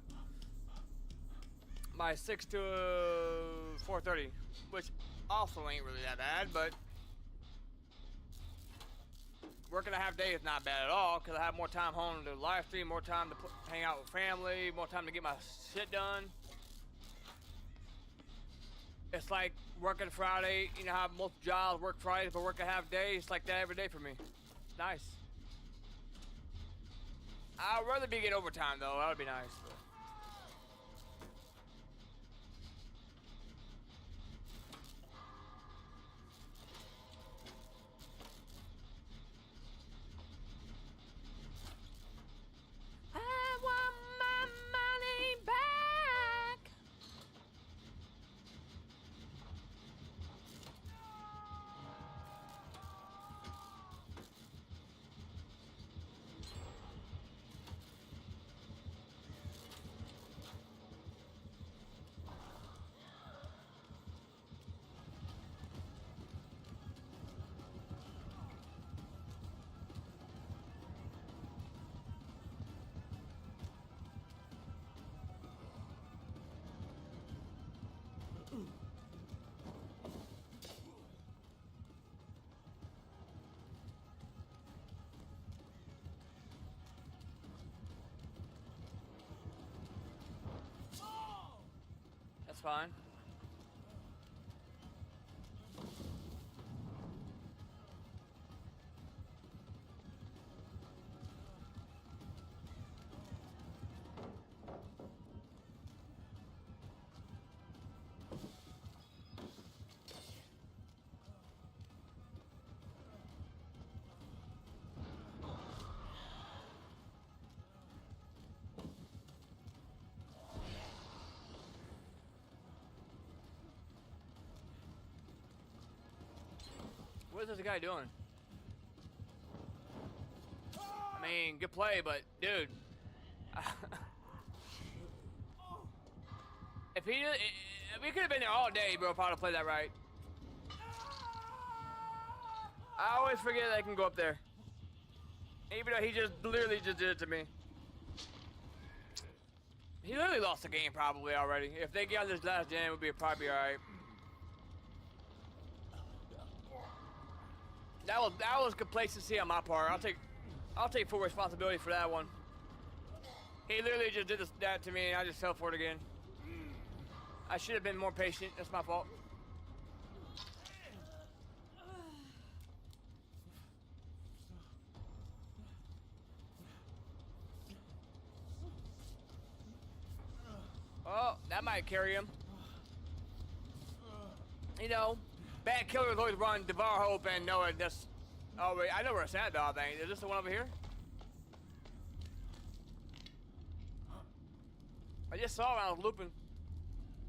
4:30, which also ain't really that bad, but working a half day is not bad at all, because I have more time home to live stream, more time to hang out with family, more time to get my shit done. It's like working Friday, you know how most jobs work Fridays but work a half day? It's like that every day for me. It's nice. I'd rather be getting overtime though, that would be nice. But. I want my money back. That's fine. What is this guy doing? I mean, good play, but dude. If we could have been there all day, bro, if I'd have played that right. I always forget that I can go up there. Even though he just literally just did it to me. He literally lost the game probably already. If they get on this last gen, it would be probably alright. That was complacency on my part. I'll take full responsibility for that one. He literally just did that to me, and I just fell for it again. I should have been more patient. That's my fault. Oh, that might carry him. You know. Bad killers always run Devour Hope and Noah. Just, oh wait, I know where it's at though. I think is this the one over here? I just saw it when I was looping.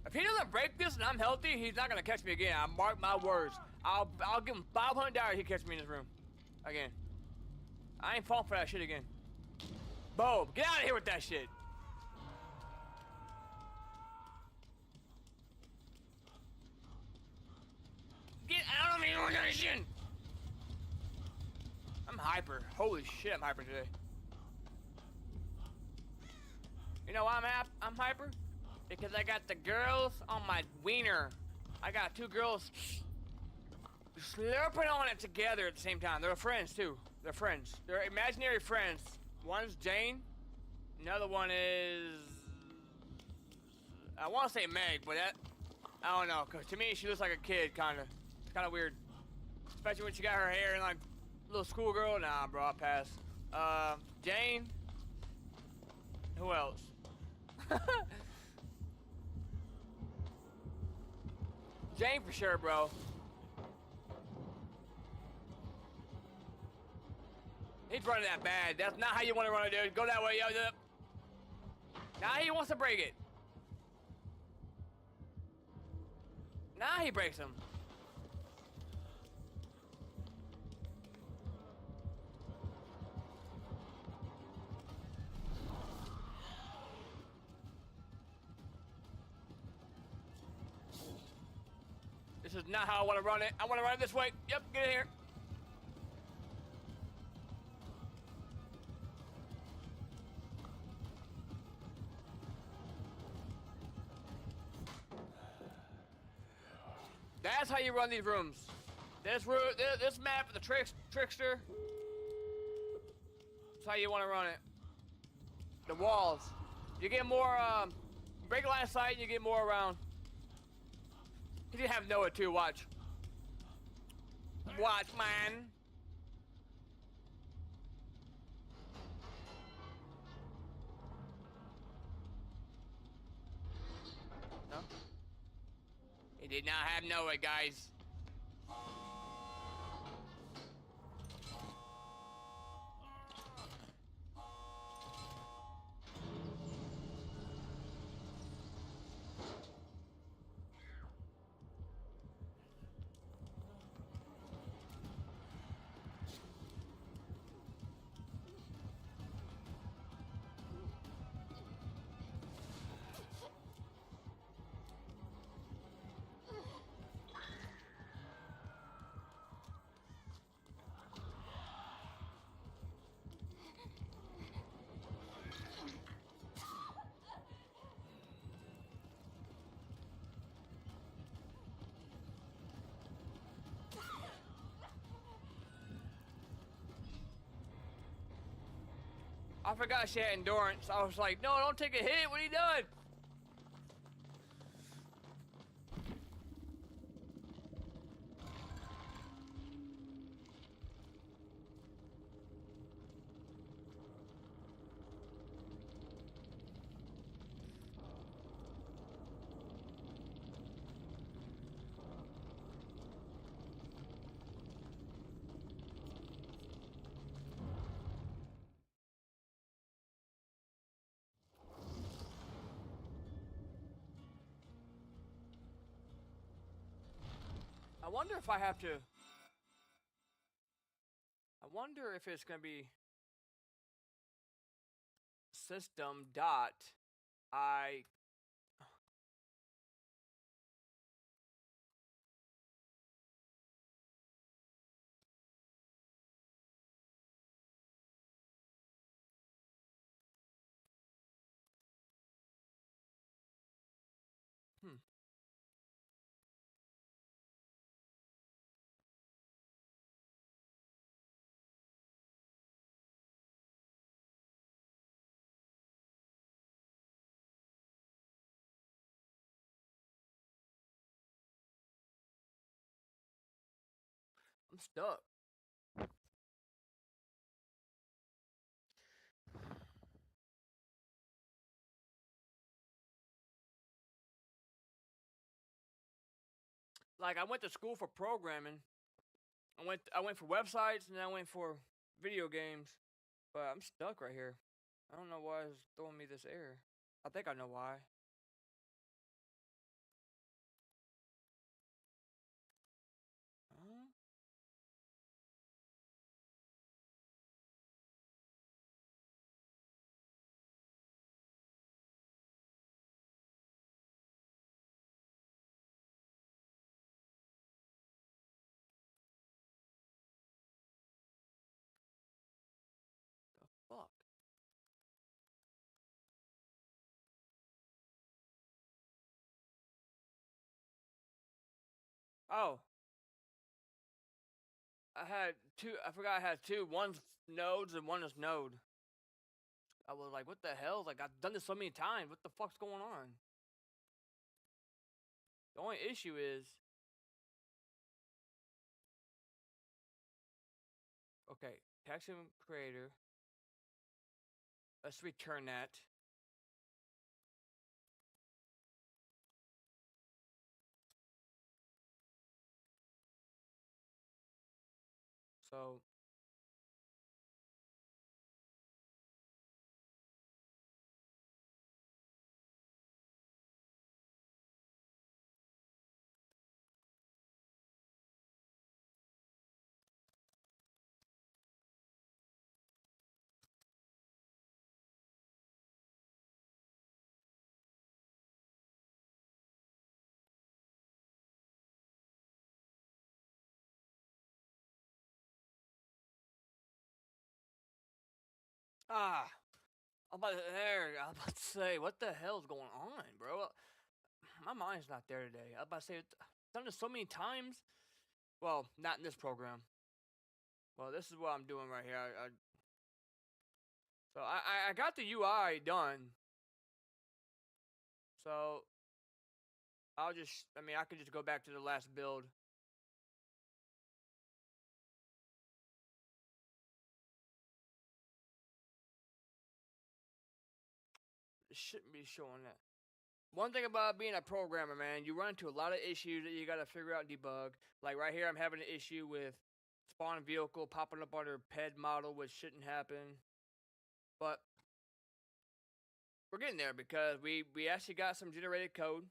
If he doesn't break this and I'm healthy, he's not gonna catch me again. I mark my words. I'll give him $500 if he catches me in this room again. I ain't falling for that shit again. Boom! Get out of here with that shit. vision! I'm hyper. Holy shit, I'm hyper today. You know why I'm hyper? Because I got the girls on my wiener. I got two girls slurping on it together at the same time. They're friends too. They're friends. They're imaginary friends. One's Jane. Another one is... I want to say Meg, but that... I don't know, because to me she looks like a kid, kind of. It's kind of weird. Especially when she got her hair in like little schoolgirl. Nah, bro, I'll pass. Jane. Who else? Jane for sure, bro. He's running that bad. That's not how you want to run it, dude. Go that way, yo. Now he wants to break it. Now he breaks him. This is not how I want to run it. I want to run it this way. Yep, get in here. That's how you run these rooms. This map, the trickster. That's how you want to run it. The walls. You get more, break line of sight, you get more around. You can have Noah too, watch. Watch, man. No? He did not have Noah, guys. I forgot she had endurance. I was like, no, don't take a hit. What are you doing? I wonder if I have to... I wonder if it's going to be... System dot... I... Hmm. I'm stuck. Like, I went to school for programming. I went for websites, and then I went for video games. But I'm stuck right here. I don't know why it's throwing me this error. I think I know why. Huh? Oh, I had two. I forgot I had two. One's nodes and one is node. I was like, what the hell? Like, I've done this so many times. What the fuck's going on? The only issue is, okay, taxi creator. Let's return that. So, I was about to say, what the hell's going on, bro? My mind's not there today. I was about to say, I've done this so many times. Well, not in this program. Well, this is what I'm doing right here. So I got the UI done. So I could just go back to the last build. It shouldn't be showing that. One thing about being a programmer, man, you run into a lot of issues that you gotta figure out and debug. Like right here, I'm having an issue with spawn vehicle popping up under ped model, which shouldn't happen. But we're getting there because we actually got some generated code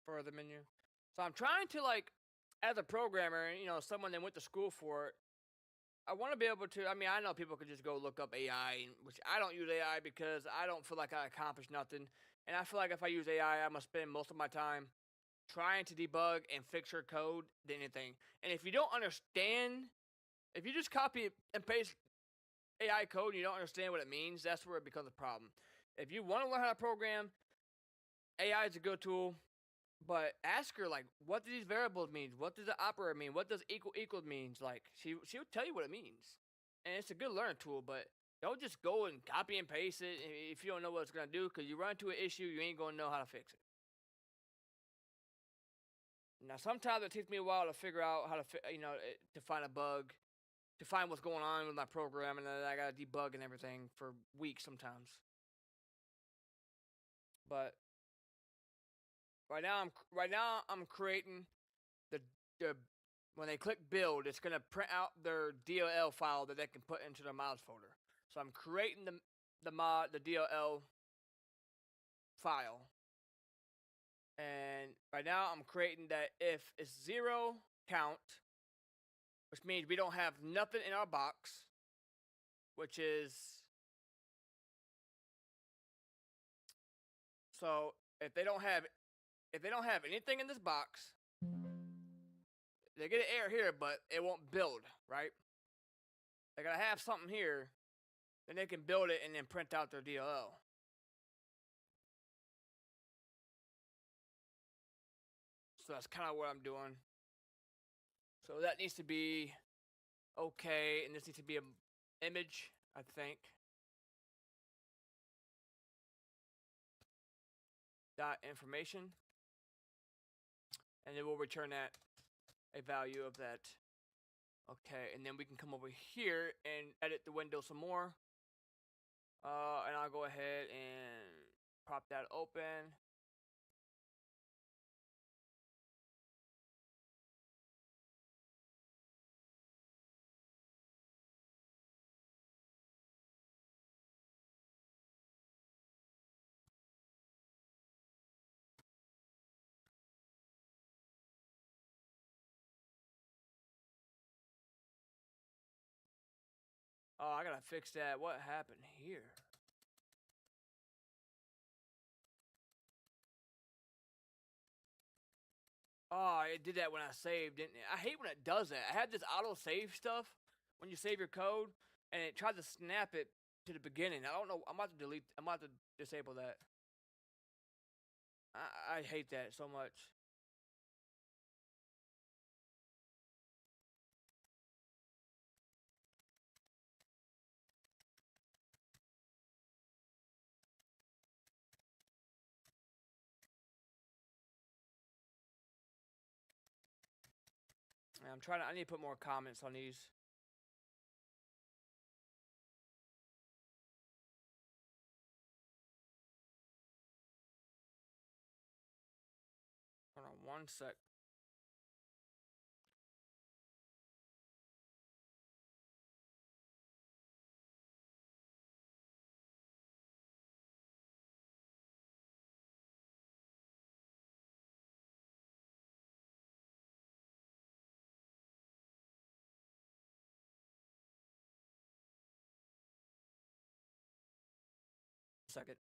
for the menu. So I'm trying to, like, as a programmer, someone that went to school for it, I want to be able to. I mean, I know people could just go look up AI, which I don't use AI because I don't feel like I accomplish nothing. And I feel like if I use AI, I'm gonna spend most of my time trying to debug and fix your code than anything. And if you don't understand, if you just copy and paste AI code and you don't understand what it means, that's where it becomes a problem. If you want to learn how to program, AI is a good tool. But ask her, like, what do these variables mean? What does the operator mean? What does equal means? Like, she'll tell you what it means, and it's a good learning tool. But don't just go and copy and paste it if you don't know what it's gonna do, because you run into an issue, you ain't gonna know how to fix it. Now, sometimes it takes me a while to figure out how to, to find a bug, to find what's going on with my program, and then I gotta debug and everything for weeks sometimes. But right now I'm creating the the when they click build, it's gonna print out their DLL file that they can put into their mods folder. So I'm creating the DLL file, and right now I'm creating that if it's 0 count, which means we don't have nothing in our box, which is so if they don't have anything in this box, they get an error here, but it won't build, right? They gotta have something here, then they can build it and then print out their DLL. So that's kind of what I'm doing. So that needs to be okay, and this needs to be an image, I think. Dot information, and then we'll return that a value of that. Okay, and then we can come over here and edit the window some more. And I'll go ahead and prop that open. Oh, I gotta fix that. What happened here? Oh, it did that when I saved, didn't it? I hate when it does that. I had this auto save stuff when you save your code, and it tries to snap it to the beginning. I don't know. I'm about to delete. I'm about to disable that. I hate that so much. I'm trying to. I need to put more comments on these. Hold on one sec. Second.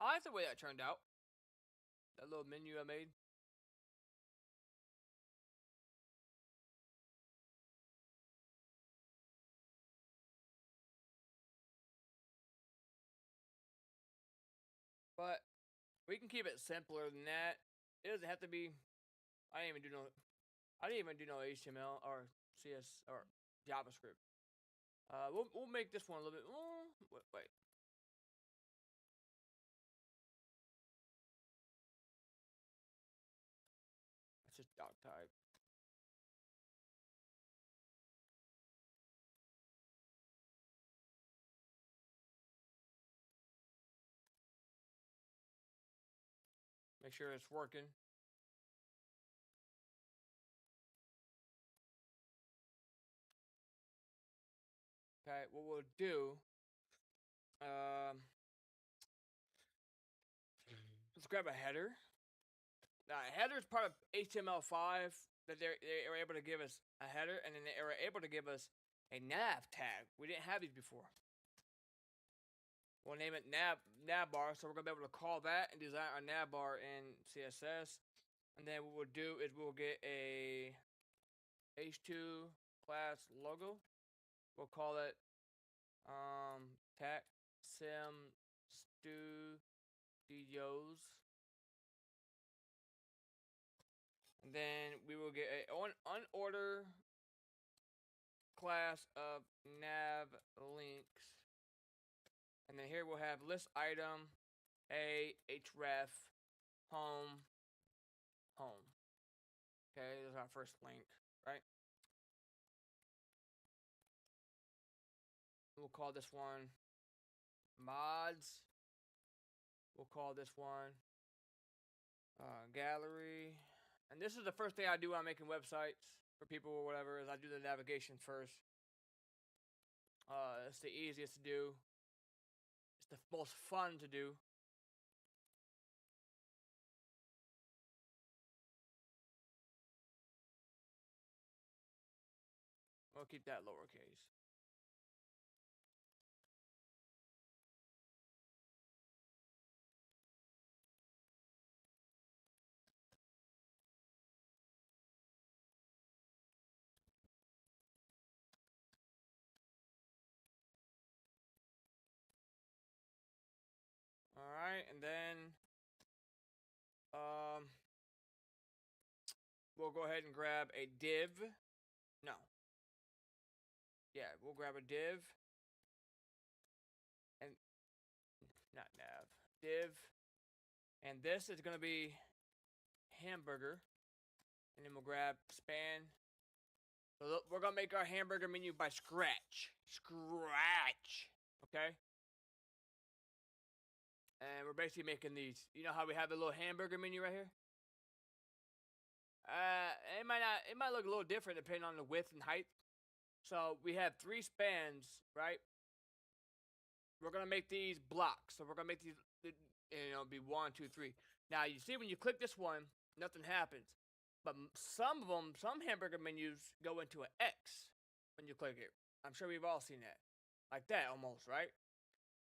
I like the way that turned out. That little menu I made. But we can keep it simpler than that. It doesn't have to be. I didn't even do no HTML or CS or JavaScript. We'll make this one a little bit. Wait. That's just doc type. Make sure it's working. Okay, what we'll do, let's grab a header. Now, a header is part of HTML5 that they were able to give us a header, and then they were able to give us a nav tag. We didn't have these before. We'll name it navbar, so we're gonna be able to call that and design our navbar in CSS. And then what we'll do is we'll get a H2 class logo. We'll call it Tac Sim Studios. And then we will get a unorder class of nav links. And then here we'll have list item, href, home. Okay, this is our first link, right? We'll call this one mods. We'll call this one gallery. And this is the first thing I do when I'm making websites for people or whatever, is I do the navigation first. It's the easiest to do. It's the most fun to do. We'll keep that lowercase. Alright, and then we'll go ahead and grab a div. No. Yeah, we'll grab a div. And not nav. Div. And this is gonna be hamburger. And then we'll grab span. So we're gonna make our hamburger menu by scratch. Okay? And we're basically making these. You know how we have the little hamburger menu right here? It might look a little different depending on the width and height. So we have 3 spans, right? We're gonna make these blocks. So we're gonna make these, be 1, 2, 3. Now you see when you click this one, nothing happens. But some of them, some hamburger menus go into an X when you click it. I'm sure we've all seen that, like that almost, right?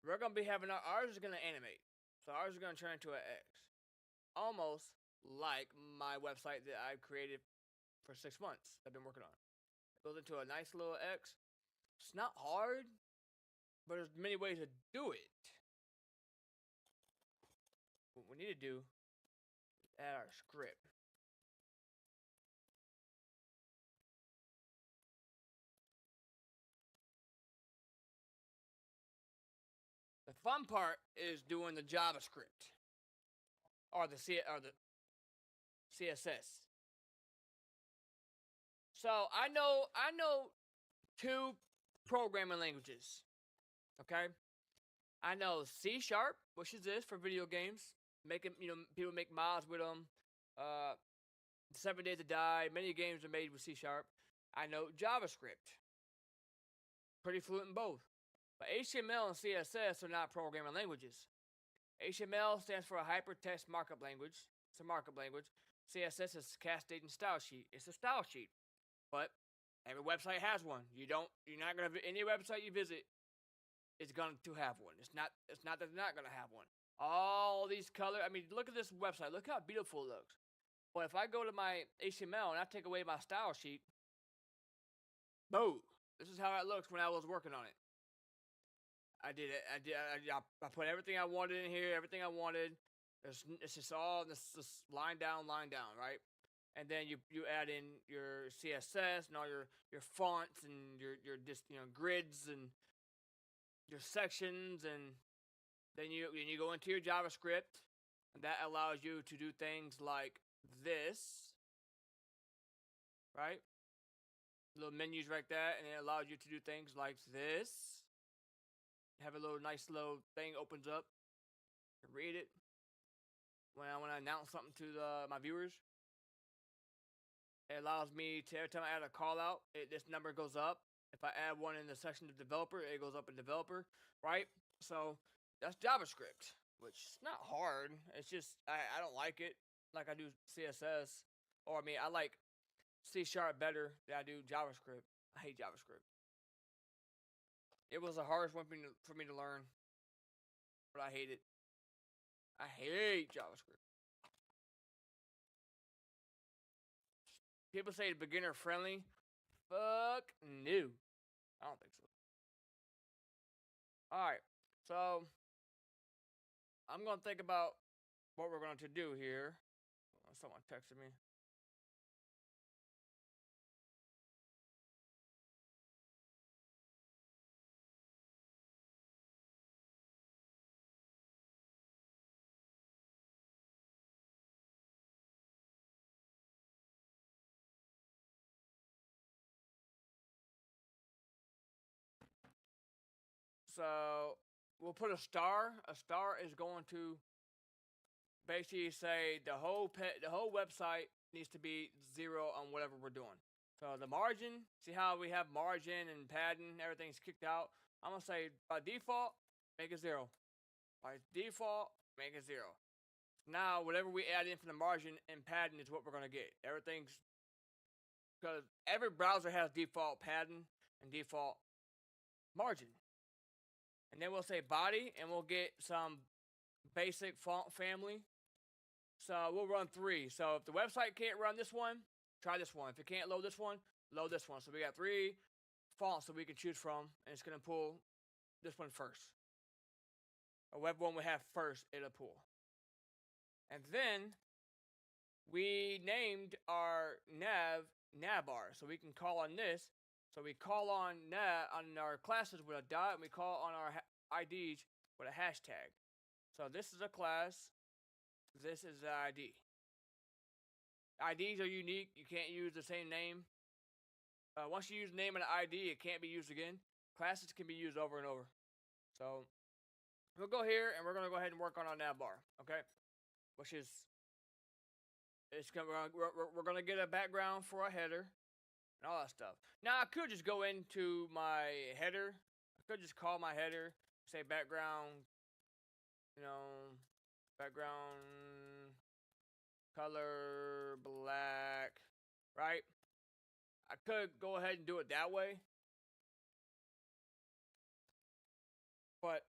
We're gonna be having ours is gonna animate, so ours is gonna turn into an X, almost like my website that I've created for 6 months. I've been working on. It goes into a nice little X. It's not hard, but there's many ways to do it. What we need to do is add our script. The fun part is doing the JavaScript or the CSS. So I know 2 programming languages. Okay, I know C#, which is this for video games, making people make mods with them. 7 Days to Die. Many games are made with C#. I know JavaScript. Pretty fluent in both. But HTML and CSS are not programming languages. HTML stands for a hypertext markup language. It's a markup language. CSS is cascading style sheet. It's a style sheet. But every website has one. You're not gonna any website you visit is going to have one. It's not that they're not gonna have one. All these colors. I mean, look at this website. Look how beautiful it looks. But if I go to my HTML and I take away my style sheet, boom. This is how it looks when I was working on it. I did it. I put everything I wanted in here. Everything I wanted. It's just all this line down, right? And then you add in your CSS and all your fonts and your just grids and your sections, and then you go into your JavaScript, and that allows you to do things like this, right? Little menus like that, and it allows you to do things like this. Have a little nice little thing opens up. You can read it when I want to announce something to my viewers. It allows me to, every time I add a call out, this number goes up. If I add one in the section of developer, it goes up in developer, right? So that's JavaScript, which is not hard. It's just I don't like it like I do CSS, or I mean I like C# better than I do JavaScript. I hate JavaScript. It was the hardest one for me to learn, but I hate it. I hate JavaScript. People say beginner friendly. Fuck no. I don't think so. Alright, so I'm going to think about what we're going to do here. Someone texted me. So we'll put a star. A star is going to basically say the whole website needs to be 0 on whatever we're doing. So the margin, see how we have margin and padding, everything's kicked out. I'm gonna say by default, make it 0. By default, make it 0. Now whatever we add in from the margin and padding is what we're gonna get. Everything's because every browser has default padding and default margin. And then we'll say body, and we'll get some basic font family. So we'll run 3. So if the website can't run this one, try this one. If it can't load this one, load this one. So we got 3 fonts that we can choose from, and it's going to pull this one first. A web one we have first, it'll pull. And then we named our navbar, so we can call on this. So we call on our classes with a dot, and we call on our IDs with a hashtag. So this is a class. This is the ID. IDs are unique. You can't use the same name. Once you use the name and the ID, it can't be used again. Classes can be used over and over. So we'll go here, and we're going to go ahead and work on our navbar, okay? Which is, we're going to get a background for our header and all that stuff. Now, I could just go into my header. I could just call my header, say background, background color black, right? I could go ahead and do it that way. But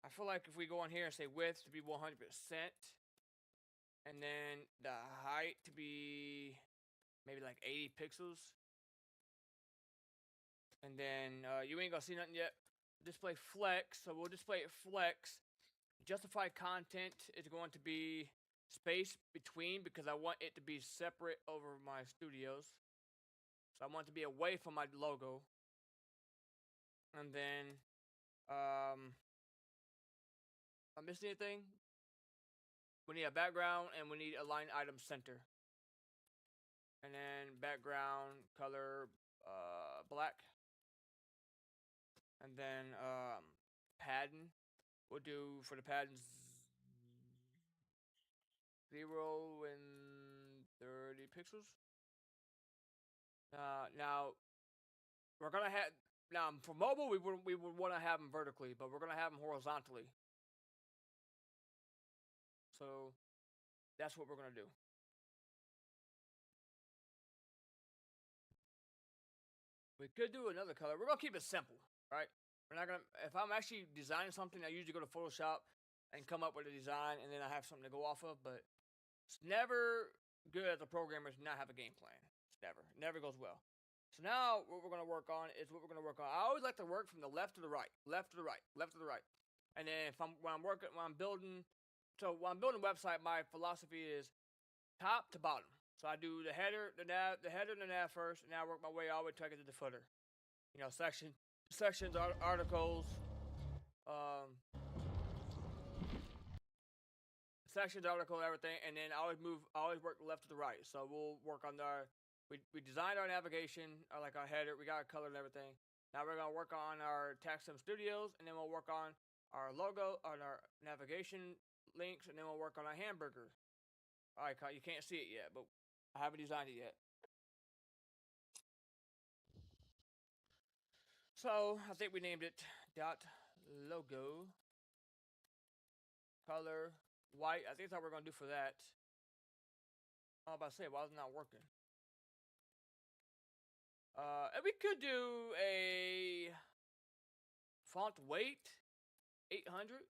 I feel like if we go on here and say width to be 100%, and then the height to be maybe like 80 pixels, and then you ain't gonna see nothing yet. Display flex, so we'll display it flex. Justified content is going to be space between, because I want it to be separate over my studios. So I want it to be away from my logo. And then, I missed anything? We need a background, and we need a line item center. And then background color black. And then padding, we'll do for the padding 0 and 30 pixels. Now we're gonna have for mobile we would want to have them vertically, but we're gonna have them horizontally. So that's what we're gonna do. We could do another color. We're gonna keep it simple, right? We're not gonna. If I'm actually designing something, I usually go to Photoshop and come up with a design, and then I have something to go off of. But it's never good as a programmer to not have a game plan. It's never goes well. So now what we're gonna work on is what we're gonna work on. I always like to work from the left to the right, left to the right, left to the right. And then if when I'm building, so when I'm building a website, my philosophy is top to bottom. So I do the header, the nav, the header, and the nav first, and now I work my way all the way to get to the footer. You know, sections, articles, um, sections, article, everything, and then I always work left to the right. So we'll work on we designed our navigation, like our header, we got our color and everything. Now we're gonna work on our Taxum Studios, and then we'll work on our logo, on our navigation links, and then we'll work on our hamburger icon. You can't see it yet, but I haven't designed it yet. So I think we named it dot logo color white. I think that's how we're gonna do for that. I was about to say, why is it not working? And we could do a font weight 800.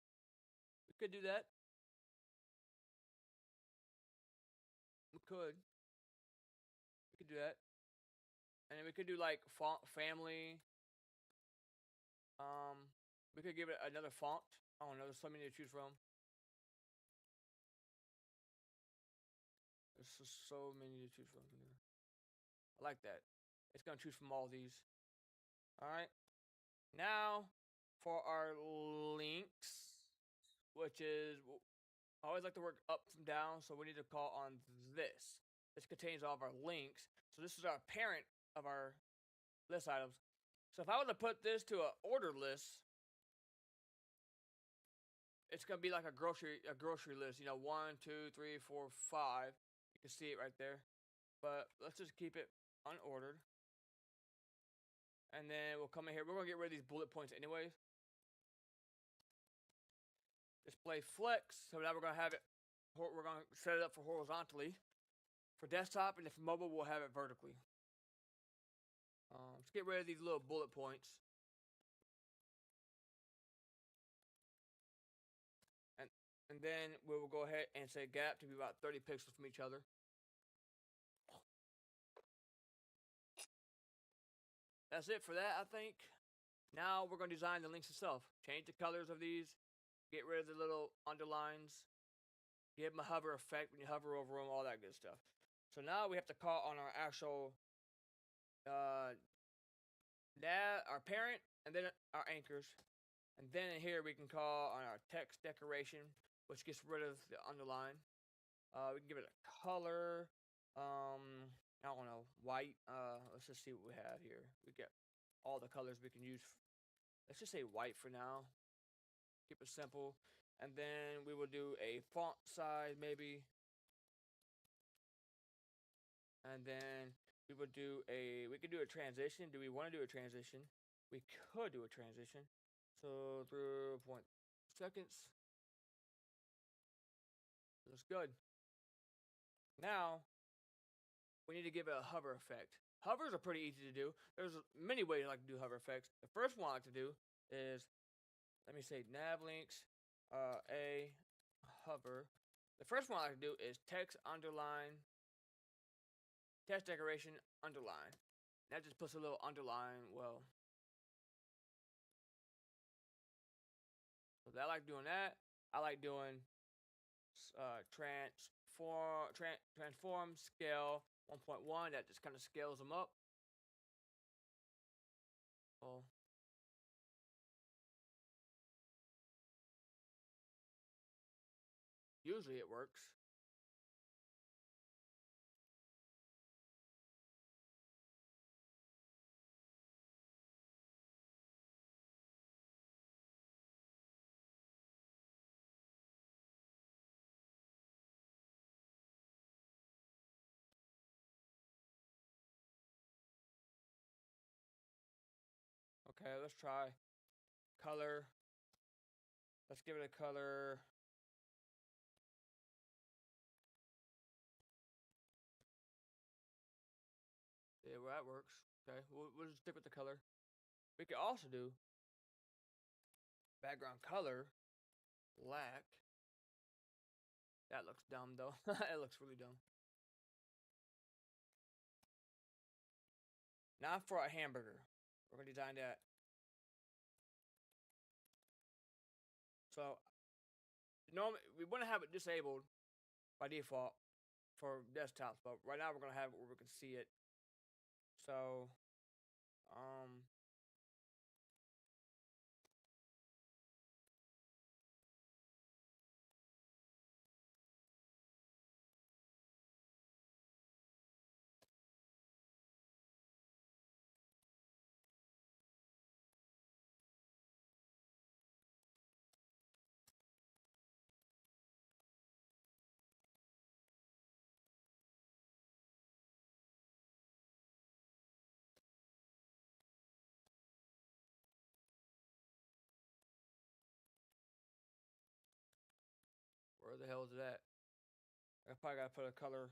We could do that. We could. We could do that. And then we could do like font family. We could give it another font. I don't know. There's so many to choose from. There's just so many to choose from here. I like that. It's gonna choose from all these. All right. Now for our links, which is I always like to work up from down, so we need to call on this. This contains all of our links. So this is our parent of our list items. So if I were to put this to an order list, it's gonna be like a grocery list. You know, 1, 2, 3, 4, 5. You can see it right there. But let's just keep it unordered. And then we'll come in here. We're gonna get rid of these bullet points anyways. Display flex. So now we're gonna have it. We're gonna set it up for horizontally for desktop, and if mobile, we'll have it vertically. Let's get rid of these little bullet points. And then we will go ahead and set gap to be about 30 pixels from each other. That's it for that, I think. Now we're going to design the links itself. Change the colors of these. Get rid of the little underlines. Give them a hover effect when you hover over them, all that good stuff. So now we have to call on our actual our parent, and then our anchors. And then in here we can call on our text decoration, which gets rid of the underline. We can give it a color. I don't know, white. Let's just see what we have here. We get all the colors we can use. Let's just say white for now. Keep it simple. And then we will do a font size maybe. And then we could do a transition. Do we want to do a transition? We could do a transition. So 0.0 seconds. Looks good. Now we need to give it a hover effect. Hovers are pretty easy to do. There's many ways I like to do hover effects. The first one I like to do is, let me say nav links, a hover. The first one I like to do is text underline, text decoration underline. That just puts a little underline. Well, so I like doing that. I like doing transform scale 1.1. That just kind of scales them up. Well, usually it works. Okay, let's try color. Let's give it a color. Yeah, well, that works. Okay, we'll just stick with the color. We could also do background color black. That looks dumb though. It looks really dumb. Not for a hamburger. We're gonna design that. So normally we want to have it disabled by default for desktops, but right now we're gonna have it where we can see it. So, where the hell is it at? I probably gotta put a color.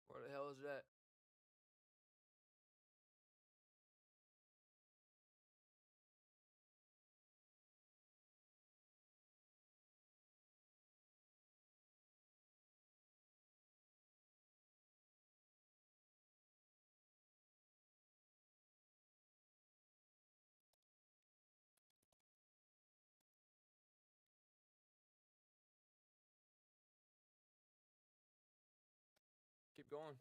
Where the hell is it at? Keep going.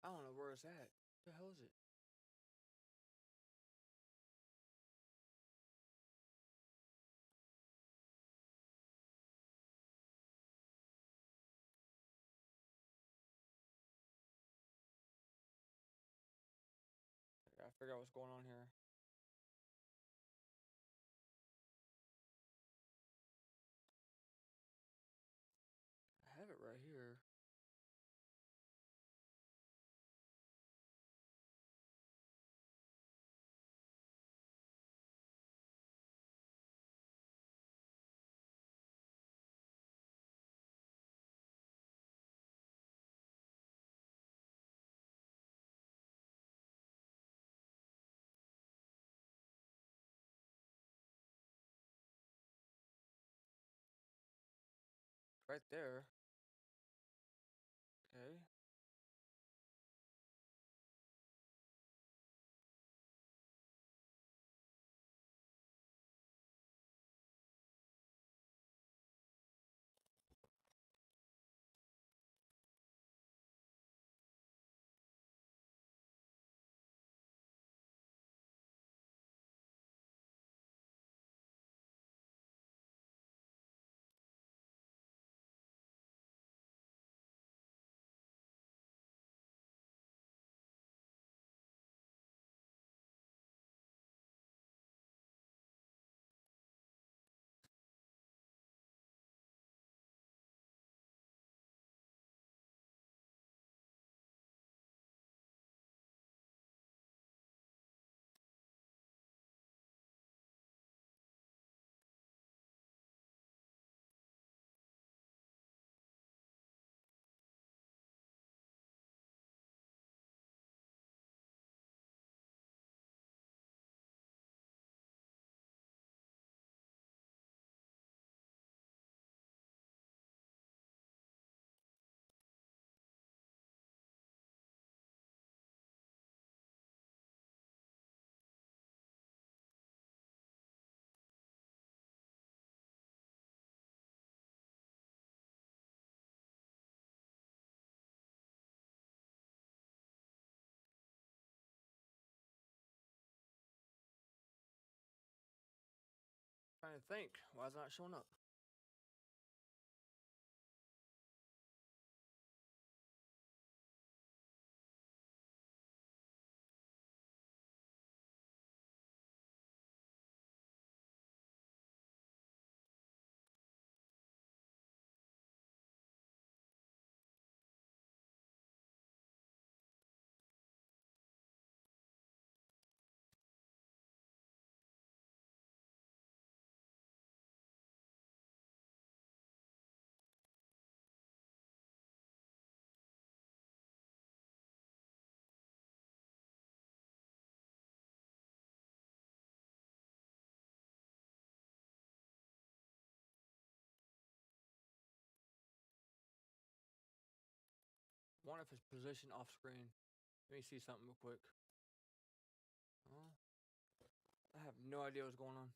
I don't know where it's at. Where the hell is it? I gotta figure out what's going on here. I have it right here. Right there. Okay. Trying to think. Why is it not showing up? if it's positioned off screen. Let me see something real quick. Oh, I have no idea what's going on.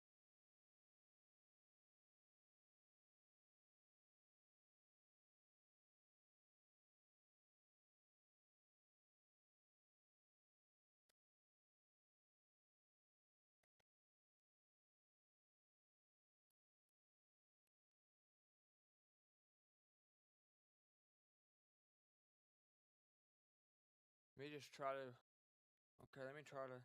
Let me just try to. Okay, let me try to.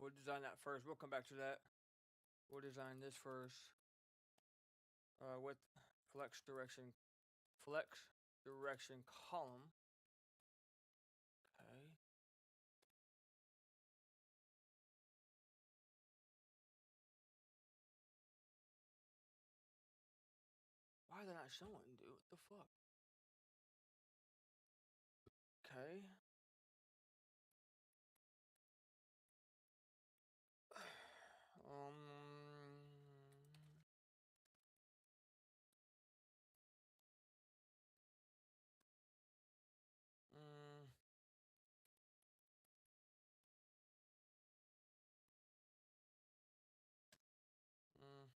We'll design that first. We'll come back to that. We'll design this first. With flex direction column. Okay. Why are they not showing, dude? What the fuck? Okay. Um. Mm, mm.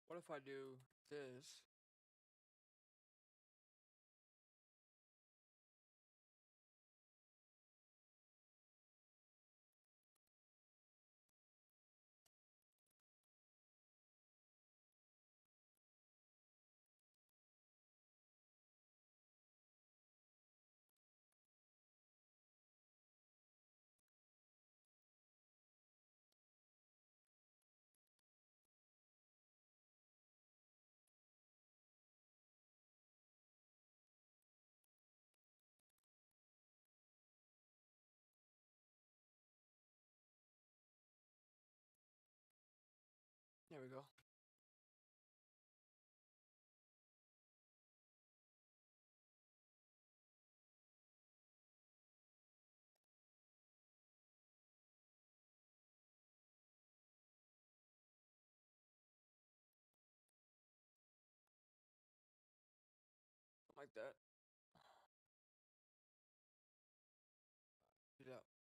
What if I do this? There we go. Like that.